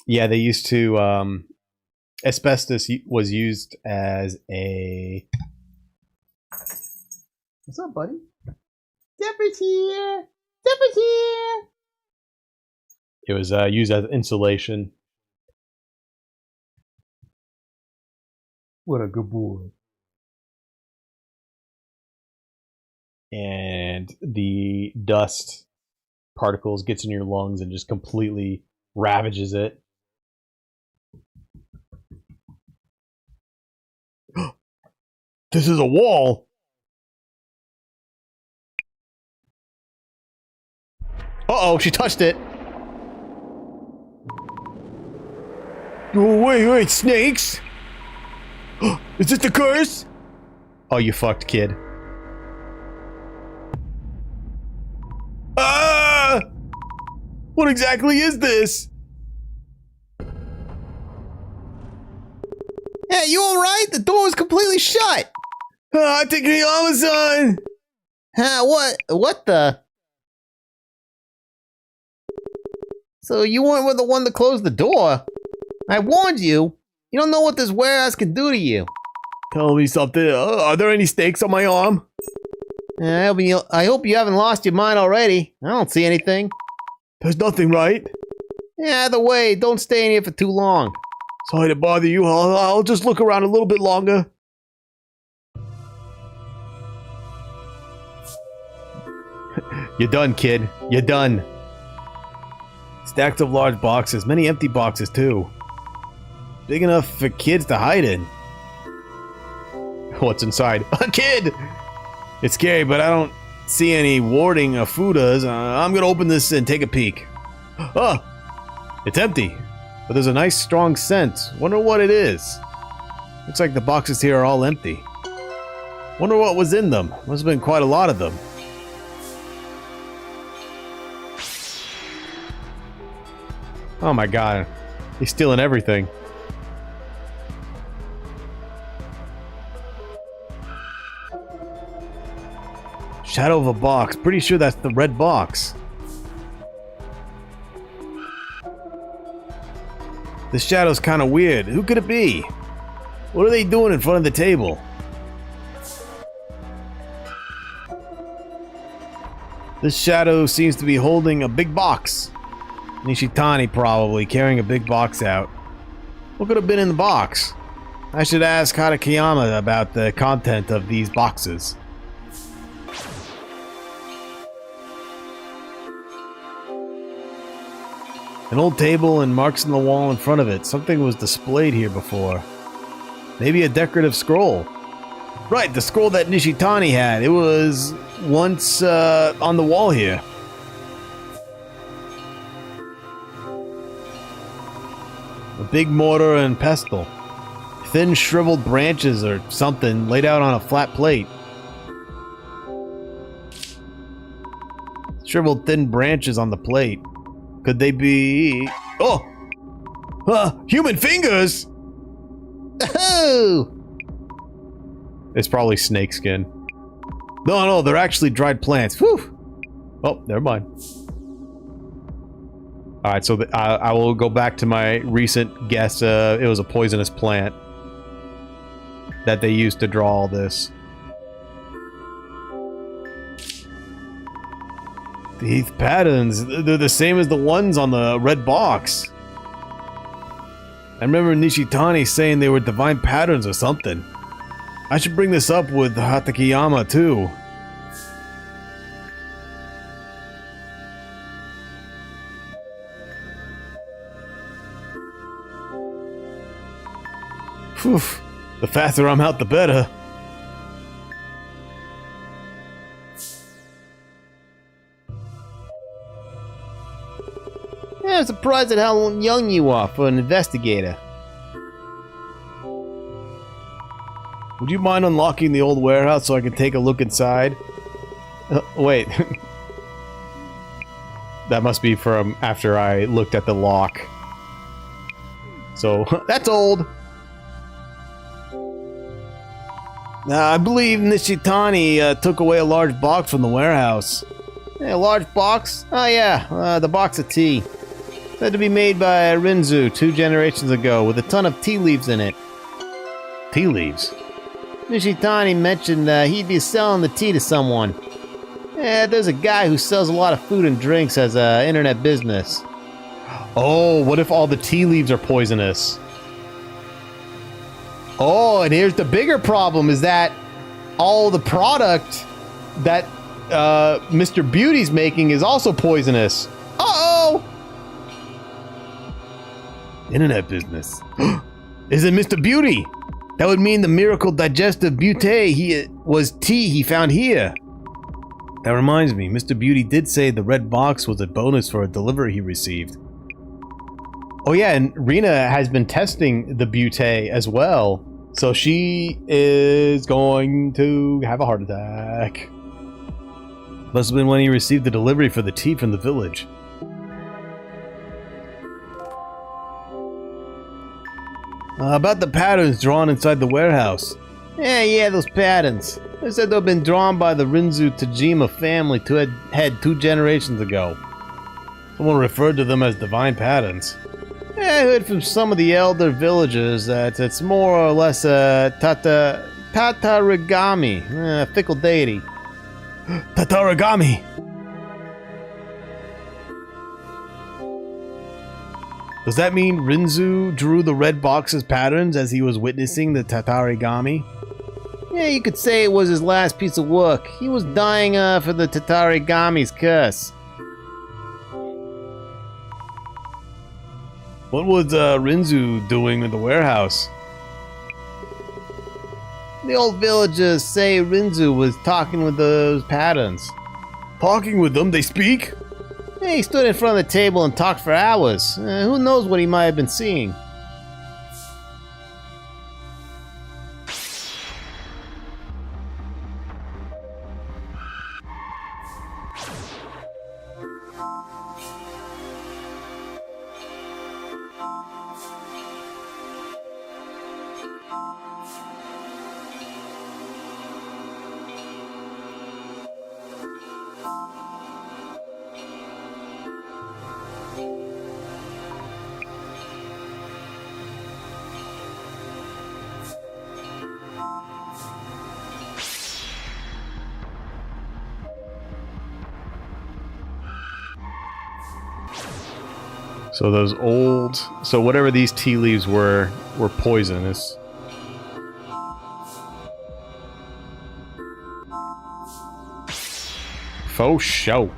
[SPEAKER 1] Yeah, they used to, asbestos was used as a... What's up, buddy?
[SPEAKER 3] Zipper's here! Zipper's here!
[SPEAKER 1] It was used as insulation. What a good boy. And the dust particles gets in your lungs and just completely ravages it. This is a wall. Uh-oh, she touched it. Oh, wait, snakes? Is this the curse? Oh, you fucked, kid. Ah! What exactly is this?
[SPEAKER 3] Hey, you alright? The door was completely shut!
[SPEAKER 1] Ah, take me Amazon!
[SPEAKER 3] Huh, what the? So you weren't the one that closed the door? I warned you. You don't know what this warehouse can do to you.
[SPEAKER 1] Tell me something. Are there any stakes on my arm?
[SPEAKER 3] I hope you haven't lost your mind already. I don't see anything.
[SPEAKER 1] There's nothing, right?
[SPEAKER 3] Yeah, either way, don't stay in here for too long.
[SPEAKER 1] Sorry to bother you. I'll just look around a little bit longer. You're done, kid. You're done. Stacks of large boxes. Many empty boxes, too. Big enough for kids to hide in. What's inside? A kid! It's scary, but I don't see any warding Fudas. I'm gonna open this and take a peek. Oh! It's empty. But there's a nice strong scent. Wonder what it is. Looks like the boxes here are all empty. Wonder what was in them. Must have been quite a lot of them. Oh my god. He's stealing everything. Shadow of a box. Pretty sure that's the red box. This shadow's kind of weird. Who could it be? What are they doing in front of the table? This shadow seems to be holding a big box. Nishitani probably, carrying a big box out. What could have been in the box? I should ask Hatakeyama about the content of these boxes. An old table and marks on the wall in front of it. Something was displayed here before. Maybe a decorative scroll. Right, the scroll that Nishitani had. It was once on the wall here. A big mortar and pestle. Thin shriveled branches or something laid out on a flat plate. Shriveled thin branches on the plate. Could they be... Oh! Human fingers!
[SPEAKER 3] Oh!
[SPEAKER 1] It's probably snake skin. No, they're actually dried plants. Whew! Oh, never mind. Alright, so I will go back to my recent guess. It was a poisonous plant that they used to draw all this. These patterns, they're the same as the ones on the red box. I remember Nishitani saying they were divine patterns or something. I should bring this up with Hatakeyama too. Phew, the faster I'm out, the better.
[SPEAKER 3] Yeah, I'm surprised at how young you are for an investigator.
[SPEAKER 1] Would you mind unlocking the old warehouse so I can take a look inside? Wait. That must be from after I looked at the lock. So, that's old.
[SPEAKER 2] I believe Nishitani took away a large box from the warehouse. A large box? Oh yeah, the box of tea. Said to be made by Rinzu 2 generations ago, with a ton of tea leaves in it.
[SPEAKER 1] Tea leaves?
[SPEAKER 2] Nishitani mentioned he'd be selling the tea to someone. Yeah, there's a guy who sells a lot of food and drinks as an internet business.
[SPEAKER 1] Oh, what if all the tea leaves are poisonous? Oh, and here's the bigger problem, is that all the product that Mr. Beauty's making is also poisonous. Uh-oh!
[SPEAKER 2] Internet business.
[SPEAKER 1] Is it Mr. Beauty?
[SPEAKER 2] That would mean the miracle digestive beauty was tea he found here. That reminds me, Mr. Beauty did say the red box was a bonus for a delivery he received.
[SPEAKER 1] Oh yeah, and Rena has been testing the Butte as well. So she is going to have a heart attack.
[SPEAKER 2] Must have been when he received the delivery for the tea from the village. About the patterns drawn inside the warehouse. Yeah, those patterns. They said they've been drawn by the Rinzu Tajima family had 2 generations ago. Someone referred to them as divine patterns. I heard from some of the elder villagers that it's more or less a tatarigami, a fickle deity.
[SPEAKER 1] Tatarigami!
[SPEAKER 2] Does that mean Rinzu drew the red box's patterns as he was witnessing the tatarigami? Yeah, you could say it was his last piece of work. He was dying for the tatarigami's curse. What was Rinzu doing in the warehouse? The old villagers say Rinzu was talking with those patterns.
[SPEAKER 1] Talking with them? They speak?
[SPEAKER 2] Yeah, he stood in front of the table and talked for hours. Who knows what he might have been seeing?
[SPEAKER 1] So those old... So whatever these tea leaves were poisonous. Faux show.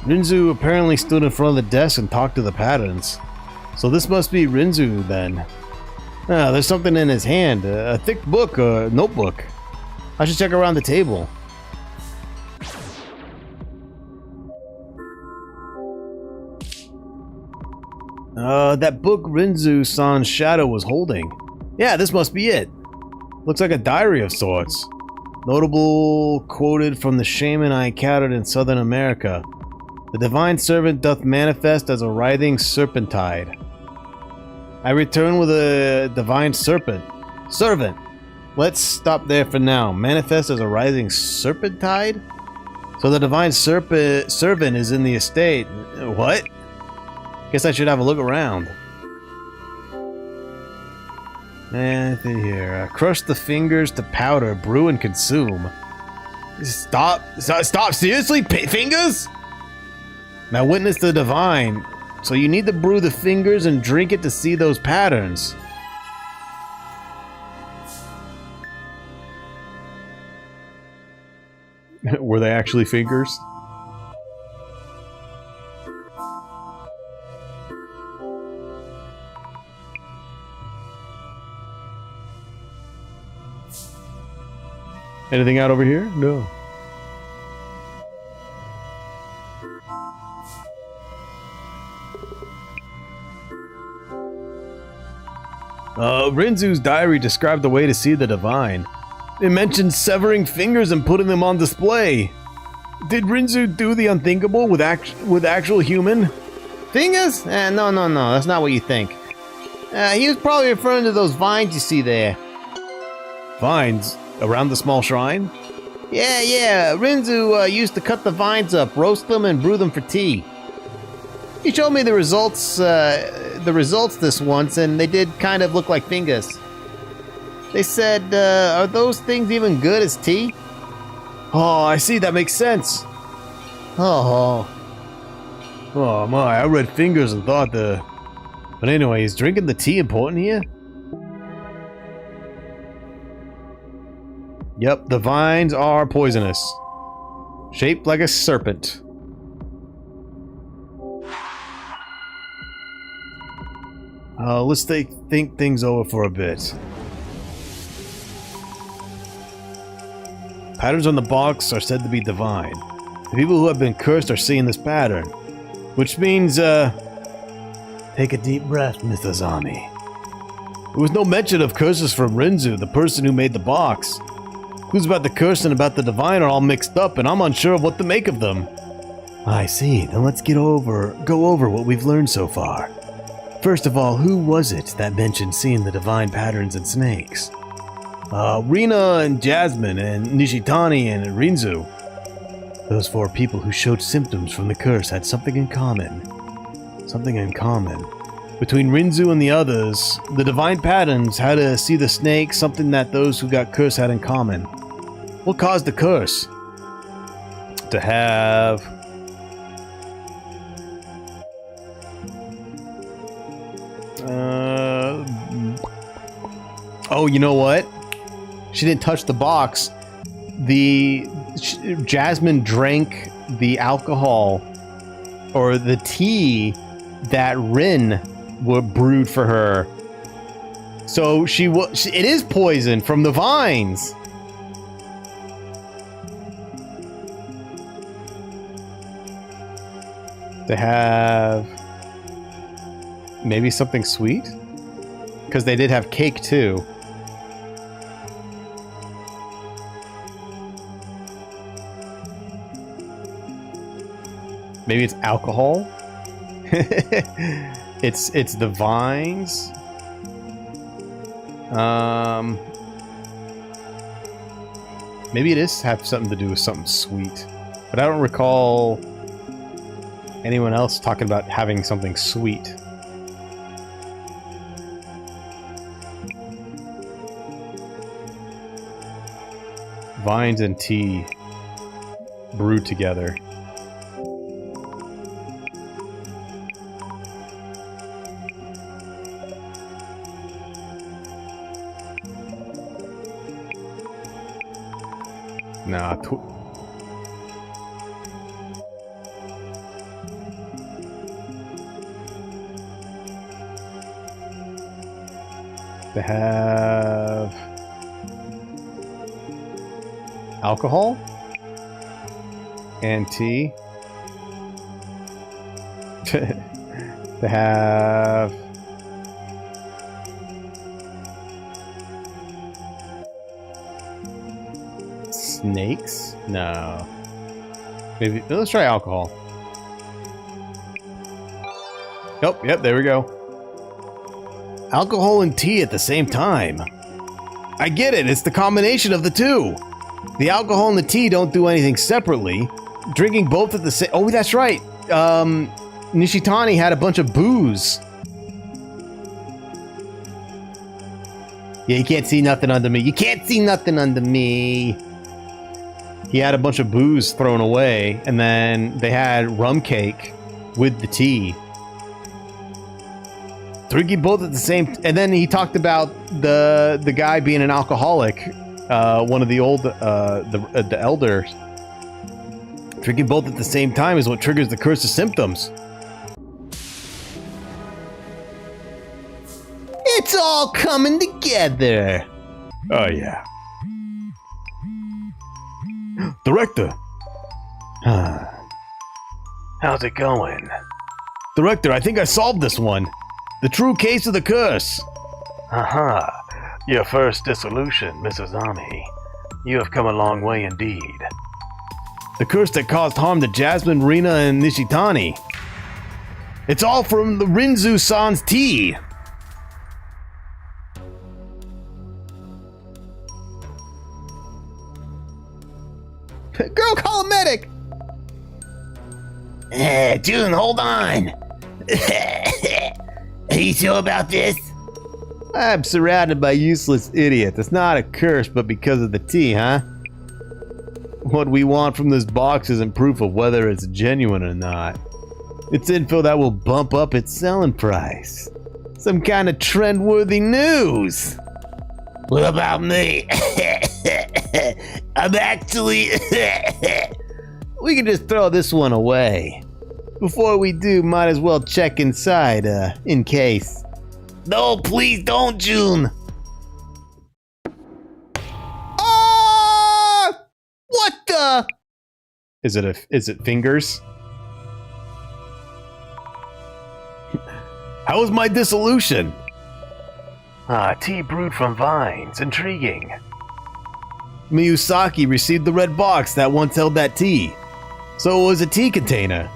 [SPEAKER 2] Rinzu apparently stood in front of the desk and talked to the patterns. So this must be Rinzu then. There's something in his hand. A thick book or notebook. I should check around the table. That book Rinzu-san's shadow was holding. Yeah, this must be it. Looks like a diary of sorts. Notable quoted from the shaman I encountered in Southern America. The divine servant doth manifest as a writhing serpentide. I return with a divine servant. Let's stop there for now. Manifest as a writhing serpentide? So the divine servant is in the estate. What? Guess I should have a look around. Here. Crush the fingers to powder, brew and consume. Stop! Seriously? Fingers? Now witness the divine. So you need to brew the fingers and drink it to see those patterns.
[SPEAKER 1] Were they actually fingers? Anything out over here? No. Rinzu's diary described the way to see the divine. It mentioned severing fingers and putting them on display. Did Rinzu do the unthinkable with actual human?
[SPEAKER 2] Fingers? No, that's not what you think. He was probably referring to those vines you see there.
[SPEAKER 1] Vines? Around the small shrine?
[SPEAKER 2] Yeah. Rinzu used to cut the vines up, roast them, and brew them for tea. He showed me the results this once, and they did kind of look like fingers. They said, are those things even good as tea?
[SPEAKER 1] Oh, I see, that makes sense.
[SPEAKER 2] Oh
[SPEAKER 1] my, I read fingers and thought the... But anyway, is drinking the tea important here? Yep, the vines are poisonous. Shaped like a serpent. Let's think things over for a bit. Patterns on the box are said to be divine. The people who have been cursed are seeing this pattern. Which means, take a deep breath, Mr. Zami. There was no mention of curses from Rinzu, the person who made the box. Clues about the curse and about the divine are all mixed up, and I'm unsure of what to make of them. I see. Then let's go over what we've learned so far. First of all, who was it that mentioned seeing the divine patterns in snakes? Rina and Jasmine and Nishitani and Rinzu. Those 4 people who showed symptoms from the curse had something in common. Between Rinzu and the others, the divine patterns had to see the snake, something that those who got cursed had in common. What caused the curse? To have... Oh, you know what? She didn't touch the box. Jasmine drank the alcohol or the tea that Rin brewed for her. So it is poison from the vines. To have maybe something sweet? Because they did have cake too. Maybe it's alcohol? it's the vines. Maybe it is have something to do with something sweet. But I don't recall anyone else talking about having something sweet. Vines and tea brewed together. Nah, they have alcohol and tea. They have snakes? No. Maybe let's try alcohol. Oh, yep, there we go. Alcohol and tea at the same time. I get it, it's the combination of the two. The alcohol and the tea don't do anything separately. Drinking both at the same... Oh, that's right. Nishitani had a bunch of booze. Yeah, you can't see nothing under me. You can't see nothing under me. He had a bunch of booze thrown away, and then they had rum cake with the tea. Drinking both at the same... And then he talked about the guy being an alcoholic. One of the old... the elders. Drinking both at the same time is what triggers the curse of symptoms.
[SPEAKER 2] It's all coming together.
[SPEAKER 1] Oh, yeah. Director!
[SPEAKER 4] How's it going?
[SPEAKER 1] Director, I think I solved this one. The true case of the curse.
[SPEAKER 4] Aha! Your first dissolution, Mrs. Ami. You have come a long way indeed.
[SPEAKER 2] The curse that caused harm to Jasmine, Rina, and Nishitani. It's all from the Rinzu-san's tea.
[SPEAKER 3] Girl, call a medic!
[SPEAKER 2] June, hold on. Are you sure about this? I'm surrounded by useless idiots. It's not a curse, but because of the tea, huh? What we want from this box isn't proof of whether it's genuine or not. It's info that will bump up its selling price. Some kind of trend-worthy news. What about me? I'm actually... We can just throw this one away. Before we do, might as well check inside, in case. No, please don't, June!
[SPEAKER 3] What the?
[SPEAKER 1] Is it fingers?
[SPEAKER 2] How was my dissolution?
[SPEAKER 4] Tea brewed from vines. Intriguing.
[SPEAKER 2] Miyusaki received the red box that once held that tea. So it was a tea container.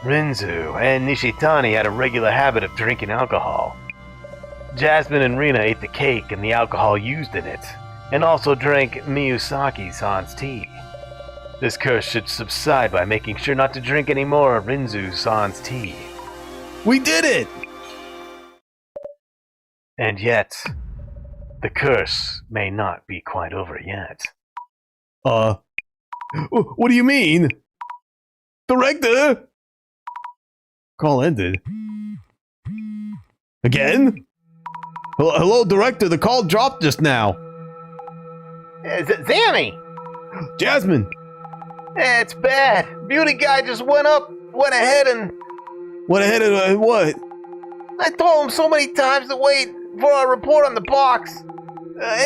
[SPEAKER 4] Rinzu and Nishitani had a regular habit of drinking alcohol. Jasmine and Rina ate the cake and the alcohol used in it, and also drank Miyusaki-san's tea. This curse should subside by making sure not to drink any more of Rinzu-san's tea.
[SPEAKER 2] We did it!
[SPEAKER 4] And yet, the curse may not be quite over yet.
[SPEAKER 2] What do you mean? Director! Call ended. Again? Hello, Director, the call dropped just now.
[SPEAKER 3] Zammy!
[SPEAKER 2] Jasmine!
[SPEAKER 3] It's bad. Beauty guy just went ahead and...
[SPEAKER 2] Went ahead and what?
[SPEAKER 3] I told him so many times to wait for a report on the box.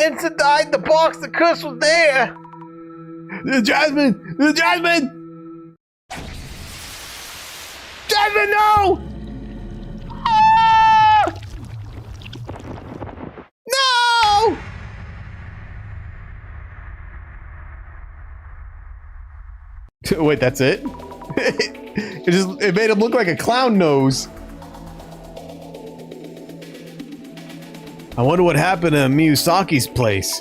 [SPEAKER 3] Inside the box, the curse was there.
[SPEAKER 2] Jasmine! Jasmine! Jasmine, no! Ah! No!
[SPEAKER 1] Wait, that's it? It made him look like a clown nose.
[SPEAKER 2] I wonder what happened to Miyasaki's place.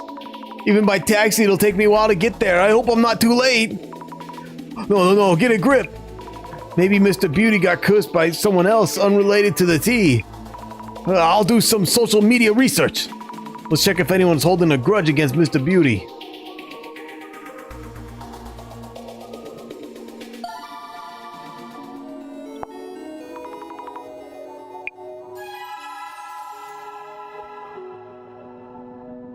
[SPEAKER 2] Even by taxi, it'll take me a while to get there. I hope I'm not too late. No, get a grip. Maybe Mr. Beauty got cursed by someone else unrelated to the tea. I'll do some social media research. Let's check if anyone's holding a grudge against Mr. Beauty.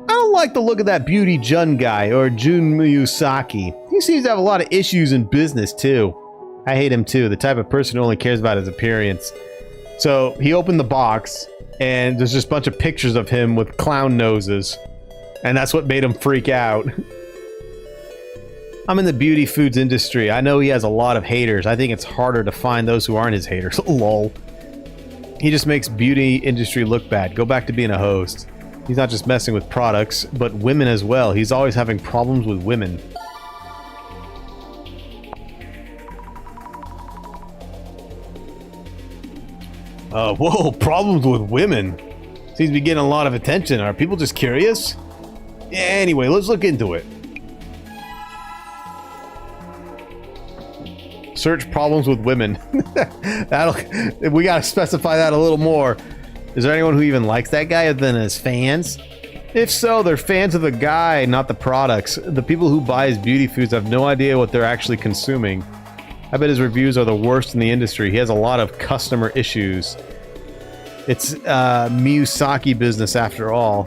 [SPEAKER 2] I like the look of that Beauty Jun guy, or Jun Miyusaki. He seems to have a lot of issues in business, too. I hate him, too. The type of person who only cares about his appearance. So, he opened the box, and there's just a bunch of pictures of him with clown noses. And that's what made him freak out. I'm in the beauty foods industry. I know he has a lot of haters. I think it's harder to find those who aren't his haters. Lol. He just makes beauty industry look bad. Go back to being a host. He's not just messing with products, but women as well. He's always having problems with women. Whoa, problems with women. Seems to be getting a lot of attention. Are people just curious? Yeah, anyway, let's look into it. Search problems with women. We gotta specify that a little more. Is there anyone who even likes that guy other than his fans? If so, they're fans of the guy, not the products. The people who buy his beauty foods have no idea what they're actually consuming. I bet his reviews are the worst in the industry. He has a lot of customer issues. It's Miyusaki business after all.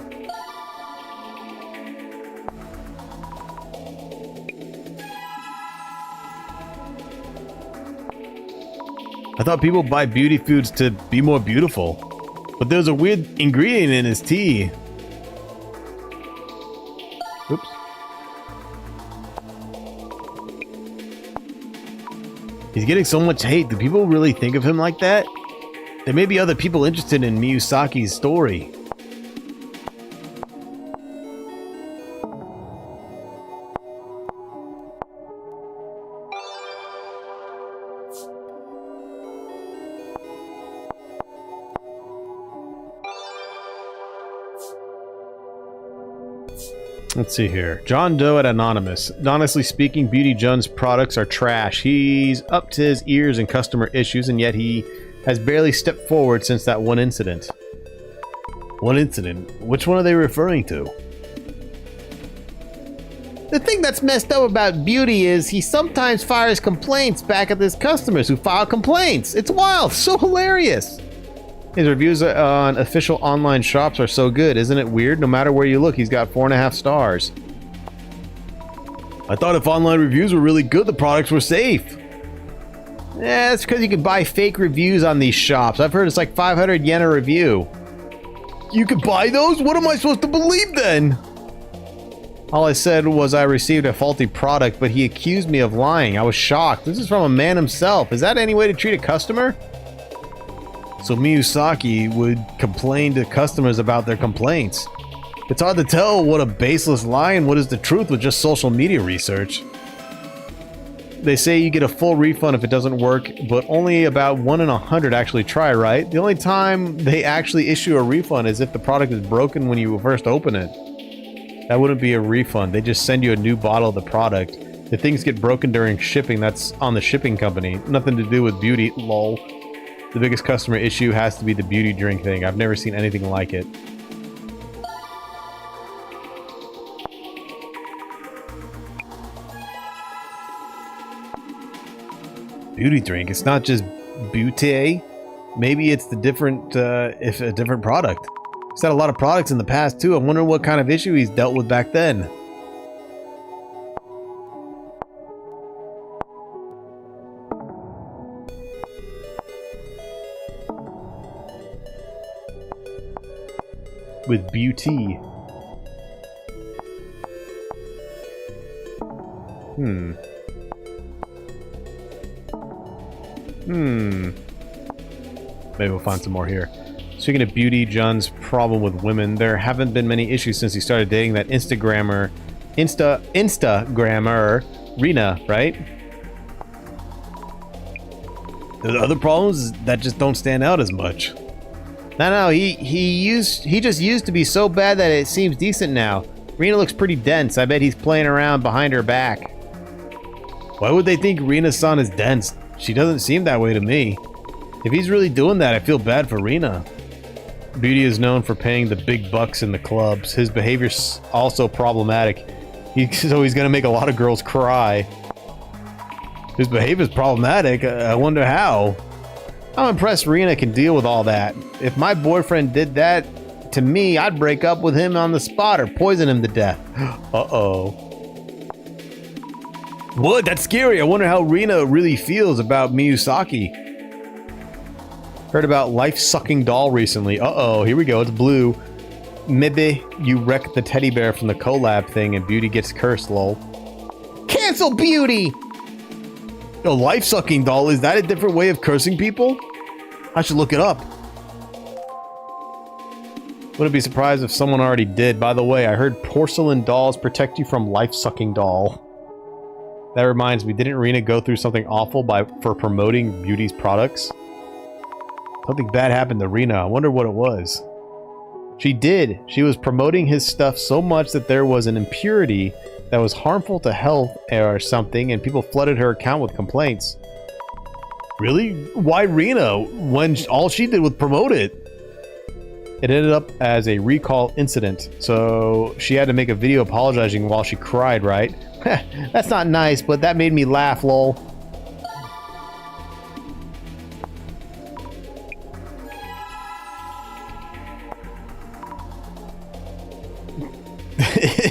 [SPEAKER 2] I thought people buy beauty foods to be more beautiful. But there's a weird ingredient in his tea. Oops. He's getting so much hate. Do people really think of him like that? There may be other people interested in Miyasaki's story.
[SPEAKER 1] Let's see here. John Doe at Anonymous. Honestly speaking, Beauty Jun's products are trash. He's up to his ears in customer issues, and yet he has barely stepped forward since that one incident. One incident? Which one are they referring to?
[SPEAKER 2] The thing that's messed up about Beauty is he sometimes fires complaints back at his customers who file complaints. It's wild, so hilarious.
[SPEAKER 1] His reviews on official online shops are so good, isn't it weird? No matter where you look, he's got 4.5 stars. I thought if online reviews were really good, the products were safe.
[SPEAKER 2] Yeah, that's because you can buy fake reviews on these shops. I've heard it's like 500 yen a review.
[SPEAKER 1] You could buy those? What am I supposed to believe then?
[SPEAKER 2] All I said was I received a faulty product, but he accused me of lying. I was shocked. This is from a man himself. Is that any way to treat a customer?
[SPEAKER 1] So Miyazaki would complain to customers about their complaints. It's hard to tell what a baseless lie and what is the truth with just social media research. They say you get a full refund if it doesn't work, but only about 1 in 100 actually try, right? The only time they actually issue a refund is if the product is broken when you first open it. That wouldn't be a refund. They just send you a new bottle of the product. If things get broken during shipping, that's on the shipping company. Nothing to do with Beauty, lol. The biggest customer issue has to be the beauty drink thing. I've never seen anything like it. Beauty drink? It's not just beauty? Maybe it's the different, if a different product. He's had a lot of products in the past too. I wonder what kind of issue he's dealt with back then. With beauty. Maybe we'll find some more here. Speaking of Beauty Jun's problem with women, there haven't been many issues since he started dating that Instagrammer, Rena, right? There's other problems that just don't stand out as much.
[SPEAKER 2] No, he just used to be so bad that it seems decent now. Rena looks pretty dense. I bet he's playing around behind her back.
[SPEAKER 1] Why would they think Rena-san is dense? She doesn't seem that way to me. If he's really doing that, I feel bad for Rena. Beauty is known for paying the big bucks in the clubs. His behavior's also problematic. So he's gonna make a lot of girls cry. His behavior's problematic? I wonder how.
[SPEAKER 2] I'm impressed Rena can deal with all that. If my boyfriend did that to me, I'd break up with him on the spot or poison him to death.
[SPEAKER 1] Uh-oh. What? That's scary. I wonder how Rena really feels about Miyazaki. Heard about life-sucking doll recently. Uh-oh, here we go. It's blue. Maybe you wrecked the teddy bear from the collab thing and Beauty gets cursed, lol.
[SPEAKER 2] Cancel Beauty!
[SPEAKER 1] A life-sucking doll? Is that a different way of cursing people? I should look it up. Wouldn't be surprised if someone already did. By the way, I heard porcelain dolls protect you from life-sucking doll. That reminds me, didn't Rena go through something awful for promoting Beauty's products? Something bad happened to Rena. I wonder what it was. She did. She was promoting his stuff so much that there was an impurity that was harmful to health or something, and people flooded her account with complaints. Really? Why Rena, when all she did was promote it? It ended up as a recall incident, so she had to make a video apologizing while she cried, right?
[SPEAKER 2] That's not nice, but that made me laugh, lol.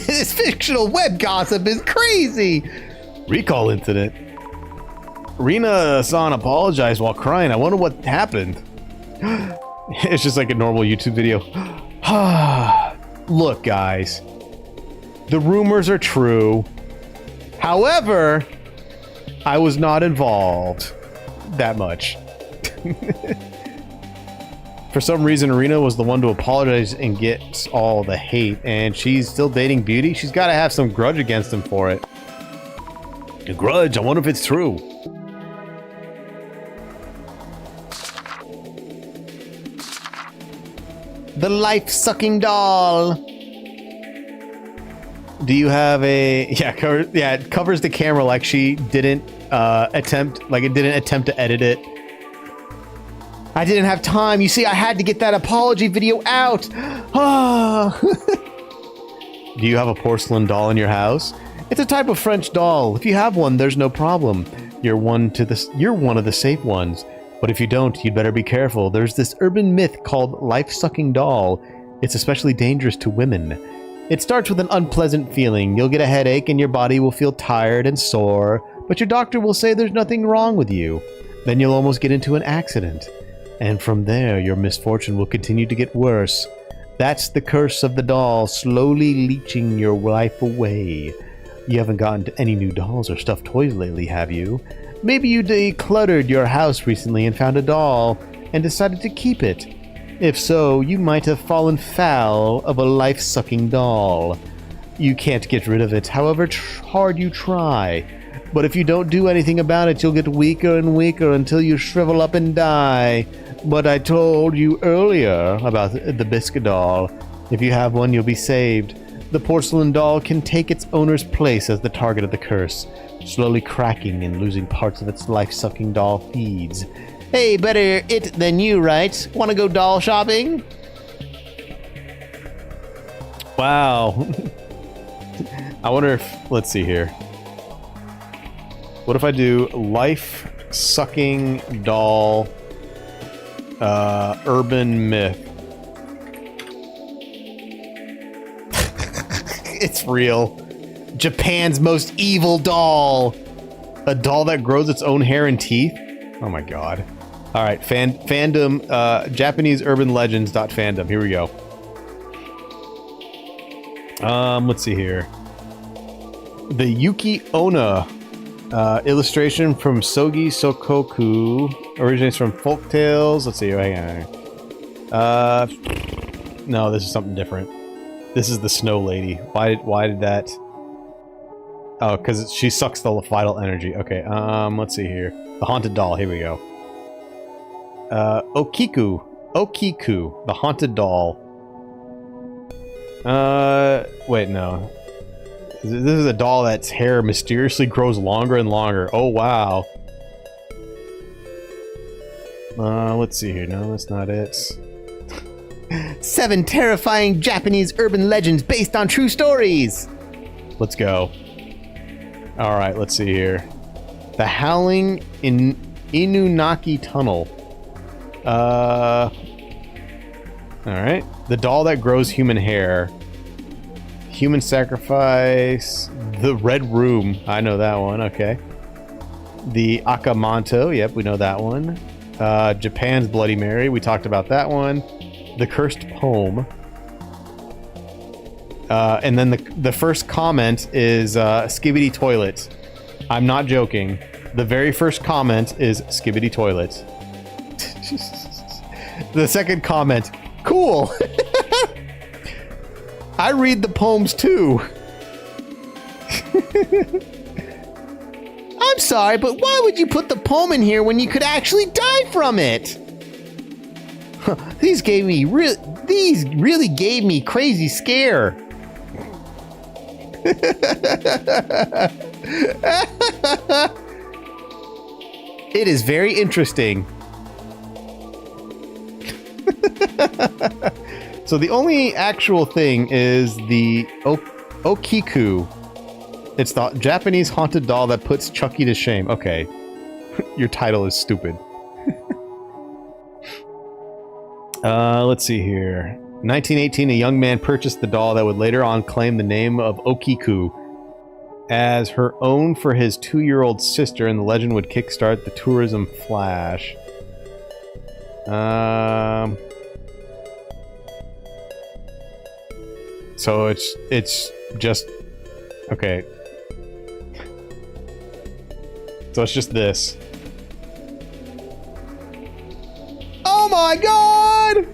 [SPEAKER 2] This fictional web gossip is crazy!
[SPEAKER 1] Recall incident? Rena-san apologized while crying. I wonder what happened. It's just like a normal YouTube video. Look, guys. The rumors are true. However, I was not involved that much. For some reason, Rena was the one to apologize and get all the hate, and she's still dating Beauty? She's got to have some grudge against him for it. A grudge? I wonder if it's true.
[SPEAKER 2] The life-sucking doll.
[SPEAKER 1] Do you have a... Yeah, it covers the camera like she didn't attempt to edit it. I didn't have time. You see, I had to get that apology video out. Ah. Do you have a porcelain doll in your house? It's a type of French doll. If you have one, there's no problem. You're one of the safe ones. But if you don't, you'd better be careful. There's this urban myth called life-sucking doll. It's especially dangerous to women. It starts with an unpleasant feeling. You'll get a headache and your body will feel tired and sore, but your doctor will say there's nothing wrong with you. Then you'll almost get into an accident. And from there, your misfortune will continue to get worse. That's the curse of the doll, slowly leeching your life away. You haven't gotten any new dolls or stuffed toys lately, have you? Maybe you decluttered your house recently and found a doll and decided to keep it. If so, you might have fallen foul of a life-sucking doll. You can't get rid of it, however hard you try. But if you don't do anything about it, you'll get weaker and weaker until you shrivel up and die. But I told you earlier about the biscuit doll. If you have one, you'll be saved. The porcelain doll can take its owner's place as the target of the curse, slowly cracking and losing parts of its life-sucking doll feeds. Hey, better it than you, right? Want to go doll shopping? Wow. I wonder if... Let's see here. What if I do life-sucking doll urban myth? It's real. Japan's most evil doll. A doll that grows its own hair and teeth? Oh my god. Alright, fandom, Japanese urban legends.fandom. Here we go. Let's see here. The Yuki Onna illustration from Sogi Sokoku originates from folk tales. Let's see, hang on. No, this is something different. This is the Snow Lady. Why did that? Oh, because she sucks the vital energy. Okay, let's see here. The Haunted Doll, here we go. Okiku, the Haunted Doll. Wait, no. This is a doll that's hair mysteriously grows longer and longer. Oh, wow. Let's see here. No, that's not it. 7 terrifying Japanese urban legends based on true stories. Let's go. Alright, let's see here. The Howling in Inunaki Tunnel. Alright. The doll that grows human hair. Human Sacrifice. The Red Room. I know that one, okay. The Akamanto. Yep, we know that one. Japan's Bloody Mary. We talked about that one. The Cursed Poem. And then the first comment is Skibbity Toilet. I'm not joking. The very first comment is Skibbity Toilet. The second comment, cool. I read the poems too. I'm sorry, but why would you put the poem in here when you could actually die from it? These really gave me crazy scare. It is very interesting. So the only actual thing is the Okiku. It's the Japanese haunted doll that puts Chucky to shame. Okay. Your title is stupid. Let's see here. 1918, a young man purchased the doll that would later on claim the name of Okiku as her own for his 2-year-old sister, and the legend would kickstart the tourism flash. So it's just... Okay. So it's just this. Oh my god!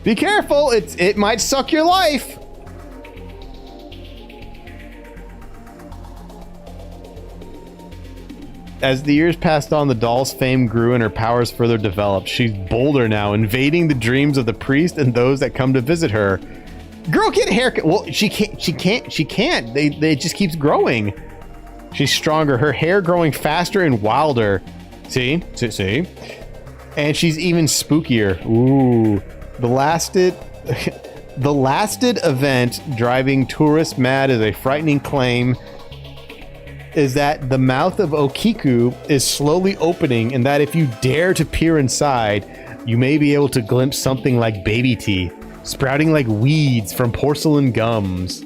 [SPEAKER 1] Be careful, it might suck your life. As the years passed on, the doll's fame grew and her powers further developed. She's bolder now, invading the dreams of the priest and those that come to visit her. Girl, get a haircut. Well, she can't. It just keeps growing. She's stronger. Her hair growing faster and wilder. See? And she's even spookier. Ooh. The lasted event driving tourists mad is a frightening claim is that the mouth of Okiku is slowly opening and that if you dare to peer inside, you may be able to glimpse something like baby teeth sprouting like weeds from porcelain gums.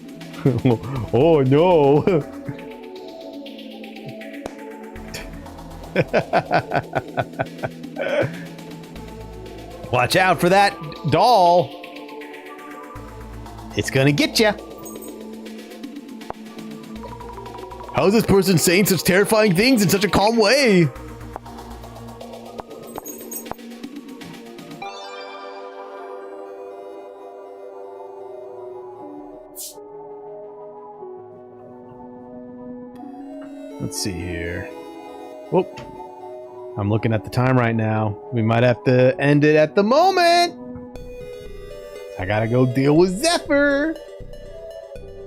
[SPEAKER 1] Oh no. Watch out for that doll. It's gonna get ya. How is this person saying such terrifying things in such a calm way? Let's see here. Whoop. I'm looking at the time right now. We might have to end it at the moment. I gotta go deal with Zephyr.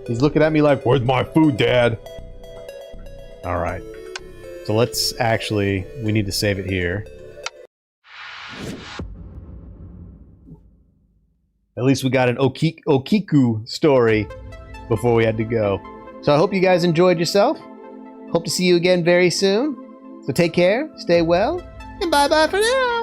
[SPEAKER 1] He's looking at me like, where's my food, Dad? All right. So let's actually, we need to save it here. At least we got an Okiku story before we had to go. So I hope you guys enjoyed yourself. Hope to see you again very soon. So take care, stay well, and bye-bye for now.